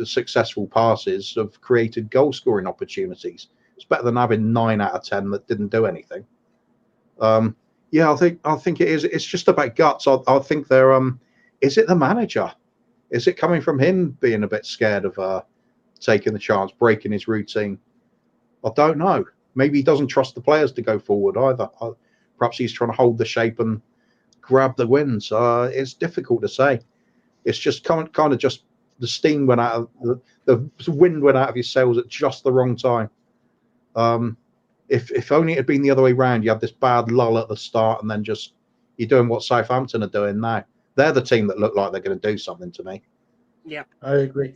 successful passes have created goal scoring opportunities. It's better than having 9 out of 10 that didn't do anything. I think it is. It's just about guts. I think they're. Is it the manager? Is it coming from him being a bit scared of taking the chance, breaking his routine? I don't know. Maybe he doesn't trust the players to go forward either. Perhaps he's trying to hold the shape and grab the wins. It's difficult to say. It's just kind of just the steam went out of the wind went out of your sails at just the wrong time. If only it had been the other way around, you had this bad lull at the start, and then just you're doing what Southampton are doing now. They're the team that look like they're going to do something to me. Yeah, I agree.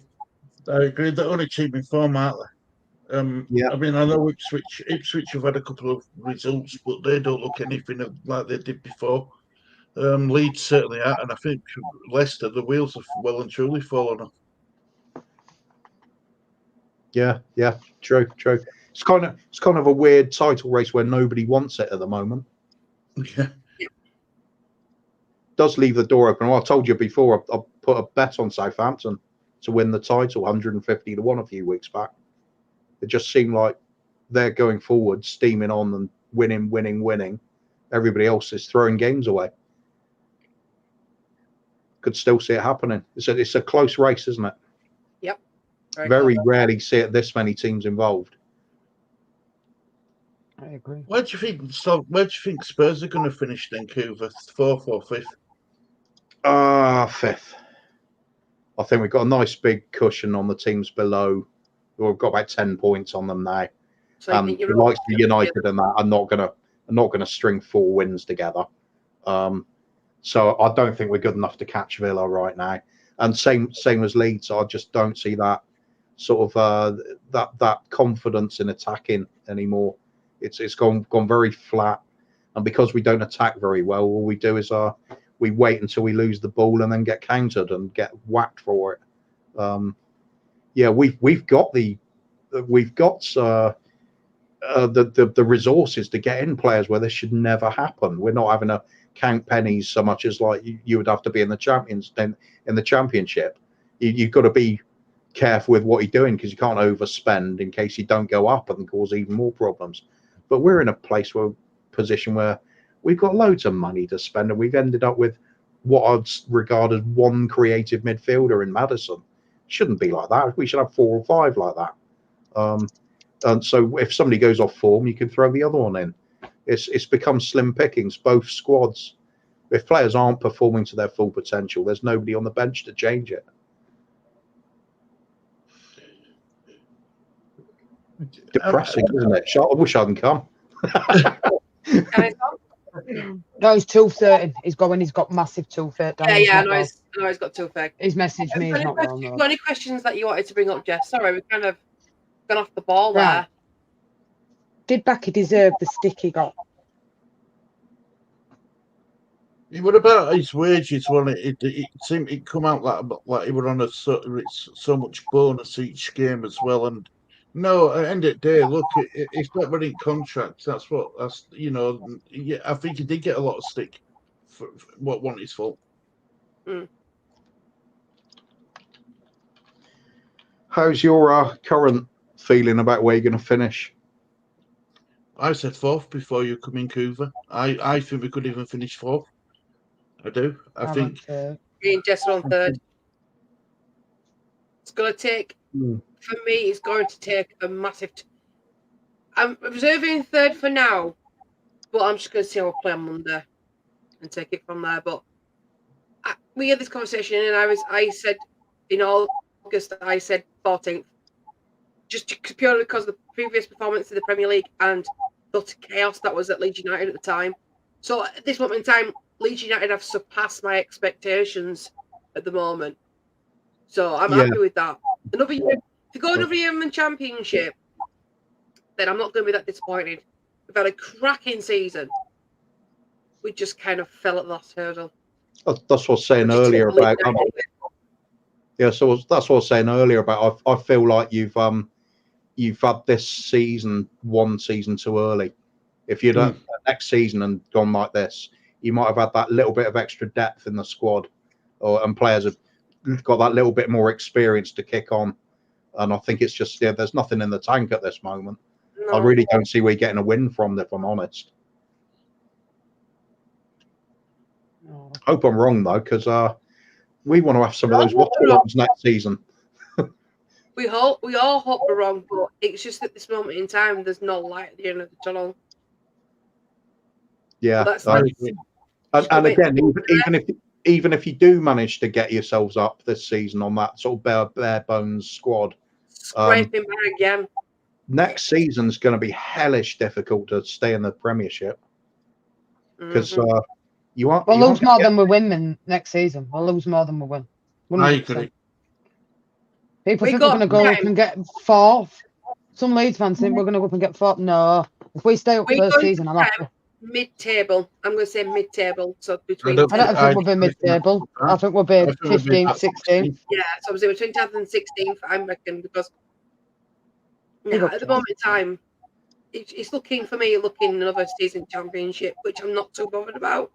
The only team in form, aren't they? Yeah. I mean, I know Ipswich have had a couple of results, but they don't look anything like they did before. Leeds certainly are, and I think Leicester, the wheels have well and truly fallen off. Yeah, true. It's kind of a weird title race where nobody wants it at the moment. Yeah. Does leave the door open. Well, I told you before, I put a bet on Southampton to win the title, 150-1 a few weeks back. It just seemed like they're going forward, steaming on and winning. Everybody else is throwing games away. Could still see it happening. It's a close race, isn't it? Yep. Very rarely see it this many teams involved. I agree. Where do you think Spurs are going to finish then, Cver? 4th or 5th? 5th. I think we've got a nice big cushion on the teams below. We've got about 10 points on them now. So The likes of United and that are not gonna string 4 wins together. So I don't think we're good enough to catch Villa right now. And same as Leeds. I just don't see that sort of that confidence in attacking anymore. It's gone very flat. And because we don't attack very well, all we do is we wait until we lose the ball and then get countered and get whacked for it. We've got the resources to get in players where this should never happen. We're not having to count pennies so much as like you would have to be in the championship. You've got to be careful with what you're doing, because you can't overspend in case you don't go up and cause even more problems. But we're in a position where we've got loads of money to spend, and we've ended up with what I'd regard as one creative midfielder in Maddison. Shouldn't be like that. We should have 4 or 5 like that. And so if somebody goes off form, you can throw the other one in. It's become slim pickings, both squads. If players aren't performing to their full potential, there's nobody on the bench to change it. Depressing, isn't it? I wish I hadn't come. No, he's tooth hurting. He's got massive tooth hurt. Yeah, I know he's got toothache. He's messaged me. He's not well. Got any questions that you wanted to bring up, Jess? Sorry, we've kind of gone off the ball there. Did Backy deserve the stick he got? What about his wages? Well, it seemed it come out like he were on so much bonus each game as well. And no, at the end of the day, look, it's not running contracts. That's yeah, I think he did get a lot of stick for what wasn't his fault. How's your current feeling about where you're going to finish? I said fourth before you come in, Cver. I think we could even finish fourth. I do. I think. Me and Jess are on third. It's going to take, for me, it's going to take a massive. I'm reserving third for now, but I'm just going to see how we play on Monday and take it from there. But we had this conversation, and I said in August, I said 14th, just purely because of the previous performance in the Premier League and the chaos that was at Leeds United at the time. So at this moment in time, Leeds United have surpassed my expectations at the moment. So I'm happy with that. Another year, to go another year in the Championship, then I'm not going to be that disappointed. We've had a cracking season. We just kind of fell at the last hurdle. That's what I was saying earlier about. Yeah, so that's what I was saying earlier about. I feel like you've had this season one season too early. If you'd had next season and gone like this, you might have had that little bit of extra depth in the squad, and players have got that little bit more experience to kick on. And I think it's just there's nothing in the tank at this moment. No. I really don't see where you're getting a win from, if I'm honest. No. Hope I'm wrong though, because we want to have some of those waffle next season. We all hope we're wrong, but it's just at this moment in time, there's no light at the end of the tunnel. Yeah, and again, even if you do manage to get yourselves up this season on that sort of bare bones squad, scraping back again. Next season's going to be hellish difficult to stay in the Premiership because you aren't. We'll lose more than we win next season. We'll lose more than we win. 100%. I agree. People think we're going to go up and get fourth. Some Leeds fans think we're going to go up and get fourth. No, if we stay up first season, I'm happy. Mid-table. I'm going to say mid-table. So between. I don't think we'll be mid-table. I think we'll be 15th, 16th. Yeah, so I'm saying between 10th and 16th. I reckon because at the moment in time, it's looking for me another season championship, which I'm not too bothered about.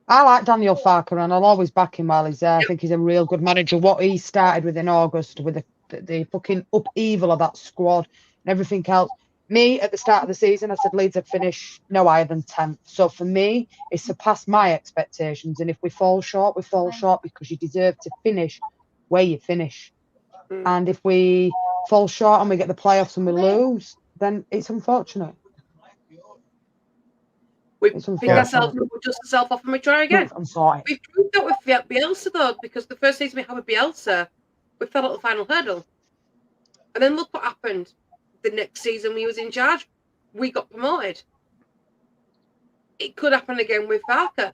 I like Daniel Farker and I'll always back him while he's there. Yep. I think he's a real good manager. What he started with in August with the fucking upheaval of that squad and everything else. Me, at the start of the season, I said Leeds would finish no higher than 10th. So for me, it surpassed my expectations. And if we fall short, we fall short because you deserve to finish where you finish. And if we fall short and we get the playoffs and we lose, then it's unfortunate. We pick ourselves up, we dust ourselves off and we try again. I'm sorry. We've proved that with Bielsa, though, because the first season we had with Bielsa, we fell at the final hurdle. And then look what happened. The next season we was in charge, we got promoted. It could happen again with Farker.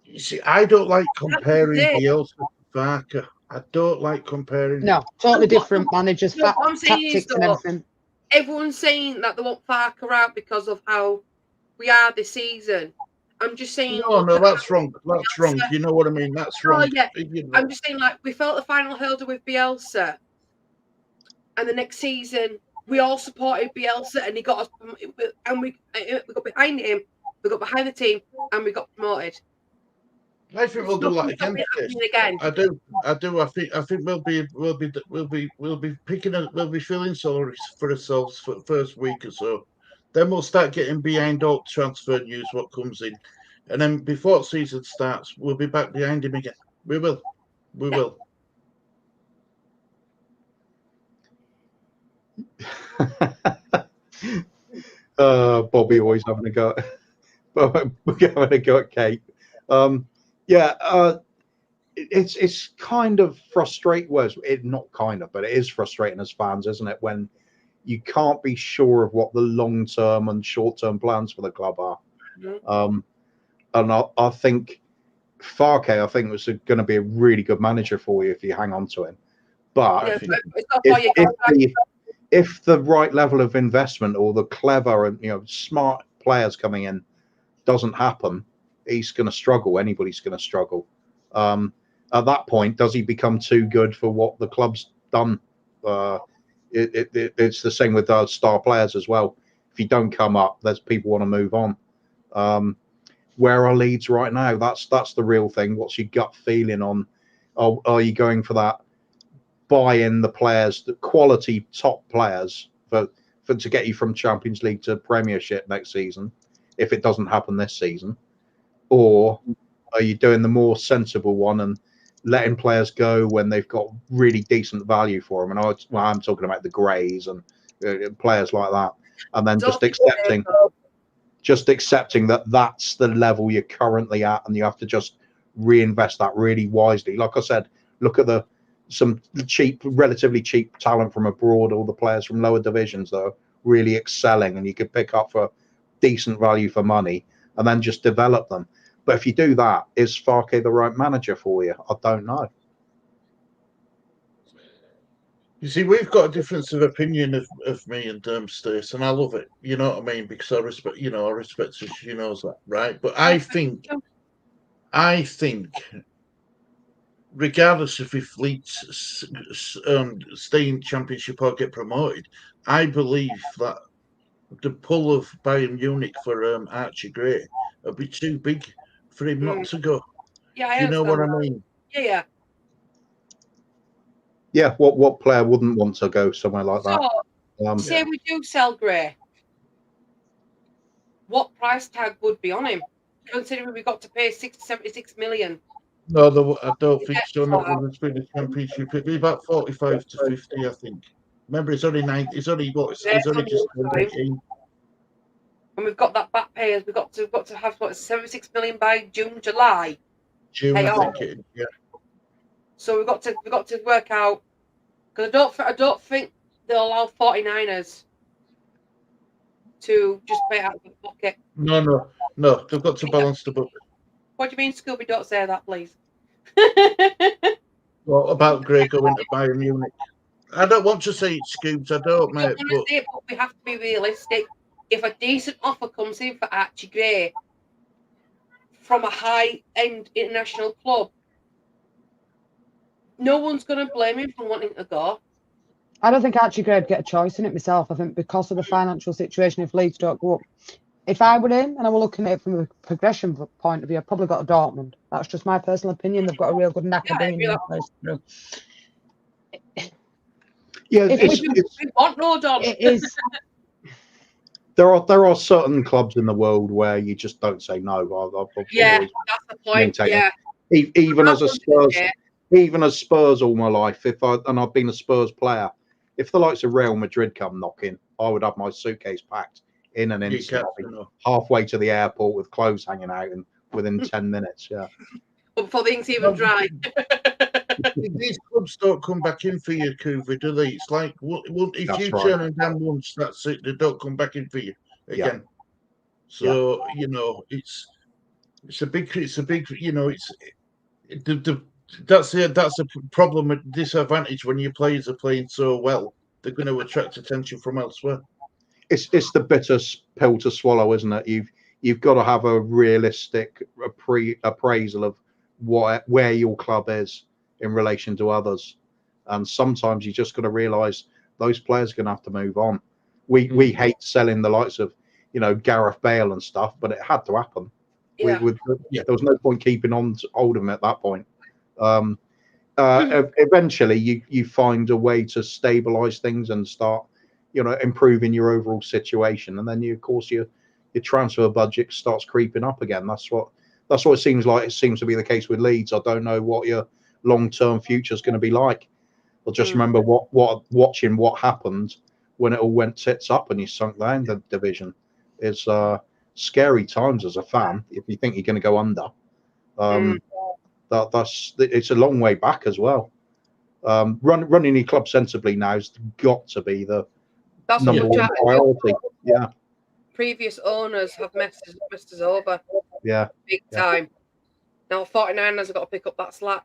You see, I don't like comparing Bielsa to Farker. I don't like comparing. No, totally different managers, tactics and everything. Everyone's saying that they want Farker out because of how we are this season. I'm just saying. No, that's wrong. That's wrong. You know what I mean? That's wrong. Oh, yeah. I'm just saying, like, we felt the final hurdle with Bielsa. And the next season, we all supported Bielsa and he got us, and we got behind him, we got behind the team, and we got promoted. I think we'll do that again. I do. I think we'll be feeling sorry for ourselves for the first week or so. Then we'll start getting behind all transfer news, what comes in. And then before the season starts, we'll be back behind him again. We will. We will. Bobby always having a go. Having a go at Kate. It's kind of frustrating. Well, not kind of, but it is frustrating as fans, isn't it? When you can't be sure of what the long-term and short-term plans for the club are. Mm-hmm. And I think Farke, was going to be a really good manager for you if you hang on to him. But if the right level of investment or the clever and smart players coming in doesn't happen, he's going to struggle. Anybody's going to struggle. At that point, does he become too good for what the club's done? It's the same with star players as well. If you don't come up, there's people want to move on. Where are Leeds right now? That's the real thing. What's your gut feeling on? Are you going for that? Buy in the players, the quality top players for to get you from Champions League to Premiership next season, if it doesn't happen this season, or are you doing the more sensible one and letting players go when they've got really decent value for them? And I'm talking about the Greys and players like that, and then just accepting that that's the level you're currently at, and you have to just reinvest that really wisely. Like I said, look at some relatively cheap talent from abroad, all the players from lower divisions that are really excelling, and you could pick up for decent value for money, and then just develop them. But if you do that, is Farke the right manager for you? I don't know. You see, we've got a difference of opinion of me and Stace, and I love it. You know what I mean? Because I respect her. She knows that, right? But I think, regardless of if Leeds stay in Championship or get promoted, I believe that the pull of Bayern Munich for Archie Gray would be too big for him not to go. Yeah, I Do you know what understand I that. mean? Yeah. Yeah, what player wouldn't want to go somewhere like that? Say we do sell Gray, what price tag would be on him? Considering we got to pay 76 million. No, I don't think so. Not when it's been a Championship. It'd be about 45 to 50, I think. Remember, it's only 9. It's only what? It's only just 18. And we've got that back pay. We've got to have 76 million by July. June, I think it is. Yeah. So we've got to work out, because I don't think they'll allow 49ers to just pay out of the pocket. No. They've got to balance the book. What do you mean, Scooby? Don't say that, please. What about Gray going to Bayern Munich? I don't want to say it's Scoobs. I don't, mate. But we have to be realistic. If a decent offer comes in for Archie Gray from a high-end international club, no one's going to blame him for wanting to go. I don't think Archie Gray would get a choice in it myself. I think because of the financial situation, if Leeds don't go up, if I were him and I were looking at it from a progression point of view, I'd probably got a Dortmund. That's just my personal opinion. They've got a real good knack of bringing that place through. Yeah, we want no Dortmund. It is. There are certain clubs in the world where you just don't say no. That's the point. Yeah. Even as Spurs all my life, I've been a Spurs player, if the likes of Real Madrid come knocking, I would have my suitcase packed in an instant, halfway to the airport with clothes hanging out, and within 10 minutes. Yeah. Before the ink's even dry. These clubs don't come back in for you, Cver, do they? It's like, if you turn them down once, that's it. They don't come back in for you again. Yeah. So it's a big. That's a problem, a disadvantage when your players are playing so well. They're going to attract attention from elsewhere. It's the bitter pill to swallow, isn't it? You've got to have a realistic appraisal of where your club is in relation to others, and sometimes you just got to realise those players are going to have to move on. We hate selling the likes of Gareth Bale and stuff, but it had to happen. Yeah. There was no point keeping on to hold him at that point. Eventually, you find a way to stabilise things and start improving your overall situation, and then of course your transfer budget starts creeping up again. That's what it seems like. It seems to be the case with Leeds. I don't know what your long-term future is going to be like. I'll just remember watching what happened when it all went tits up and you sunk down the division. It's scary times as a fan if you think you're going to go under. It's a long way back as well. Running your club sensibly now has got to be the number one priority. Yeah. Previous owners have messed us over. Yeah. Big time. Now 49ers have got to pick up that slack.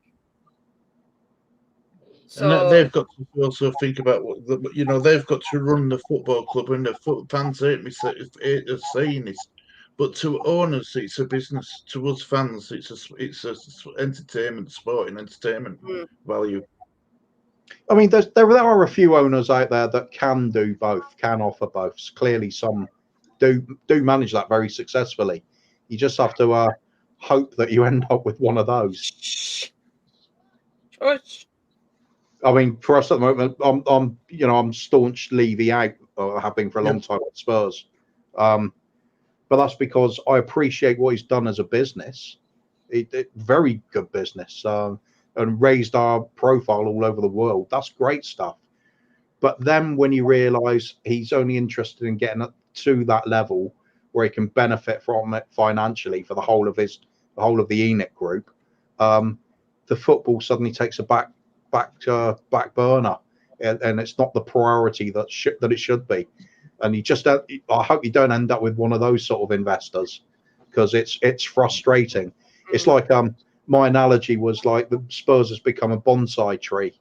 So and they've got to also think about they've got to run the football club, and the fans hate me saying this. But to owners, it's a business. To us fans, it's a entertainment, sporting entertainment value. I mean, there are a few owners out there that can do both, can offer both. Clearly, some do manage that very successfully. You just have to hope that you end up with one of those. I mean, for us at the moment, I'm staunch Levy out, or have been for a long time at Spurs. But that's because I appreciate what he's done as a business. Very good business, and raised our profile all over the world. That's great stuff. But then when you realise he's only interested in getting up to that level where he can benefit from it financially for the whole of the ENIC group, the football suddenly takes a back burner, and it's not the priority that it should be. And I hope you don't end up with one of those sort of investors, because it's frustrating. It's like my analogy was like the Spurs has become a bonsai tree.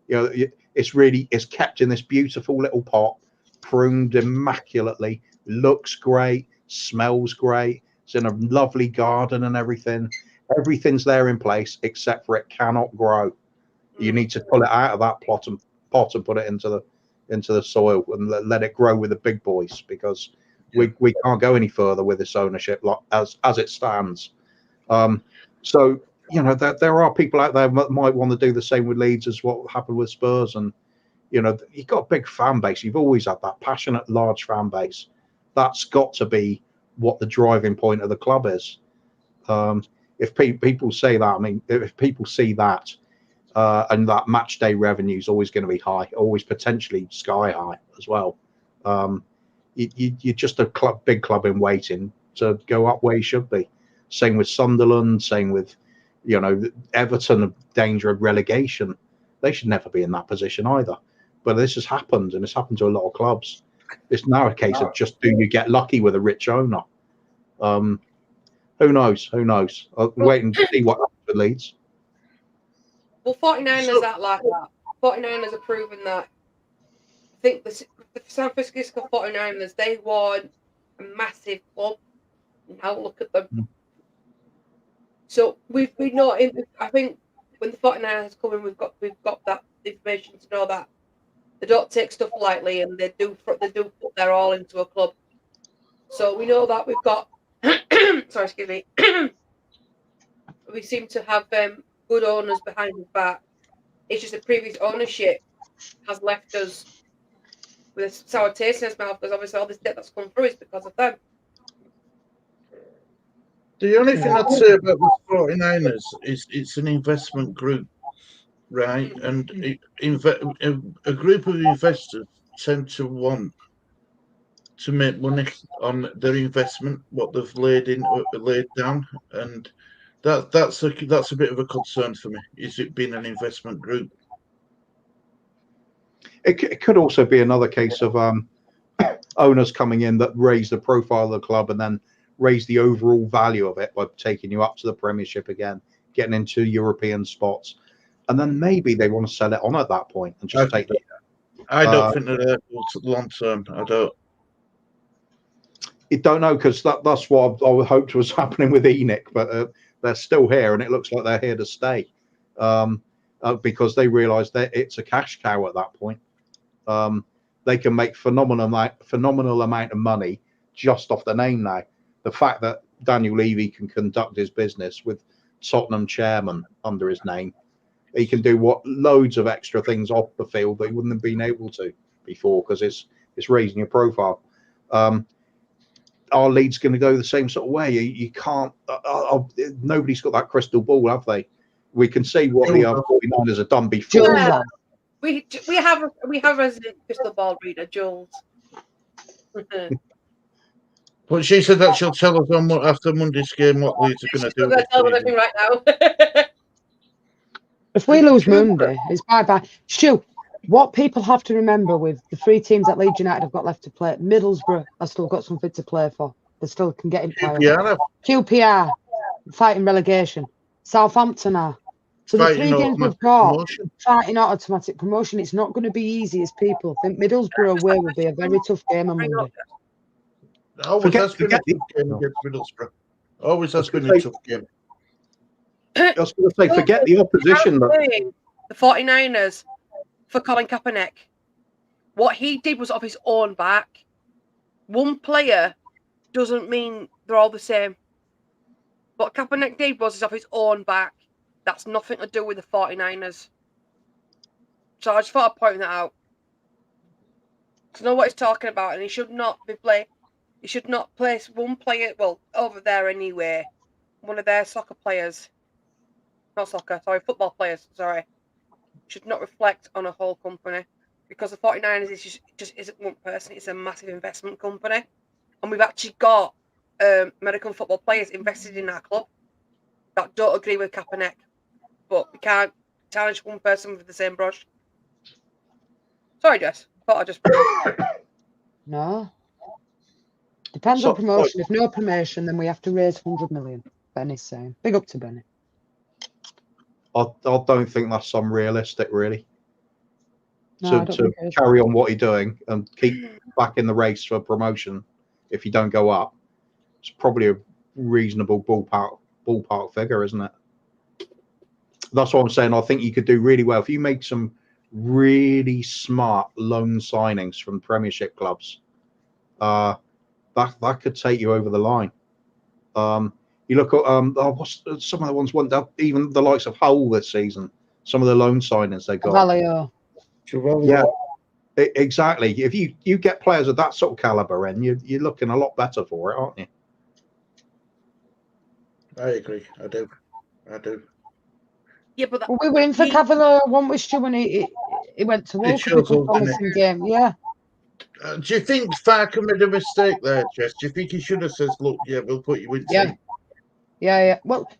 It's kept in this beautiful little pot, pruned immaculately, looks great, smells great. It's in a lovely garden and everything. Everything's there in place except for it cannot grow. You need to pull it out of that pot and put it into the soil and let it grow with the big boys, because we can't go any further with this ownership as it stands. So there are people out there that might want to do the same with Leeds as what happened with Spurs, and you've got a big fan base. You've always had that passionate, large fan base. That's got to be what the driving point of the club is. If people say that, I mean, if people see that, and that match day revenue is always going to be high, always potentially sky high as well. You're just a big club in waiting to go up where you should be. Same with Sunderland, same with, Everton, of danger of relegation. They should never be in that position either. But this has happened, and it's happened to a lot of clubs. It's now a case of just, do you get lucky with a rich owner? Who knows? I'll wait and see what happens with Leeds. Well, 49ers aren't like that. 49ers are proving that. I think the San Francisco 49ers, they won a massive club. Now look at them. So we've not in. I think when the 49ers come in, we've got that information to know that they don't take stuff lightly, and they do put their all into a club. So we know that we've got. Sorry, excuse me. We seem to have good owners behind us back. It's just the previous ownership has left us with a sour taste in his mouth, because obviously all this debt that's come through is because of them. The only thing I'd say about the 49ers is it's an investment group, right? And a group of investors tend to want to make money on their investment, what they've laid down, and that's a bit of a concern for me. Is it being an investment group? It could also be another case of owners coming in that raise the profile of the club and then raise the overall value of it by taking you up to the Premiership again, getting into European spots, and then maybe they want to sell it on at that point and just take it. I don't think they're there long term. I don't. You don't know, because that's what I hoped was happening with ENIC, but they're still here, and it looks like they're here to stay, because they realise that it's a cash cow at that point. They can make phenomenal amount of money just off the name now. The fact that Daniel Levy can conduct his business with Tottenham chairman under his name, he can do loads of extra things off the field that he wouldn't have been able to before, because it's raising your profile. Are Leeds going to go the same sort of way? You can't. Nobody's got that crystal ball, have they? We can see what the 49ers have done before. Yeah. We have a resident crystal ball reader, Jules. But she said that she'll tell us after Monday's game what Leeds are going to do. I'm going to tell everything right now. If we lose Monday, it's bye-bye. Stu, what people have to remember with the 3 teams that Leeds United have got left to play, Middlesbrough have still got something to play for. They still can get in playoffs. QPR fighting relegation. Southampton are. So the 3 games we've got fighting out automatic promotion. It's not going to be easy as people think. Middlesbrough away will be a very tough game on Monday. Always has been a tough game against Middlesbrough. Always has been a tough game. I was going to say, forget the opposition. The 49ers for Colin Kaepernick. What he did was off his own back. One player doesn't mean they're all the same. What Kaepernick did was off his own back. That's nothing to do with the 49ers. So I just thought I'd point that out. To know what he's talking about, and he should not place one player, well, over there anyway, one of their soccer players. Not soccer, sorry, football players, sorry. Should not reflect on a whole company. Because the 49ers just isn't one person, it's a massive investment company. And we've actually got American football players invested in our club that don't agree with Kaepernick. But we can't challenge one person with the same brush. Sorry, Jess. Thought I'd just... No. Depends on promotion. If no promotion, then we have to raise 100 million. Benny's saying. Big up to Benny. I don't think that's unrealistic, really. No, to carry on what you're doing and keep back in the race for promotion if you don't go up. It's probably a reasonable ballpark figure, isn't it? That's what I'm saying. I think you could do really well if you make some really smart loan signings from Premiership clubs. That could take you over the line. You look at what's some of the ones went up, even the likes of Hull this season. Some of the loan signings they got. Valio. Yeah, exactly. If you get players of that sort of caliber in, you're looking a lot better for it, aren't you? I agree. I do. Yeah, but we were in for Cavalier, weren't we, Stu, when he went to Wolves with a promising game. Yeah. Do you think Farker made a mistake there, Jess? Do you think he should have said, "Look, yeah, we'll put you in"? Yeah. Well,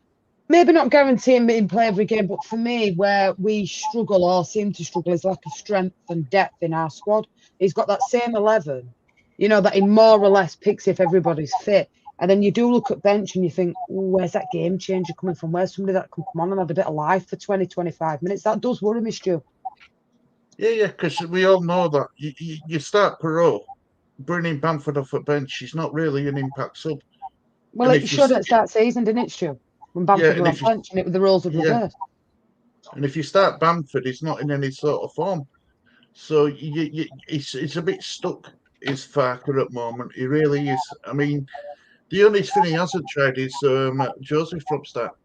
maybe not guaranteeing me in play every game, but for me, where we struggle or seem to struggle is lack of strength and depth in our squad. He's got that same 11, that he more or less picks if everybody's fit. And then you do look at bench and you think, where's that game changer coming from? Where's somebody that can come on and have a bit of life for 20, 25 minutes? That does worry me, Stu. Yeah, because we all know that you start Perot, bringing Bamford off a bench, he's not really an impact sub. Well, it showed at start season, didn't it, Stu? When Bamford were on bench and the roles would reverse. And if you start Bamford, he's not in any sort of form. So it's a bit stuck, is Farker at the moment. He really is. I mean, the only thing he hasn't tried is Joseph from start.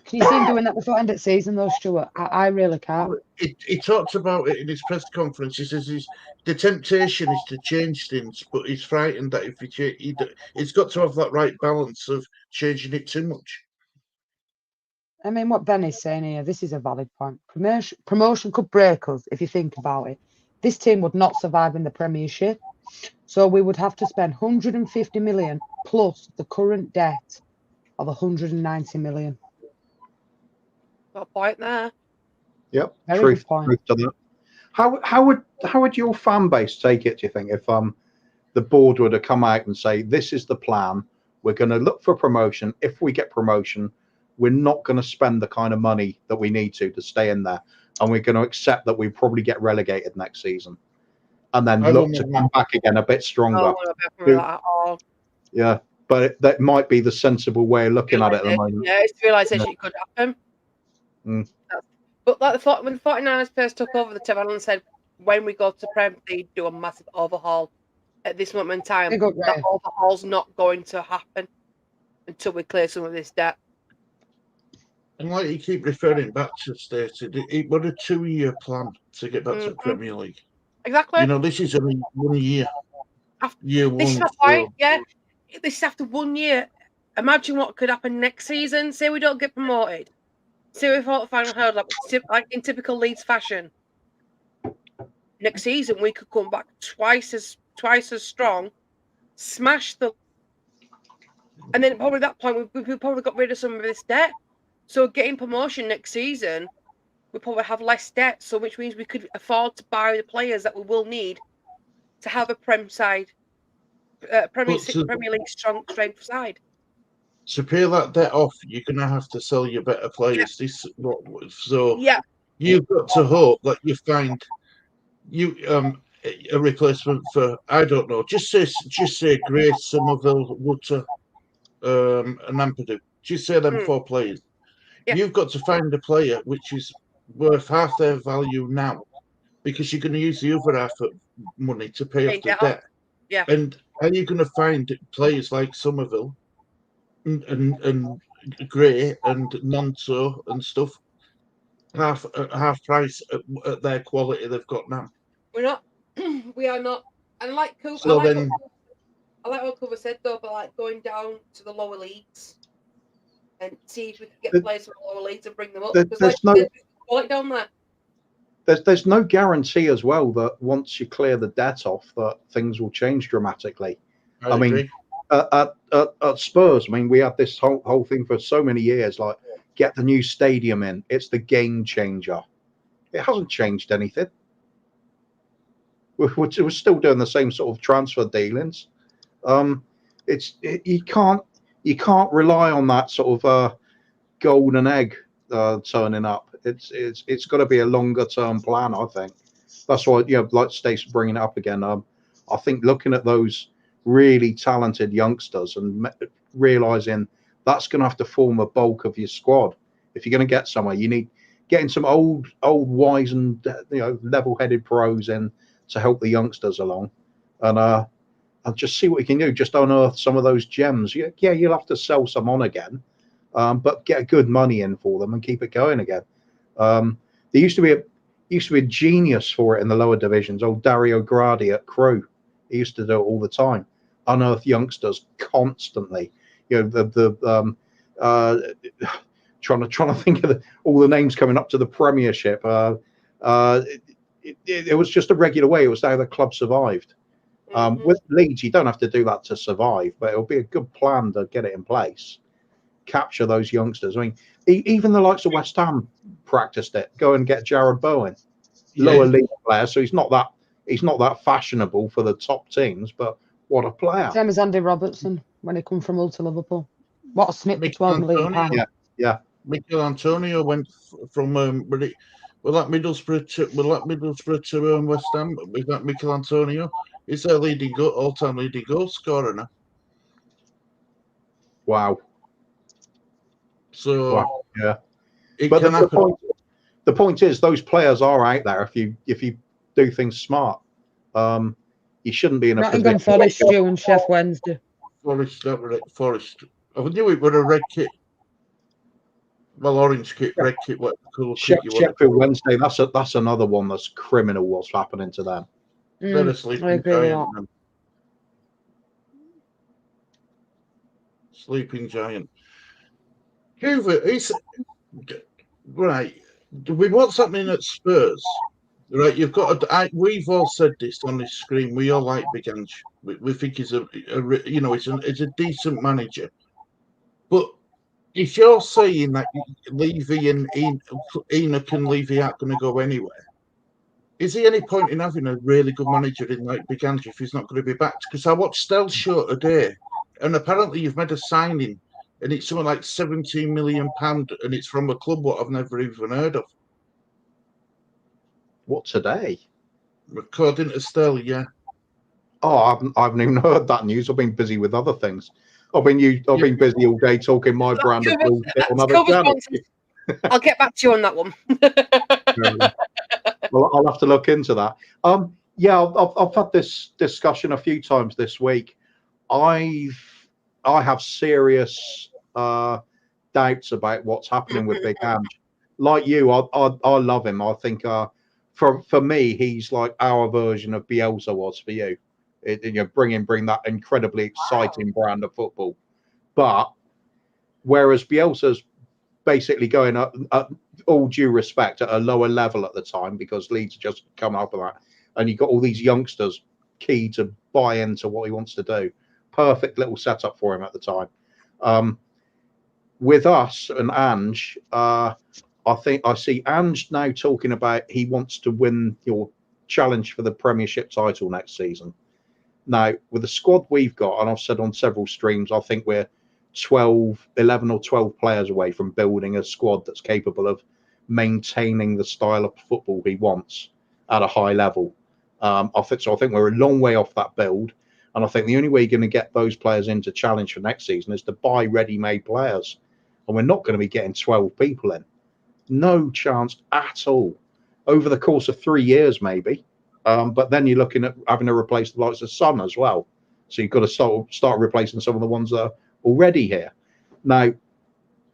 Can you see him doing that before end of season, though, Stuart? I really can't. He talks about it in his press conference. He says the temptation is to change things, but he's frightened that if he's got to have that right balance of changing it too much. I mean, what Benny's saying here, this is a valid point. Promotion could break us, if you think about it. This team would not survive in the Premiership. So we would have to spend 150 million plus the current debt of 190 million. Got a point there. Yep. Very good point. How would your fan base take it, do you think, if the board were to come out and say, this is the plan, we're going to look for promotion. If we get promotion, we're not going to spend the kind of money that we need to stay in there. And we're going to accept that we probably get relegated next season. And then look to come back again a bit stronger. Yeah, but that might be the sensible way of looking at it at the moment. Yeah, it's realisation it could happen. But like when the 49ers first took over the team, Alan said, when we go to Prem, they do a massive overhaul. At this moment in time, that overhaul's not going to happen until we clear some of this debt. And like you keep referring back to, Stacy, it was a 2-year plan to get back to the Premier League. Exactly. This is only 1 year. This is my point, yeah. This is after 1 year. Imagine what could happen next season. Say we don't get promoted. Say we fought the final hurdle, like in typical Leeds fashion. Next season we could come back twice as strong, smash them, and then probably at that point we probably got rid of some of this debt. So getting promotion next season, we probably have less debt, so which means we could afford to buy the players that we will need to have a Premier League strength side. To pay that debt off, you're going to have to sell your better players. You've got to hope that you find a replacement for, I don't know, just say Gray, Somerville, Rutter, and Ampadu. Just say them 4 players. Yeah. You've got to find a player which is worth half their value now, because you're going to use the other half of money to pay off the debt. Yeah. And are you going to find players like Somerville and Gray and Nonso and stuff half price at their quality they've got now? We're not. We are not. And like Cooper, So I then, like what Cooper said though, but like going down to the lower leagues and see if we can get players from the lower leagues and bring them up. Because There's like no quality down there. there's no guarantee as well that once you clear the debt off that things will change dramatically. I mean, at Spurs, I mean, we had this whole thing for so many years, like get the new stadium in. It's the game changer. It hasn't changed anything. We're still doing the same sort of transfer dealings. You can't rely on that sort of golden egg turning up. It's got to be a longer term plan. I think that's why, you know, like Stacy bringing it up again. I think looking at those really talented youngsters and realizing that's going to have to form a bulk of your squad. If you're going to get somewhere, you need getting some old wizened, you know, level-headed pros in to help the youngsters along, and I'll just see what you can do. Just unearth some of those gems. Yeah, you'll have to sell some on again, but get good money in for them and keep it going again. There used to be a genius for it in the lower divisions. Old Dario Gradi at Crewe, he used to do it all the time. Unearth youngsters constantly. You know, trying to think of all the names coming up to the Premiership. It was just a regular way. It was how the club survived. With Leeds, you don't have to do that to survive, but it'll be a good plan to get it in place. Capture those youngsters. I mean, even the likes of West Ham practiced it. Go and get Jared Bowen, lower league player. So he's not that fashionable for the top teams, but what a player! Same as Andy Robertson when he come from Hull to Liverpool. What a snip for £12 million. Yeah. Mikel Antonio went from Middlesbrough to West Ham. With that, Mikel Antonio is their all-time leading goal scorer now. Wow. So yeah, it but can happen. The point is, those players are out there if you do things smart. You shouldn't be in a Nottingham Forest, Stew and Chef Wednesday. Forest. I knew it was a red kit. Well, orange kit, red kit, what cool kit you want. Sheffield Wednesday. That's another one that's criminal. What's happening to them? They're a sleeping I agree with giant. that. Man. Sleeping giant. Hoover is right. With what's happening at Spurs, right? You've got. We've all said this on this screen. We all like Big Ange. We think he's it's a decent manager. But if you're saying that Levy and Enoch and Levy aren't going to go anywhere, is there any point in having a really good manager in like Big Ange if he's not going to be backed? Because I watched Stell's show today, and apparently you've made a signing, and it's something like £17 million, and it's from a club what I've never even heard of. What, today? According to Stell, yeah. Oh, I haven't even heard that news. I've been busy with other things. I've been busy all day talking my brand of bullshit on other channels. I'll get back to you on that one. Well, I'll have to look into that. Yeah, I've had this discussion a few times this week. I have serious doubts about what's happening with Big Ange. Like you, I love him. I think for me, he's like our version of Bielsa was for you. Bring that incredibly exciting brand of football. But whereas Bielsa's basically going up, all due respect, at a lower level at the time, because Leeds just come up with that, and you've got all these youngsters key to buy into what he wants to do. Perfect little setup for him at the time. With us and Ange, I think I see Ange now talking about he wants to win your challenge for the Premiership title next season. Now, with the squad we've got, and I've said on several streams, I think we're 11 or 12 players away from building a squad that's capable of maintaining the style of football he wants at a high level. I think we're a long way off that build, and I think the only way you're going to get those players in to challenge for next season is to buy ready-made players, and we're not going to be getting 12 people in. No chance at all. Over the course of 3 years, maybe, but then you're looking at having to replace the likes of Son as well. So you've got to start replacing some of the ones that are already here. Now,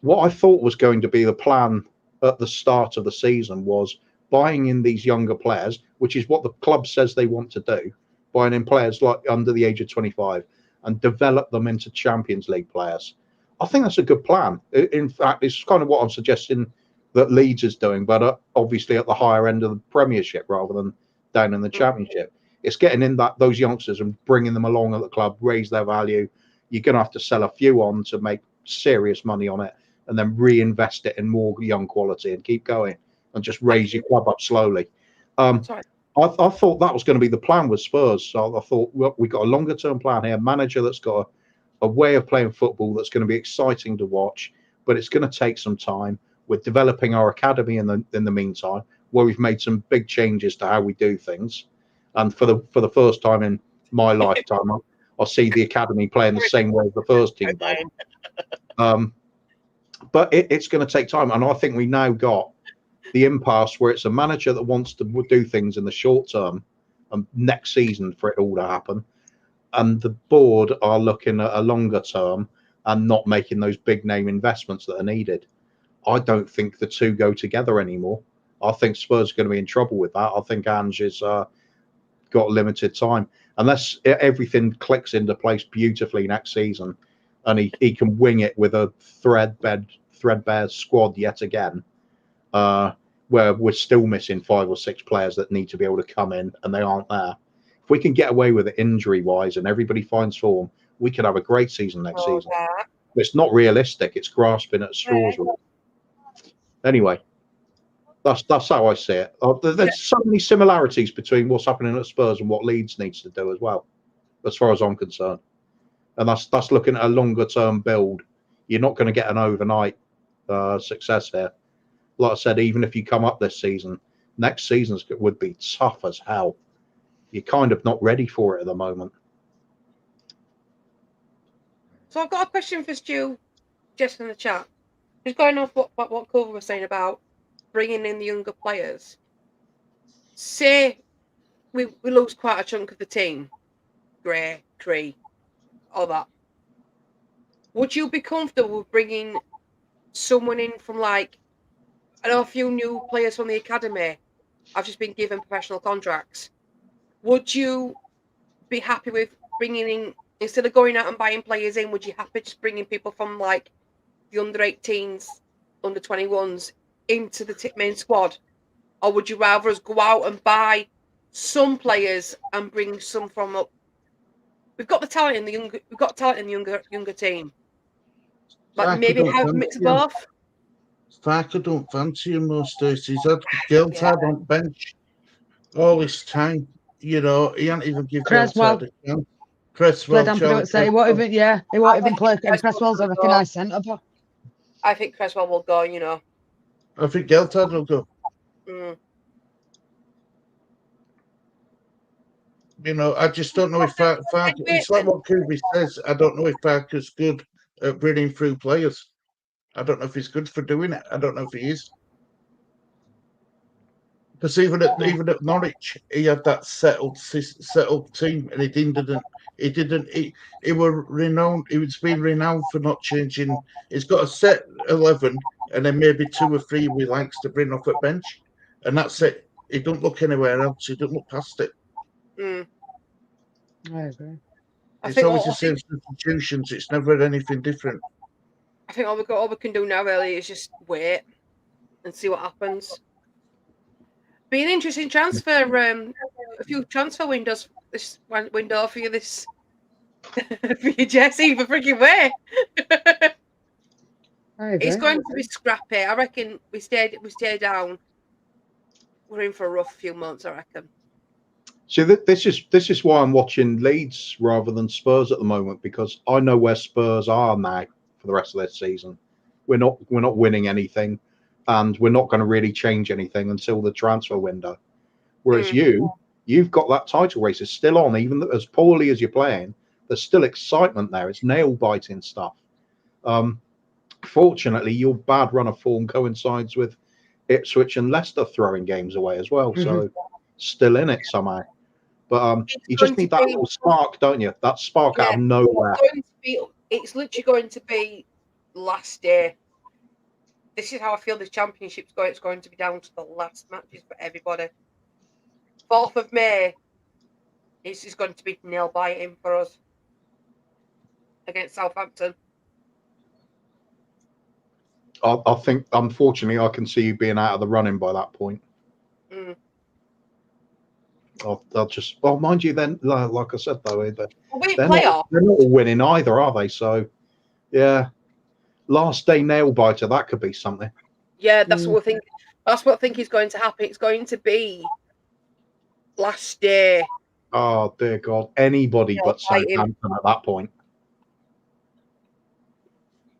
what I thought was going to be the plan at the start of the season was buying in these younger players, which is what the club says they want to do, buying in players like under the age of 25 and develop them into Champions League players. I think that's a good plan. In fact, it's kind of what I'm suggesting that Leeds is doing, but obviously at the higher end of the Premiership rather than down in the Championship. It's getting in those youngsters and bringing them along at the club, raise their value. You're going to have to sell a few on to make serious money on it, and then reinvest it in more young quality and keep going and just raise your club up slowly. I thought that was going to be the plan with Spurs. So I thought, well, we got a longer term plan here, manager that's got a way of playing football that's going to be exciting to watch, but it's going to take some time. We're developing our academy in the meantime, where we've made some big changes to how we do things. And for the first time in my lifetime, I'll see the academy playing the same way as the first team played. But it's going to take time, and I think we now got the impasse where it's a manager that wants to do things in the short term and next season for it all to happen, and the board are looking at a longer term and not making those big name investments that are needed. I don't think the two go together anymore. I think Spurs are going to be in trouble with that. I think Ange has got limited time. Unless everything clicks into place beautifully next season and he can wing it with a threadbare squad yet again, where we're still missing 5 or 6 players that need to be able to come in and they aren't there. If we can get away with it injury-wise and everybody finds form, we could have a great season next season. But it's not realistic. It's grasping at straws. Anyway, that's how I see it. There's so many similarities between what's happening at Spurs and what Leeds needs to do as well, as far as I'm concerned. And that's looking at a longer term build. You're not going to get an overnight success here. Like I said, even if you come up this season, next season would be tough as hell. You're kind of not ready for it at the moment. So I've got a question for Stu, just in the chat. Just going off what Cver was saying about bringing in the younger players. Say we lose quite a chunk of the team, Gray, Tree, all that. Would you be comfortable with bringing someone in from, like, I know a few new players from the academy have just been given professional contracts. Would you be happy with bringing in, instead of going out and buying players in, would you happy just bringing people from, like, the under 18s, under 21s into the main squad? Or would you rather us go out and buy some players and bring some from up? We've got the talent in the younger team. Like maybe have a mix of both. Farker don't fancy him most days. He's had Geltard on bench all this time. You know, he ain't even give Geltard a chance. Cresswell, he won't even play. And Cresswell's a recognised centre back. I think Cresswell will go, you know. I think Geltard will go. You know, I just don't know if Farker. It's like what Cver says. I don't know if Farker's good at bringing through players. I don't know if he's good for doing it. I don't know if he is. Because even at Norwich, he had that settled team, and he were renowned. He was being renowned for not changing. He's got a set 11, and then maybe 2 or 3 he likes to bring off at bench, and that's it. He don't look anywhere else. He don't look past it. I agree. It's always the same substitutions. It's never anything different. I think all we can do now really is just wait and see what happens. Be an interesting transfer. A few transfer windows. This one window for you. This for you, Jesse. For freaking way. It's going to be scrappy. I reckon we stay down. We're in for a rough few months, I reckon. So this is why I'm watching Leeds rather than Spurs at the moment, because I know where Spurs are now for the rest of this season. We're not winning anything, and we're not going to really change anything until the transfer window. Whereas you you've got that title race is still on, even as poorly as you're playing. There's still excitement there. It's nail biting stuff. Fortunately, your bad run of form coincides with Ipswich and Leicester throwing games away as well. So still in it somehow. But you just need that little spark, don't you? That spark out of nowhere. It's literally going to be last day. This is how I feel this championship's going. It's going to be down to the last matches for everybody. 4th of May is going to be nail biting for us against Southampton. I think, unfortunately, I can see you being out of the running by that point. I'll just, well, mind you, then, like I said, though, they're not all winning either, are they? So, yeah, last day nail biter, that could be something. Yeah, that's what I think. That's what I think is going to happen. It's going to be last day. Oh dear God! Anybody but Southampton at that point.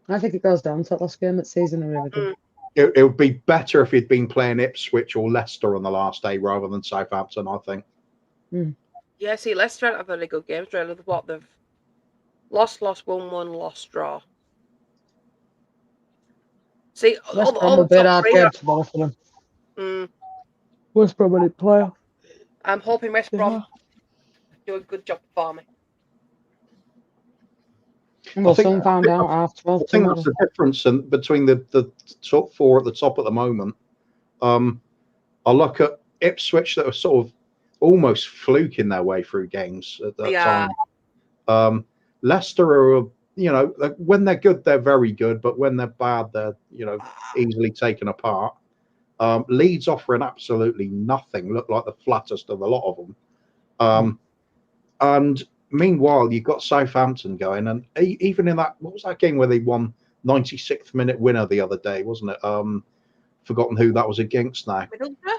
I think it goes down to that last game at season. Really good. It would be better if he'd been playing Ipswich or Leicester on the last day rather than Southampton, I think. Yeah, see, Leicester have very good games. Really, what they've lost, won, lost, draw. See, West Brom will be a hard game for both of them. West Brom will play. I'm hoping West Brom do a good job for me. We'll soon find out after. I think that's the difference between the top 4 at the top at the moment. I look at Ipswich that are sort of almost fluking their way through games at that time. Leicester are, when they're good, they're very good, but when they're bad, they're, easily taken apart. Leeds offering absolutely nothing, look like the flattest of a lot of them. And meanwhile, you've got Southampton going, and even in that, what was that game where they won 96th minute winner the other day, wasn't it? Forgotten who that was against now. Middlesbrough?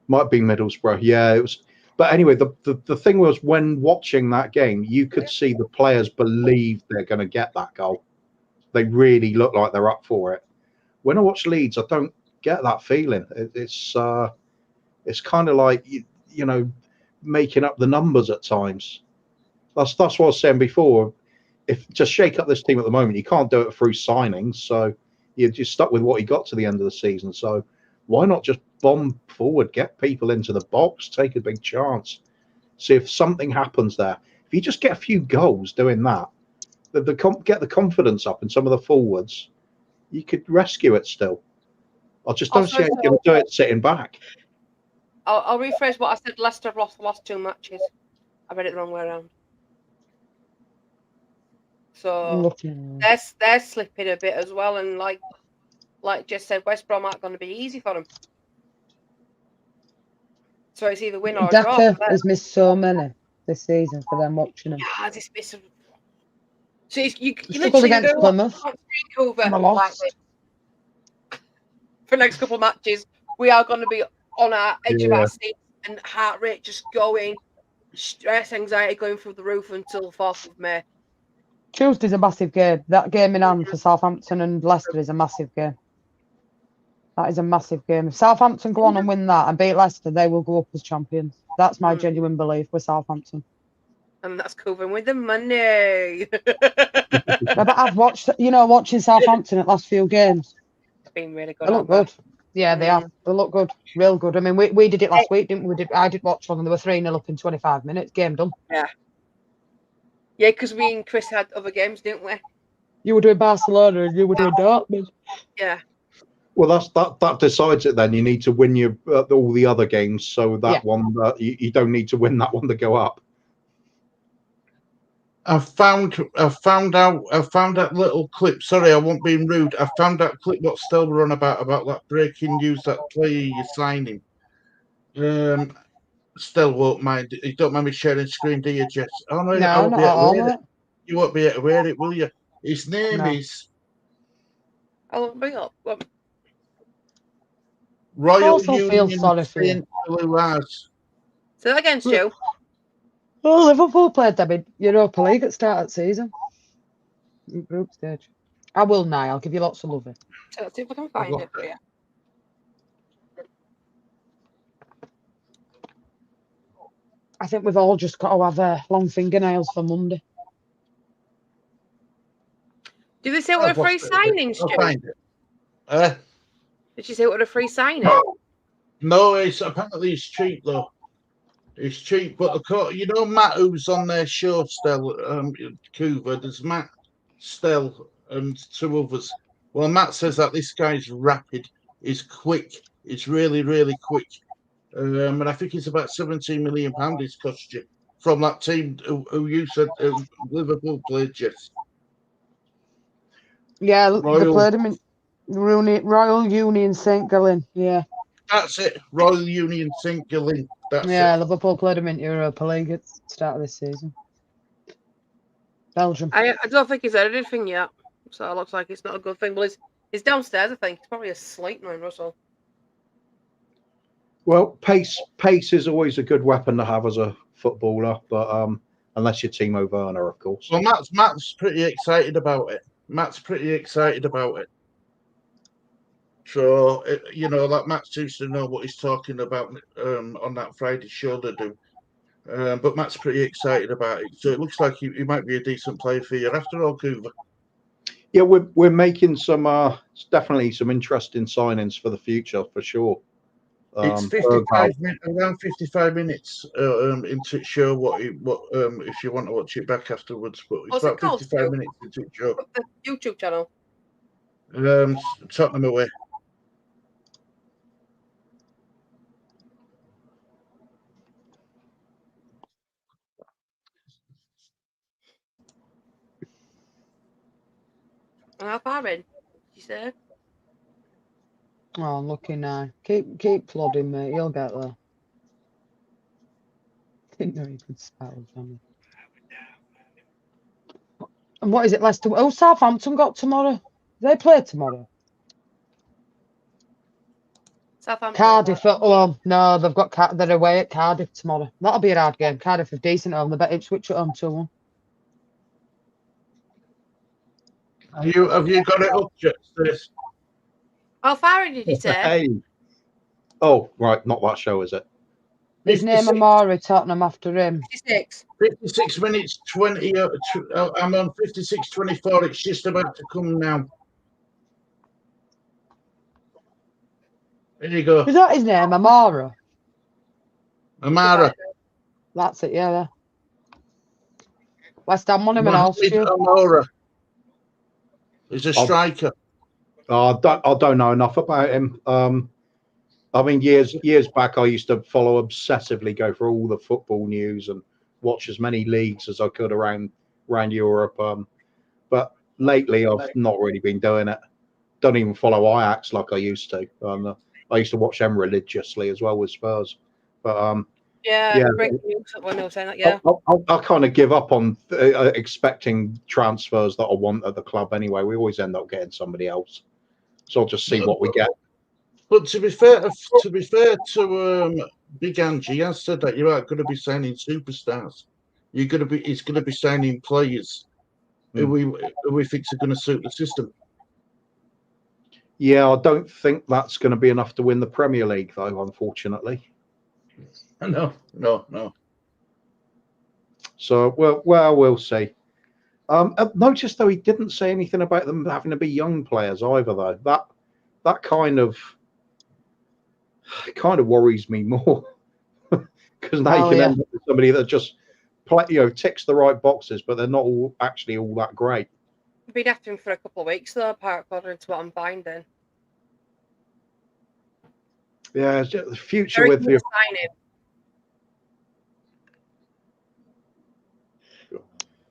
Might be Middlesbrough. Yeah, it was. But anyway, the thing was, when watching that game, you could see the players believe they're going to get that goal. They really look like they're up for it. When I watch Leeds, I don't get that feeling. It's kind of like making up the numbers at times. That's what I was saying before. If just shake up this team at the moment, you can't do it through signings, so you're just stuck with what you got to the end of the season. So why not just bomb forward, get people into the box, take a big chance, see if something happens there. If you just get a few goals doing that, get the confidence up in some of the forwards, you could rescue it still. I just don't see how you're going to do it sitting back. I'll rephrase what I said. Leicester have lost the last 2 matches. I read it the wrong way around. So they're slipping a bit as well, and like Jess said, West Brom aren't going to be easy for them. So it's either win or draw. Daka has missed so many this season for them watching them. Yeah, this miss. So you struggled against Plymouth. For the next couple of matches, we are going to be on our edge of our seats and heart rate just going, stress, anxiety going through the roof until the 4th of May. Tuesday's a massive game. That game in hand for Southampton and Leicester is a massive game. That is a massive game. If Southampton go on and win that and beat Leicester, they will go up as champions. That's my genuine belief with Southampton. And that's covering with the money. But I've watched, watching Southampton at last few games. It's been really good. They look good. Yeah, they have. They look good. Real good. I mean, we did it last week, didn't we? I did watch one and they were 3-0 up in 25 minutes. Game done. Yeah. Yeah, because we and Chris had other games, didn't we? You were doing Barcelona and you were doing Dortmund. Yeah. Well, that decides it. Then you need to win your all the other games, so that one you don't need to win that one to go up. I found that little clip. Sorry, I won't be rude. I found that clip what Stel were on about that breaking news, that player you're signing. Still won't mind. You don't mind me sharing screen, do you, Jess? Oh no, no, not at all. You won't be able to wear it, will you? His name is. I'll bring up. Royal Union St. Louis. Say that again, Stu. Well, Liverpool played them in Europa League at the start of the season. Group stage. I will now. I'll give you lots of love. So let's see if I can find it for you. I think we've all just got to have long fingernails for Monday. Do they say what a free signing, I'll Stu? find it. Did she say what a free signing? No, it's apparently it's cheap though. It's cheap, but you know Matt, who's on their show still, Cver. There's Matt, Stell, and two others. Well, Matt says that this guy's rapid, is quick, it's really, really quick, and I think it's about £17 million it's cost you from that team who you said Liverpool played, Jess. Yeah, they Royal. played him in Royal Union St. Gallen. Yeah. That's it, Royal Union St. Gallen. That's Yeah, it. Liverpool played him in Europa League at the start of this season. Belgium. I don't think he's heard anything yet, so it looks like it's not a good thing. Well, he's downstairs, I think. He's probably asleep now, Russell. Well, pace is always a good weapon to have as a footballer, but unless you're Timo Werner, of course. Well, Matt's pretty excited about it. So, like Matt seems to know what he's talking about on that Friday show they do. But Matt's pretty excited about it. So it looks like he might be a decent player for you after all, Cver. Yeah, we're making some definitely some interesting signings for the future for sure. It's 55 minutes, around 55 minutes into show. What if you want to watch it back afterwards? But it's about 55 minutes into show. The YouTube channel. Tottenham away. And how far in? Did you say? Oh, lucky now. Keep plodding, mate. You'll get there. Didn't know you could spell, Johnny. And what is it, Leicester? Oh, Southampton got tomorrow. They play tomorrow. Southampton. Cardiff. Oh, no, they've got they're away at Cardiff tomorrow. That'll be a hard game. Cardiff are decent at home. They bet Ipswich at home 2-1. Have you got it up, Jess? How far in did you say? Hey. Oh, right, not that show, is it? His name Amari, Tottenham after him. 56 minutes 20. I'm on 56:24. It's just about to come now. There you go. Is that his name, Amara? Amara. That's it, yeah. West Ham won him in Austria. Amara. He's a striker. I don't know enough about him. I mean, years back, I used to follow obsessively, go for all the football news and watch as many leagues as I could around Europe. But lately, I've not really been doing it. Don't even follow Ajax like I used to. I used to watch them religiously as well with Spurs. But breaking news when they were saying that. Yeah, I kind of give up on expecting transfers that I want at the club anyway. We always end up getting somebody else, so I'll just see what we get. But to be fair to Big Angie, he has said that you are going to be signing superstars. He's going to be signing players who we think are going to suit the system. Yeah, I don't think that's going to be enough to win the Premier League, though, unfortunately. No. So, well, we'll see. I've noticed, though, he didn't say anything about them having to be young players either, though. That kind of worries me more because now you can end up with somebody that just ticks the right boxes, but they're not all that great. I've been after him for a couple of weeks, though, according to what I'm finding. Yeah, the future with you.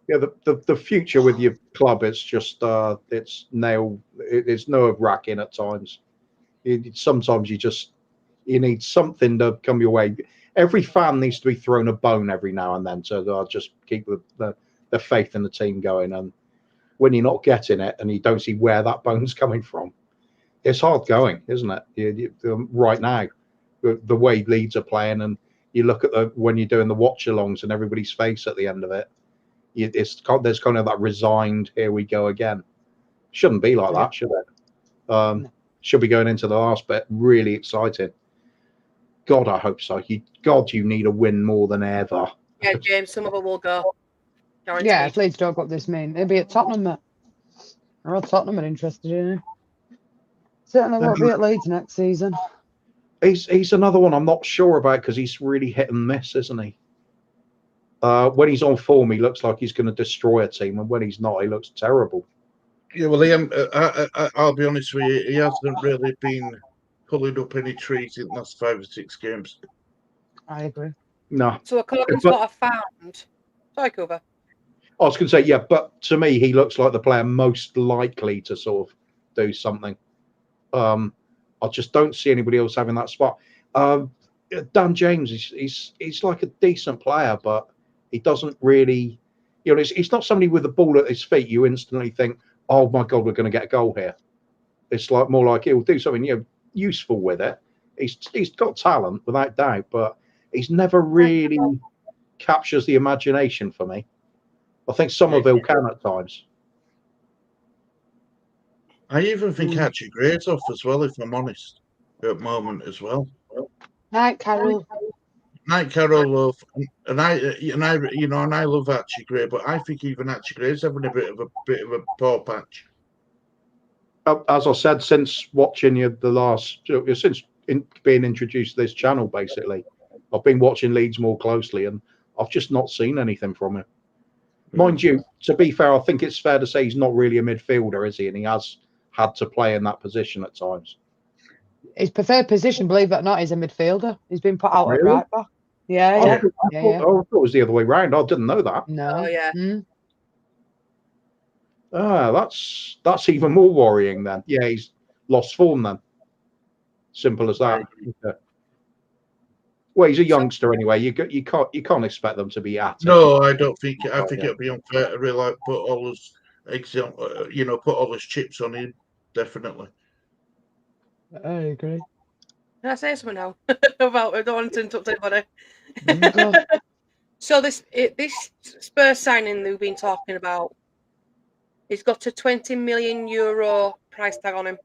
Yeah, the future with your club is just it's nerve-wracking at times. Sometimes you need something to come your way. Every fan needs to be thrown a bone every now and then, so just keep the faith in the team going. And when you're not getting it and you don't see where that bone's coming from, it's hard going, isn't it? Right now, the way Leeds are playing, and you look at when you're doing the watch-alongs and everybody's face at the end of it, there's kind of that resigned, here we go again. Shouldn't be like that, should it? Should be going into the last bit really excited. God, I hope so. You need a win more than ever. Yeah, James, some of them will go. Guaranteed. Yeah, if Leeds don't got this mean, they'll be at Tottenham, mate. Or all Tottenham are interested in him. Certainly won't be at Leeds next season. He's another one I'm not sure about because he's really hit and miss, isn't he? When he's on form, he looks like he's going to destroy a team, and when he's not, he looks terrible. Yeah, well, I'll be honest with you, he hasn't really been pulling up any trees in the last 5 or 6 games. I agree. No. So according to what I found, sorry, Cver. I was going to say, yeah, but to me, he looks like the player most likely to sort of do something. I just don't see anybody else having that spot. Dan James, he's like a decent player, but he doesn't really, he's not somebody with the ball at his feet. You instantly think, oh my God, we're going to get a goal here. It's like more like he'll do something useful with it. He's got talent without doubt, but he's never really captures the imagination for me. I think Somerville can at times. I even think Archie Gray's off as well, if I'm honest, at the moment as well. Night, Carol. Night, Carol, love, and I love Archie Gray, but I think even Archie Gray's having a bit of a poor patch. As I said, since watching you since being introduced to this channel, basically, I've been watching Leeds more closely, and I've just not seen anything from him. Mind you, to be fair, I think it's fair to say he's not really a midfielder, is he? And he has had to play in that position at times. His preferred position, believe it or not, is a midfielder. He's been put out at Really? right back. Yeah. I thought it was the other way round. I didn't know that. No. Oh yeah. That's even more worrying then. Yeah, he's lost form then. Simple as that. Okay. Well, he's a youngster anyway. You can't expect them to be at it. No, I don't think. I think it'd be unfair to really put all his put all his chips on him. Definitely. I agree. Can I say something now about? I don't want to interrupt anybody. Go. So this Spurs signing that we've been talking about, he's got a €20 million price tag on him.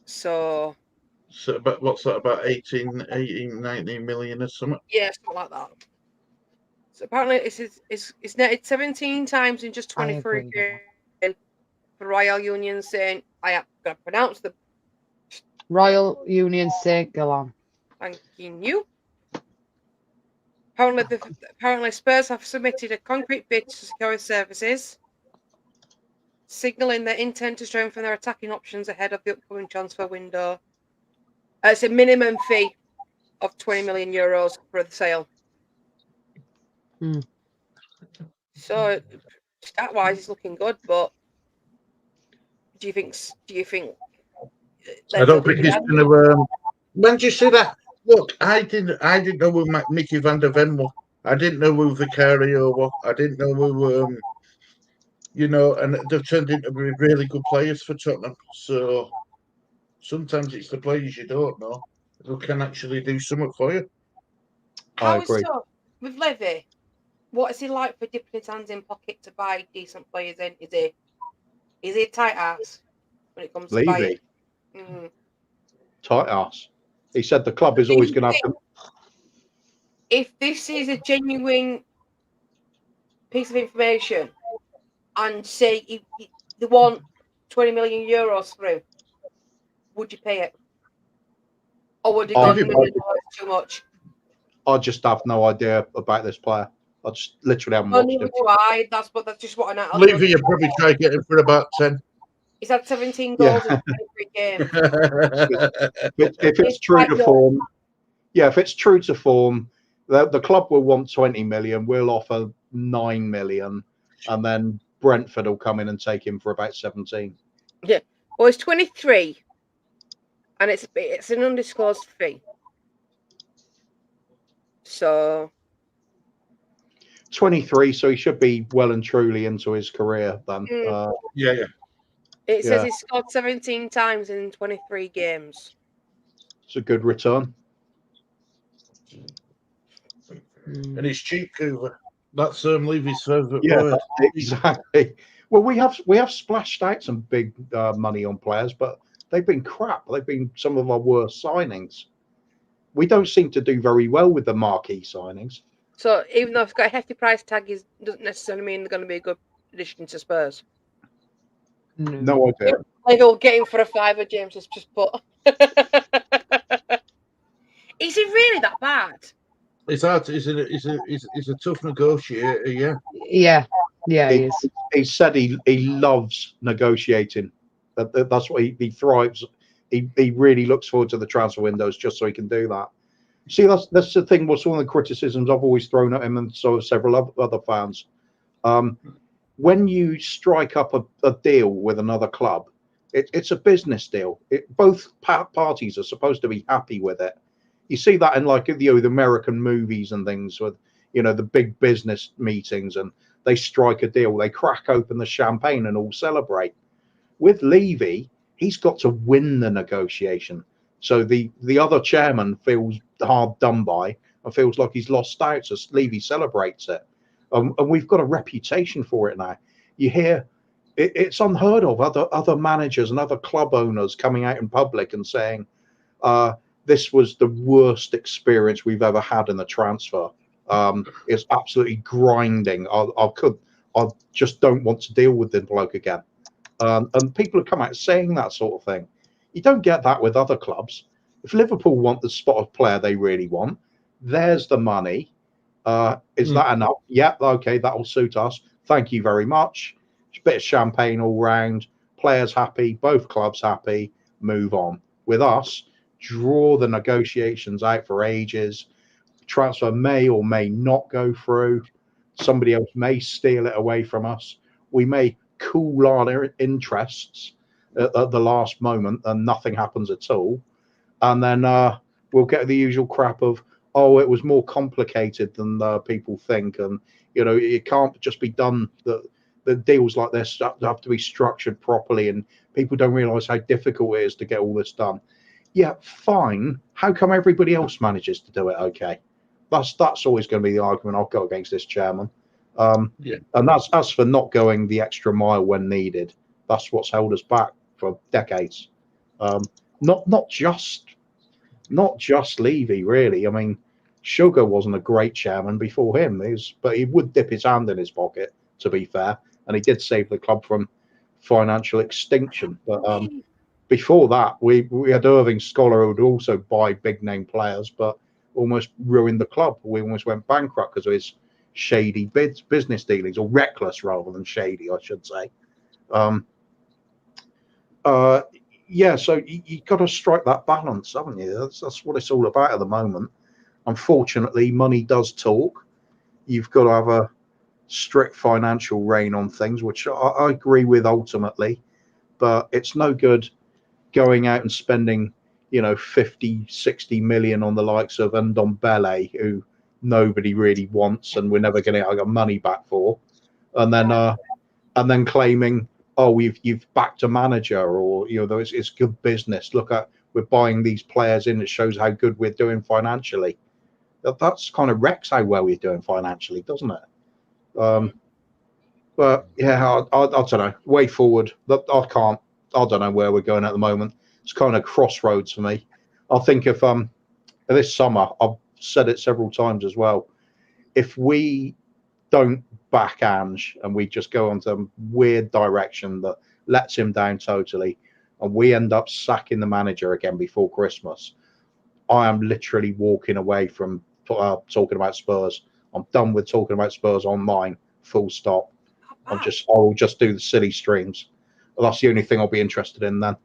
So but what's that, about 18, 19 million or something? Yeah, something like that. So apparently it's netted 17 times in just 23 games for Royal Union Saint. I am going to pronounce the Royal Union Saint Gallen. Thanking you. Apparently Spurs have submitted a concrete bid to secure his services, signalling their intent to strengthen their attacking options ahead of the upcoming transfer window. It's a minimum fee of €20 million for the sale. So stat-wise, it's looking good, but do you think? I don't think he's going to. When did you see that? Look, I didn't know who Mickey van der Ven was. I didn't know who Vicario was. I didn't know who, and they've turned into be really good players for Tottenham. So sometimes it's the players you don't know who can actually do something for you. I agree. So with Levy, what is he like for dipping his hands in pocket to buy decent players in? Is he a tight ass when it comes to buying? Tight ass. He said the club is always going to have to. If this is a genuine piece of information, and say they want €20 million for him, would you pay it, or would it go too much? I just have no idea about this player. I just literally haven't watched him. That's just what I know. Levy, you probably try to get him for about 10. He's had 17 goals in 23 games. If it's true to form, if it's true to form, the club will want 20 million. We'll offer 9 million, and then Brentford will come in and take him for about 17. Yeah, well, it's 23, and it's an undisclosed fee. So 23, so he should be well and truly into his career then. It says he scored 17 times in 23 games. It's a good return. And it's cheap, Cver. That's Levy's favourite word. Exactly. Well, we have splashed out some big money on players, but they've been crap. They've been some of our worst signings. We don't seem to do very well with the marquee signings. So even though it's got a hefty price tag, it doesn't necessarily mean they're going to be a good addition to Spurs. No idea. Like they'll get him for a fiver, James has just put. Is he really that bad? It's hard. He's a tough negotiator. Yeah. Yeah, he is. He said he loves negotiating. That's what he thrives. He really looks forward to the transfer windows just so he can do that. See, that's the thing. What's one of the criticisms I've always thrown at him, and so have several other fans. When you strike up a deal with another club, it's a business deal. Both parties are supposed to be happy with it. You see that in like the American movies and things with the big business meetings, and they strike a deal, they crack open the champagne and all celebrate. With Levy, he's got to win the negotiation. So the other chairman feels hard done by and feels like he's lost out. So Levy celebrates it. And we've got a reputation for it now. You hear it's unheard of. Other managers and other club owners coming out in public and saying, this was the worst experience we've ever had in the transfer. It's absolutely grinding. I just don't want to deal with the bloke again. And people have come out saying that sort of thing. You don't get that with other clubs. If Liverpool want the spot of player they really want, there's the money. Is that enough? Yeah, okay, that'll suit us. Thank you very much. A bit of champagne all round. Players happy, both clubs happy. Move on. With us, draw the negotiations out for ages. Transfer may or may not go through. Somebody else may steal it away from us. We may cool our interests at the last moment and nothing happens at all. And then we'll get the usual crap of, oh, it was more complicated than people think. And, it can't just be done. The deals like this have to be structured properly, and people don't realise how difficult it is to get all this done. Yeah, fine. How come everybody else manages to do it okay? That's always going to be the argument I've got against this chairman. And that's for not going the extra mile when needed. That's what's held us back for decades. Not just Levy, really. I mean, Sugar wasn't a great chairman before him, but he would dip his hand in his pocket, to be fair, and he did save the club from financial extinction. But before that, we had Irving Scholar, who would also buy big name players, but almost ruined the club. We almost went bankrupt because of his shady business dealings, or reckless rather than shady, I should say. So you got to strike that balance, haven't you? That's what it's all about at the moment. Unfortunately, money does talk. You've got to have a strict financial rein on things, which I agree with ultimately, but it's no good going out and spending 50, 60 million on the likes of Ndombele, who nobody really wants and we're never going to get our money back for, and then claiming, oh, you've backed a manager, or it's good business. Look at, we're buying these players in. It shows how good we're doing financially. That's kind of wrecks how well we're doing financially, doesn't it? But yeah, I don't know. Way forward, I don't know where we're going at the moment. It's kind of crossroads for me. I think if this summer, I've said it several times as well, if we don't back Ange and we just go on some weird direction that lets him down totally, and we end up sacking the manager again before Christmas, I am literally walking away from talking about Spurs. I'm done with talking about Spurs online, full stop. I'll just do the silly streams. That's the only thing I'll be interested in then.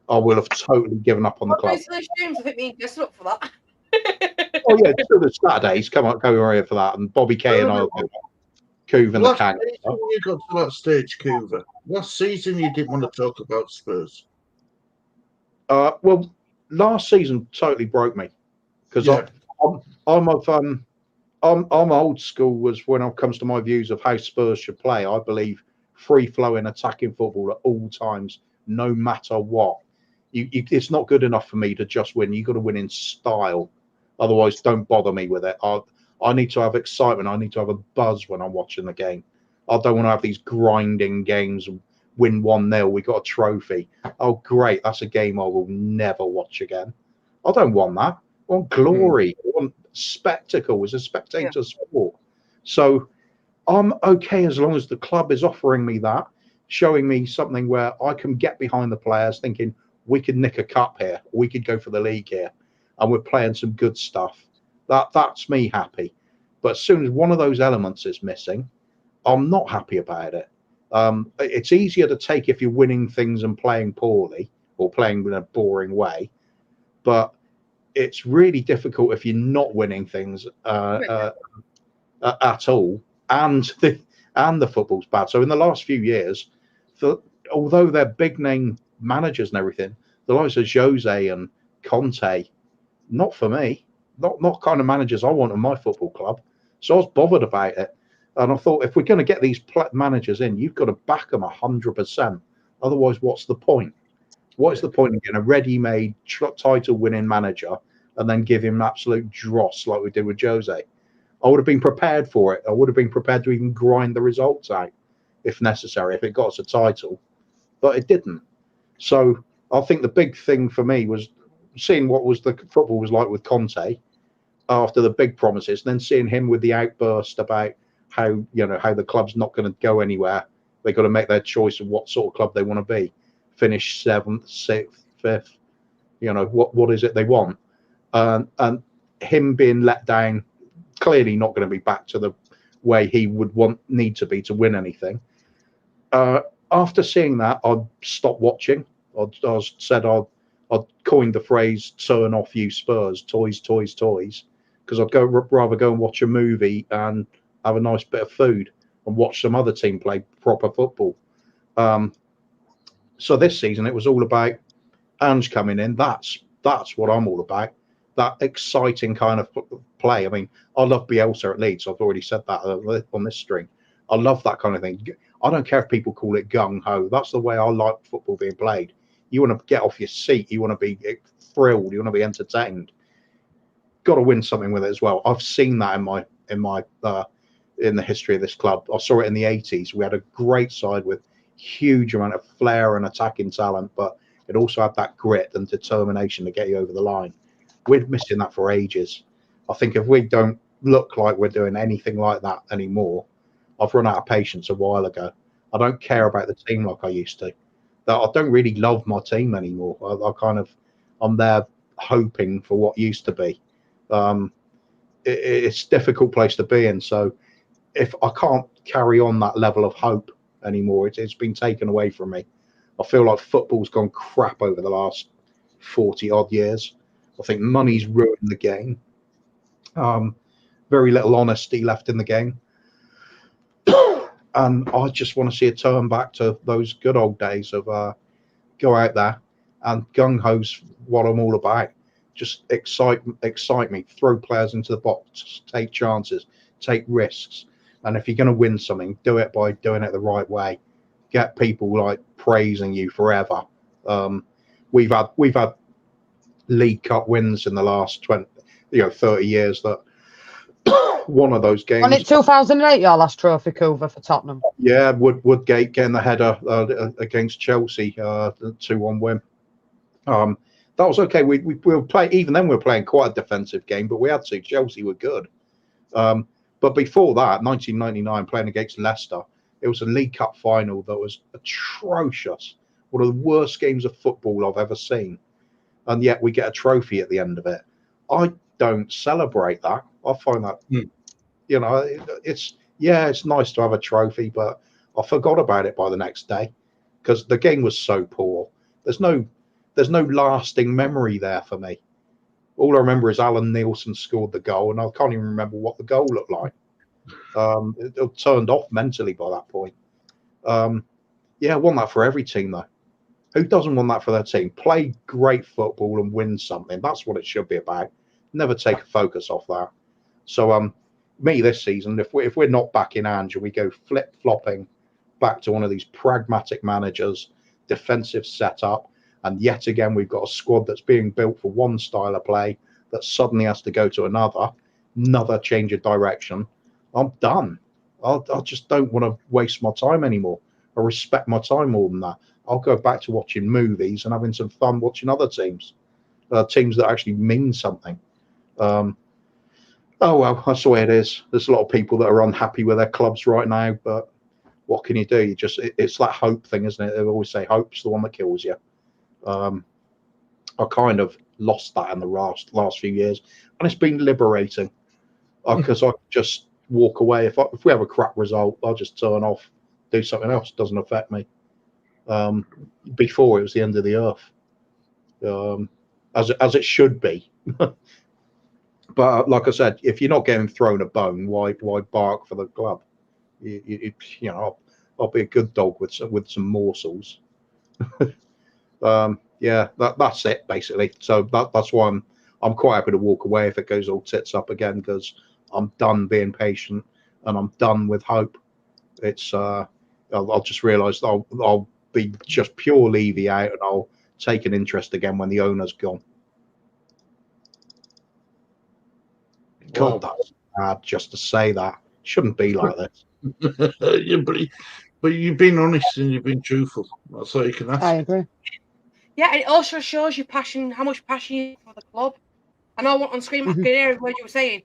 I will have totally given up on the club. Silly streams, I think me and Jess are up for that. Oh yeah, do the Saturdays. Come over here for that. And Bobby Kay and I'll do Coover and the Kang. You got to that stage, Cver. Last season you didn't want to talk about Spurs. Well, last season totally broke me because I'm old school. Was when it comes to my views of how Spurs should play. I believe free flowing attacking football at all times, no matter what. It's not good enough for me to just win. You've got to win in style. Otherwise, don't bother me with it. I need to have excitement. I need to have a buzz when I'm watching the game. I don't want to have these grinding games win 1-0, we got a trophy. Oh, great. That's a game I will never watch again. I don't want that. I want glory. I want spectacle. It's a spectator sport. So I'm okay as long as the club is offering me that, showing me something where I can get behind the players, thinking we could nick a cup here, we could go for the league here, and we're playing some good stuff. That's me happy. But as soon as one of those elements is missing, I'm not happy about it. It's easier to take if you're winning things and playing poorly or playing in a boring way, but it's really difficult if you're not winning things at all, and the football's bad. So in the last few years, although they're big name managers and everything, the likes of Jose and Conte, not for me, not kind of managers I want in my football club. So I was bothered about it, and I thought, if we're going to get these managers in, you've got to back them 100%. Otherwise, what's the point? What is the point of getting a ready-made title-winning manager and then give him an absolute dross like we did with Jose? I would have been prepared for it. I would have been prepared to even grind the results out if necessary, if it got us a title, but it didn't. So I think the big thing for me was seeing what was the football was like with Conte after the big promises, and then seeing him with the outburst about how the club's not going to go anywhere. They've got to make their choice of what sort of club they want to be. Finish 7th, 6th, 5th. What is it they want? And him being let down, clearly not going to be back to the way he would need to be to win anything. After seeing that, I'd stopped watching. I said I'd coined the phrase "turn off, you Spurs, toys, toys, toys," because I'd rather go and watch a movie and have a nice bit of food and watch some other team play proper football. So this season it was all about Ange coming in. That's what I'm all about. That exciting kind of play. I mean, I love Bielsa at Leeds. I've already said that on this string. I love that kind of thing. I don't care if people call it gung-ho. That's the way I like football being played. You want to get off your seat. You want to be thrilled. You want to be entertained. Got to win something with it as well. I've seen that in the history of this club. I saw it in the 80s. We had a great side with huge amount of flair and attacking talent, but it also had that grit and determination to get you over the line. We're missing that for ages. I think if we don't look like we're doing anything like that anymore, I've run out of patience a while ago. I don't care about the team like I used to. I don't really love my team anymore. I'm there hoping for what used to be. It's a difficult place to be in. So if I can't carry on that level of hope anymore, it's been taken away from me. I feel like football's gone crap over the last 40 odd years. I think money's ruined the game. Very little honesty left in the game. And I just want to see a turn back to those good old days of go out there and gung-ho's what I'm all about. Just excite me, throw players into the box, take chances, take risks. And if you're going to win something, do it by doing it the right way. Get people like praising you forever. We've had League Cup wins in the last 30 years. That one of those games. Wasn't it 2008 your last trophy cover for Tottenham? Yeah, Woodgate getting the header against Chelsea, 2-1 win. That was okay. We were playing, even then we were playing quite a defensive game, but we had to. Chelsea were good. But before that, 1999, playing against Leicester, it was a League Cup final that was atrocious. One of the worst games of football I've ever seen. And yet we get a trophy at the end of it. I don't celebrate that. I find that, it's nice to have a trophy, but I forgot about it by the next day because the game was so poor. There's no lasting memory there for me. All I remember is Alan Nielsen scored the goal, and I can't even remember what the goal looked like. It turned off mentally by that point. I want that for every team, though. Who doesn't want that for their team? Play great football and win something. That's what it should be about. Never take a focus off that. So, me this season, if we're not back in Ange, we go flip-flopping back to one of these pragmatic managers, defensive setup, and yet again we've got a squad that's being built for one style of play that suddenly has to go to another change of direction. I'm done. I just don't want to waste my time anymore. I respect my time more than that. I'll go back to watching movies and having some fun watching other teams, teams that actually mean something. Oh well, that's the way it is. There's a lot of people that are unhappy with their clubs right now, but what can you do? It's that hope thing, isn't it? They always say hope's the one that kills you. I kind of lost that in the last few years, and it's been liberating because I just walk away. If we have a crap result, I'll just turn off, do something else. It doesn't affect me. Before it was the end of the earth, as it should be. But like I said, if you're not getting thrown a bone, why bark for the club? You know, I'll be a good dog with some morsels. Yeah, that's it basically. So that's why I'm quite happy to walk away if it goes all tits up again, because I'm done being patient and I'm done with hope. It's I'll just realise I'll be just pure Levy out, and I'll take an interest again when the owner's gone. God, that's bad just to say that. Shouldn't be like this. Yeah, but you've been honest and you've been truthful. That's all you can ask. I agree. Yeah, and it also shows you passion, how much passion you have for the club. I know on screen I could hear what you were saying.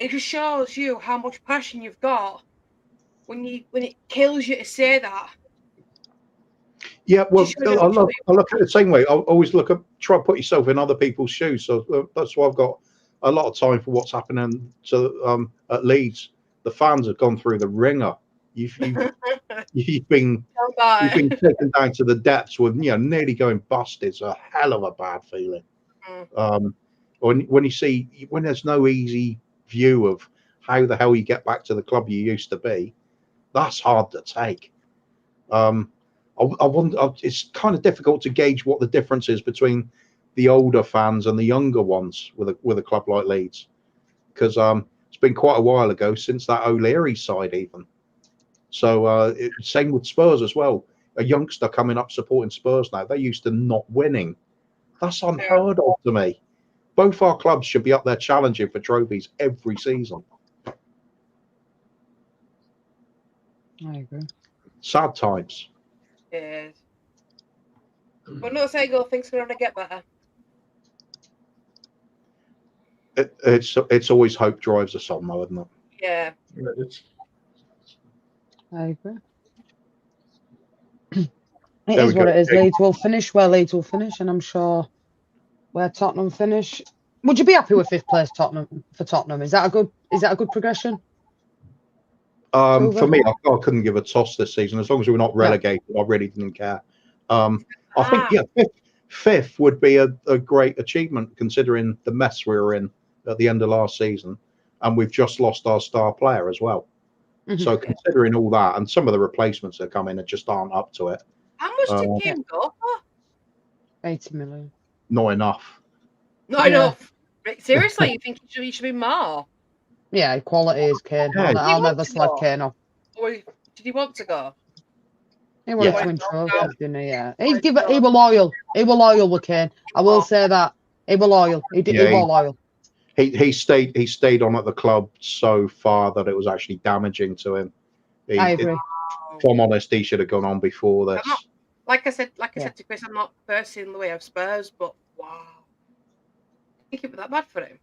It just shows you how much passion you've got when it kills you to say that. Yeah, well, I look at it the same way. I always try to put yourself in other people's shoes. So that's why I've got a lot of time for what's happening at Leeds. The fans have gone through the ringer. You've been taken down to the depths with nearly going bust. It's a hell of a bad feeling. When you see when there's no easy view of how the hell you get back to the club you used to be, that's hard to take. I wonder. It's kind of difficult to gauge what the difference is between the older fans and the younger ones with a club like Leeds, because it's been quite a while ago since that O'Leary side even. So same with Spurs as well. A youngster coming up supporting Spurs now. They're used to not winning. That's unheard of to me. Both our clubs should be up there challenging for trophies every season. I agree. Sad times. Yes. But no saying things are going to get better. It's always hope drives us on, though, isn't it? Yeah. I agree. It is what it is. Leeds will finish where Leeds will finish, and I'm sure where Tottenham finish. Would you be happy with 5th place for Tottenham? Is that a good progression? For me, I couldn't give a toss this season. As long as we're not relegated, I really didn't care. I think 5th would be a great achievement considering the mess we were in at the end of last season, and we've just lost our star player as well. So considering all that, and some of the replacements that come in just aren't up to it. How much did Kim go for? 80 million. Not enough. Not enough. Seriously, you think he should be more? Yeah, quality is Kane. I'll never slag Kane off. Or did he want to go? He wanted to win trophies, didn't he? Yeah. He was loyal. He was loyal with Kane. I will say that. He was loyal. He was loyal. He stayed on at the club so far that it was actually damaging to him. I agree. If I'm honest, he should have gone on before this. Like I said to Chris, I'm not versing the way of Spurs, but wow, I think it was that bad for him.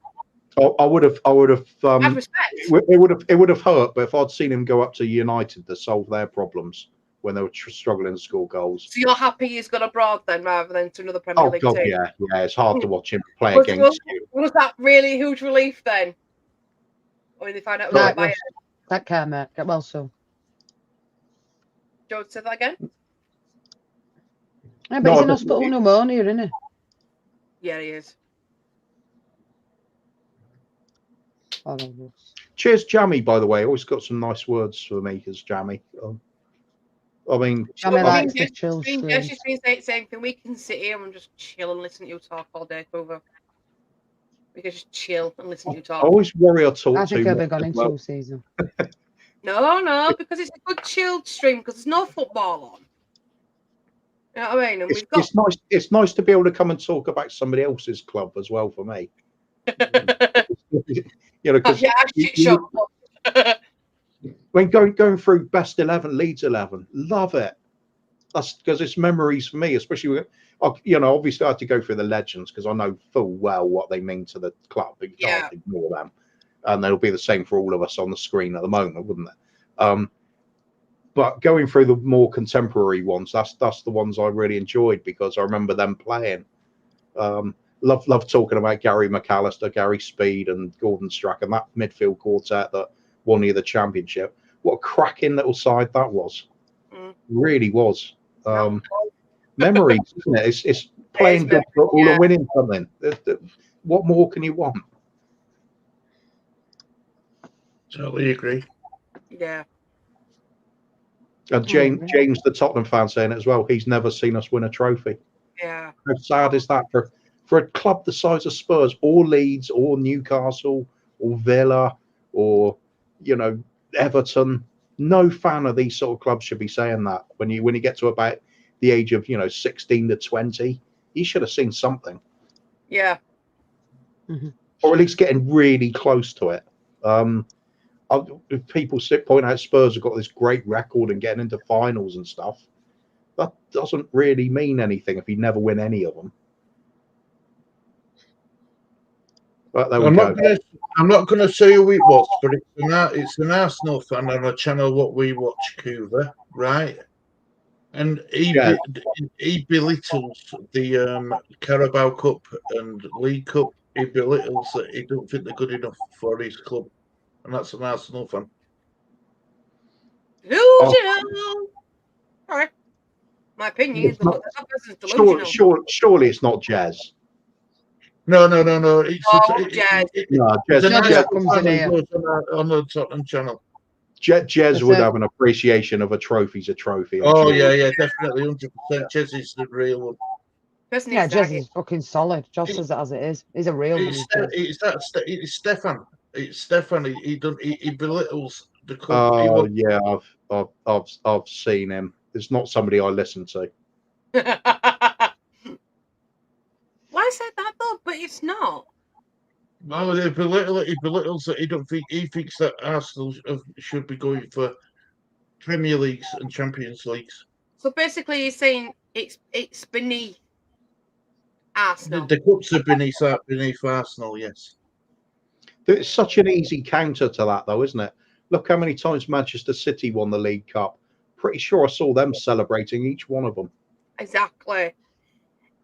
I would have. Had respect. It would have hurt, but if I'd seen him go up to United to solve their problems when they were struggling to score goals. So you're happy he's gone abroad then, rather than to another Premier League team? Yeah, it's hard to watch him play against you. Was that really huge relief then? When they found out about Bayern? That care, mate. Get well soon. Do you want to say that again? Yeah, but he's in hospital with pneumonia, isn't he? Yeah, he is. Cheers, Jammy, by the way. Always got some nice words for me as Jammy. I mean, Jammy likes the chill stream. She's been saying the same thing. We can sit here and just chill and listen to you talk all day, Cver. We can just chill and listen to you talk. I always worry I talk too much. I think I've been gone into all season. No, because it's a good chilled stream because there's no football on. You know what I mean? And it's nice to be able to come and talk about somebody else's club as well for me. Because when going through best 11, Leeds 11, love it. That's because it's memories for me, especially with, obviously I had to go through the legends because I know full well what they mean to the club, but you can't ignore them. And they'll be the same for all of us on the screen at the moment, wouldn't it? But going through the more contemporary ones, that's the ones I really enjoyed because I remember them playing. Love talking about Gary McAllister, Gary Speed, and Gordon Strachan, that midfield quartet that won the championship. What a cracking little side that was. Really was. Memories, isn't it? It's playing good football and winning something. What more can you want? Totally agree. Yeah. And James, the Tottenham fan, saying it as well. He's never seen us win a trophy. Yeah. How sad is that for a club the size of Spurs, or Leeds, or Newcastle, or Villa, or Everton? No fan of these sort of clubs should be saying that. When you get to about the age of 16 to 20, you should have seen something. Yeah. Or at least getting really close to it. People point out Spurs have got this great record and getting into finals and stuff. That doesn't really mean anything if you never win any of them. But there we go. I'm not going to say who it was, but it's an Arsenal fan on a channel what we watch, Cver, right? And he belittles the Carabao Cup and League Cup. He belittles that he don't think they're good enough for his club, and that's an Arsenal fan. Delusional. All right. My opinion is that person's delusional. Surely it's not Jez. No. It's Jez. Jez comes in here on the Tottenham channel. Jez would have an appreciation of a trophy's a trophy. Yeah, definitely, 100%. Jez is the real one. Yeah, Jez is fucking solid. Josh says it as it is. He's a real one. It's Stefan. It's Stefan. He belittles the club. Yeah, I've seen him. It's not somebody I listen to. Well, I said that though, but it's not. No, he belittles that he thinks that Arsenal should be going for Premier Leagues and Champions Leagues. So basically, he's saying it's beneath Arsenal. The cups are beneath Arsenal, yes. It's such an easy counter to that, though, isn't it? Look how many times Manchester City won the League Cup. Pretty sure I saw them celebrating each one of them. Exactly.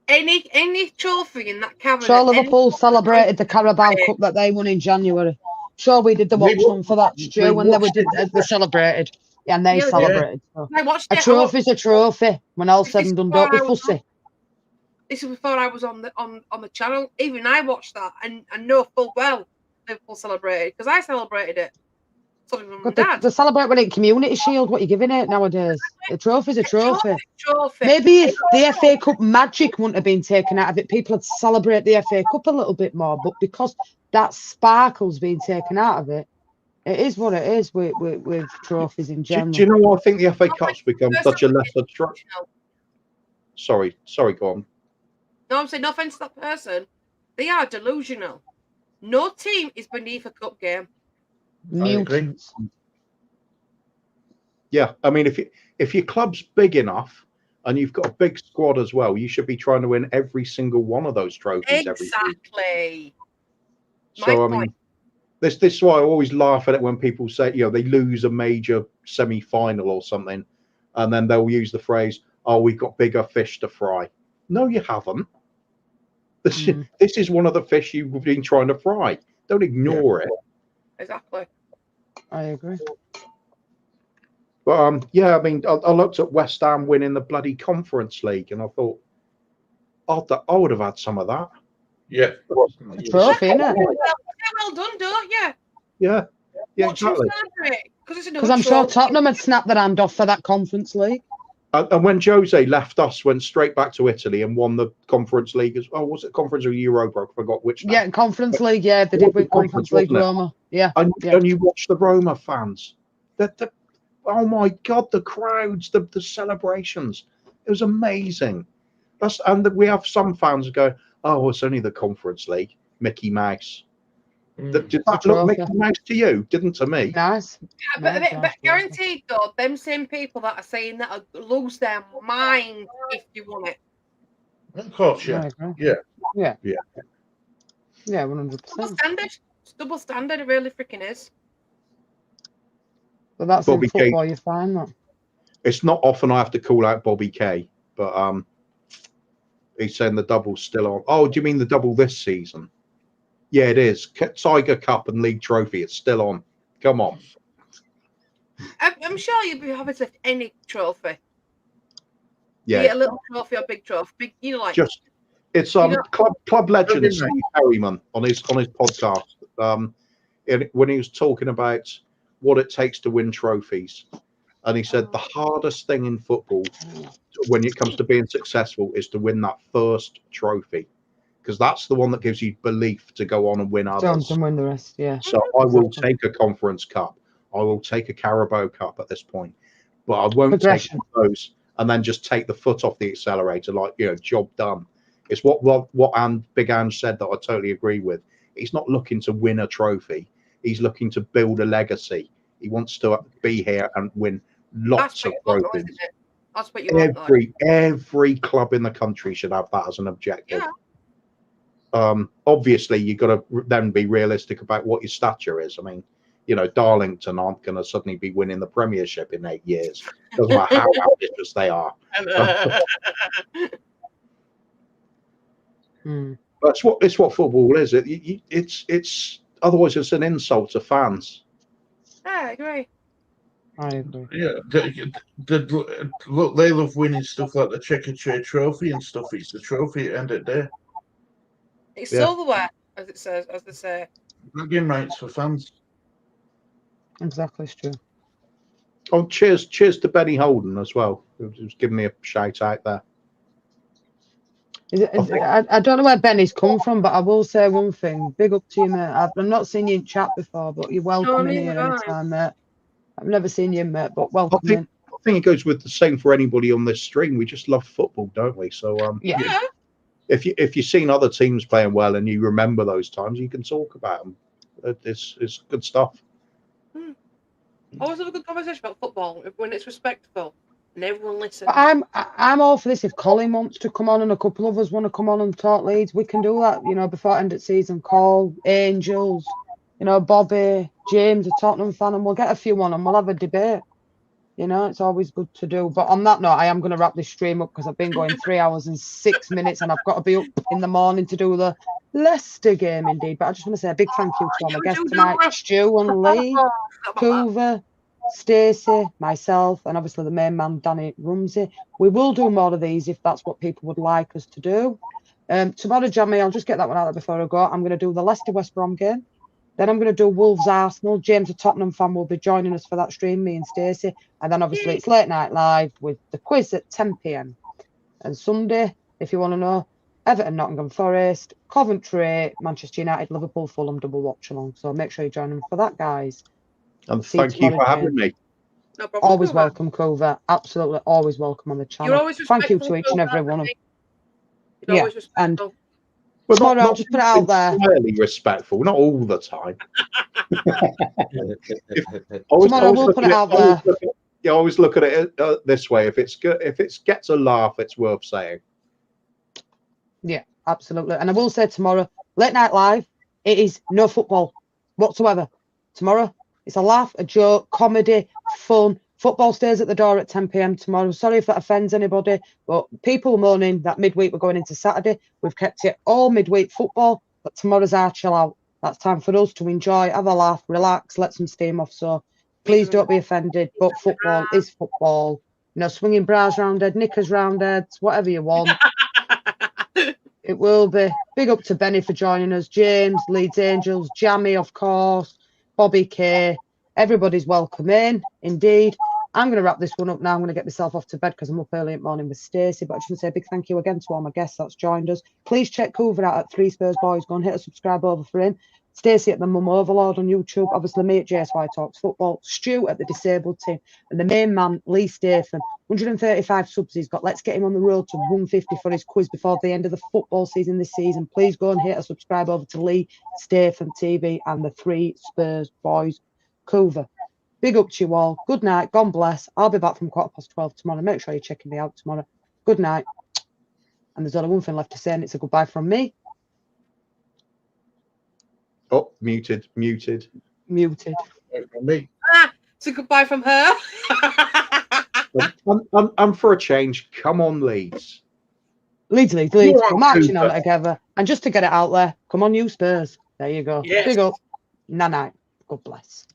Any trophy in that cabinet. Sure, Liverpool celebrated the Carabao Cup that they won in January. Sure, we did the watch one for that, Stu, when they celebrated. Yeah, and they celebrated. So. I watched a trophy's a trophy. When all said and done, don't be fussy. This is before I was on the channel. Even I watched that and know full well Liverpool celebrated because I celebrated it. But they celebrate with it Community Shield. What are you giving it nowadays? A trophy's a trophy. Maybe if the FA Cup magic wouldn't have been taken out of it, people would celebrate the FA Cup a little bit more. But because that sparkle's been taken out of it, it is what it is with trophies in general. Do you know what I think the FA Cup's become such a lesser trophy? Sorry, go on. No, I'm saying no offense to that person. They are delusional. No team is beneath a cup game. Mutants. Yeah, I mean, if your club's big enough and you've got a big squad as well, you should be trying to win every single one of those trophies every season. Exactly. So I mean, this is why I always laugh at it when people say, they lose a major semi-final or something, and then they'll use the phrase, "Oh, we've got bigger fish to fry." No, you haven't. This is one of the fish you've been trying to fry. Don't ignore it. Exactly. I agree. But I mean, I looked at West Ham winning the bloody Conference League, and I thought, I would have had some of that. Yeah. A trophy, isn't it? Well done, don't you? Yeah, exactly. Because I'm sure Tottenham had snapped their hand off for that Conference League. And when Jose left us, went straight back to Italy and won the Conference League as well. Was it Conference or Europa? I forgot which. Yeah, Conference League. Yeah, they did win Conference League, Roma. Yeah. And you watch the Roma fans. Oh my God, the crowds, the celebrations. It was amazing. And we have some fans go, "Oh, it's only the Conference League, Mickey Mouse." Did that look Mickey Mouse to you? Didn't to me. Nice. But guaranteed though, them same people that are saying that will lose their mind if you want it. Of course, yeah. Yeah, 100%. Double standard. It's double standard. It really freaking is. But that's Bobby in football. You find that. It's not often I have to call out Bobby K, but he's saying the double's still on. Oh, do you mean the double this season? Yeah, it is. Tiger Cup and League Trophy. It's still on. Come on. I'm sure you'd be happy to lift any trophy. Yeah, be it a little trophy or big trophy. Big, you know, like just it's club legend Steve Perryman on his podcast. When he was talking about what it takes to win trophies, and he said the hardest thing in football when it comes to being successful is to win that first trophy, because that's the one that gives you belief to go on and win others. Don't win the rest, yeah. So I will take a Conference Cup. I will take a Carabao Cup at this point, but I won't take those and then just take the foot off the accelerator, like, job done. It's what Big Ange said that I totally agree with. He's not looking to win a trophy. He's looking to build a legacy. He wants to be here and win lots of trophies. That's what you want. Every club in the country should have that as an objective. Yeah. Obviously, you've got to then be realistic about what your stature is. I mean, Darlington aren't going to suddenly be winning the Premiership in 8 years. Doesn't matter how ambitious they are. That's what football is. It's otherwise it's an insult to fans. I agree. Yeah, look, they love winning stuff like the Checkatrade Trophy and stuff. It's the trophy at the end of the day. It's silverware, as they say. Bragging rights for fans. Exactly, it's true. Oh, cheers to Benny Holden as well, who's giving me a shout out there. I don't know where Benny's come from, but I will say one thing. Big up to you, mate. I've not seen you in chat before, but you're welcome in here anytime, mate. I've never seen you, mate, but welcome in. I think it goes with the same for anybody on this stream. We just love football, don't we? So yeah. If you've seen other teams playing well and you remember those times, you can talk about them. It's good stuff. Always have a good conversation about football when it's respectful and everyone listens. I'm all for this. If Colin wants to come on and a couple of us want to come on and talk Leeds, we can do that. Before end of season, call Angels, Bobby, James, a Tottenham fan, and we'll get a few on and we'll have a debate. It's always good to do. But on that note, I am going to wrap this stream up because I've been going 3 hours and 6 minutes and I've got to be up in the morning to do the Leicester game indeed. But I just want to say a big thank you to all my guests tonight, Stu and Lee, Cver, Stacy, myself, and obviously the main man, Danny Rumsey. We will do more of these if that's what people would like us to do. Tomorrow, Jamie, I'll just get that one out there before I go. I'm going to do the Leicester-West Brom game. Then I'm going to do Wolves-Arsenal. James, a Tottenham fan, will be joining us for that stream, me and Stacy. And then obviously it's Late Night Live with the quiz at 10 p.m. And Sunday, if you want to know, Everton, Nottingham Forest, Coventry, Manchester United, Liverpool, Fulham, double watch along. So make sure you join them for that, guys. And thank you for having me. No problem. Always welcome, Cver. Absolutely always welcome on the channel. You're always thank you to each and every one of them. Yeah, and I'll just put it out there. Fairly respectful, not all the time. Tomorrow we'll put it out there. You always look at it this way. If it's good, if it gets a laugh, it's worth saying. Yeah, absolutely. And I will say tomorrow, Late Night Live, it is no football whatsoever. Tomorrow, it's a laugh, a joke, comedy, fun. Football stays at the door at 10 p.m. tomorrow. Sorry if that offends anybody, but people moaning that midweek we're going into Saturday. We've kept it all midweek football, but tomorrow's our chill out. That's time for us to enjoy, have a laugh, relax, let some steam off. So please don't be offended, but football is football. Swinging bras round head, knickers round heads, whatever you want. It will be. Big up to Benny for joining us, James, Leeds Angels, Jamie, of course, Bobby K. Everybody's welcome in, indeed. I'm going to wrap this one up now. I'm going to get myself off to bed because I'm up early in the morning with Stacy. But I just want to say a big thank you again to all my guests that's joined us. Please check Cver out at 3 Spurs Boys. Go and hit a subscribe over for him. Stacy at the Mum Overlord on YouTube. Obviously, me at JSY Talks Football. Stu at the Disabled Team. And the main man, Lee Statham. 135 subs he's got. Let's get him on the road to 150 for his quiz before the end of the football season this season. Please go and hit a subscribe over to Lee Statham TV and the 3 Spurs boys. Cver. Big up to you all. Good night. God bless. I'll be back from 12:15 tomorrow. Make sure you're checking me out tomorrow. Good night. And there's only one thing left to say, and it's a goodbye from me. Oh, muted. Muted. From me. It's a goodbye from her. And for a change, come on, Leeds. Leeds. We're marching on it together. And just to get it out there, come on, you Spurs. There you go. Yes. Big up. Night. God bless.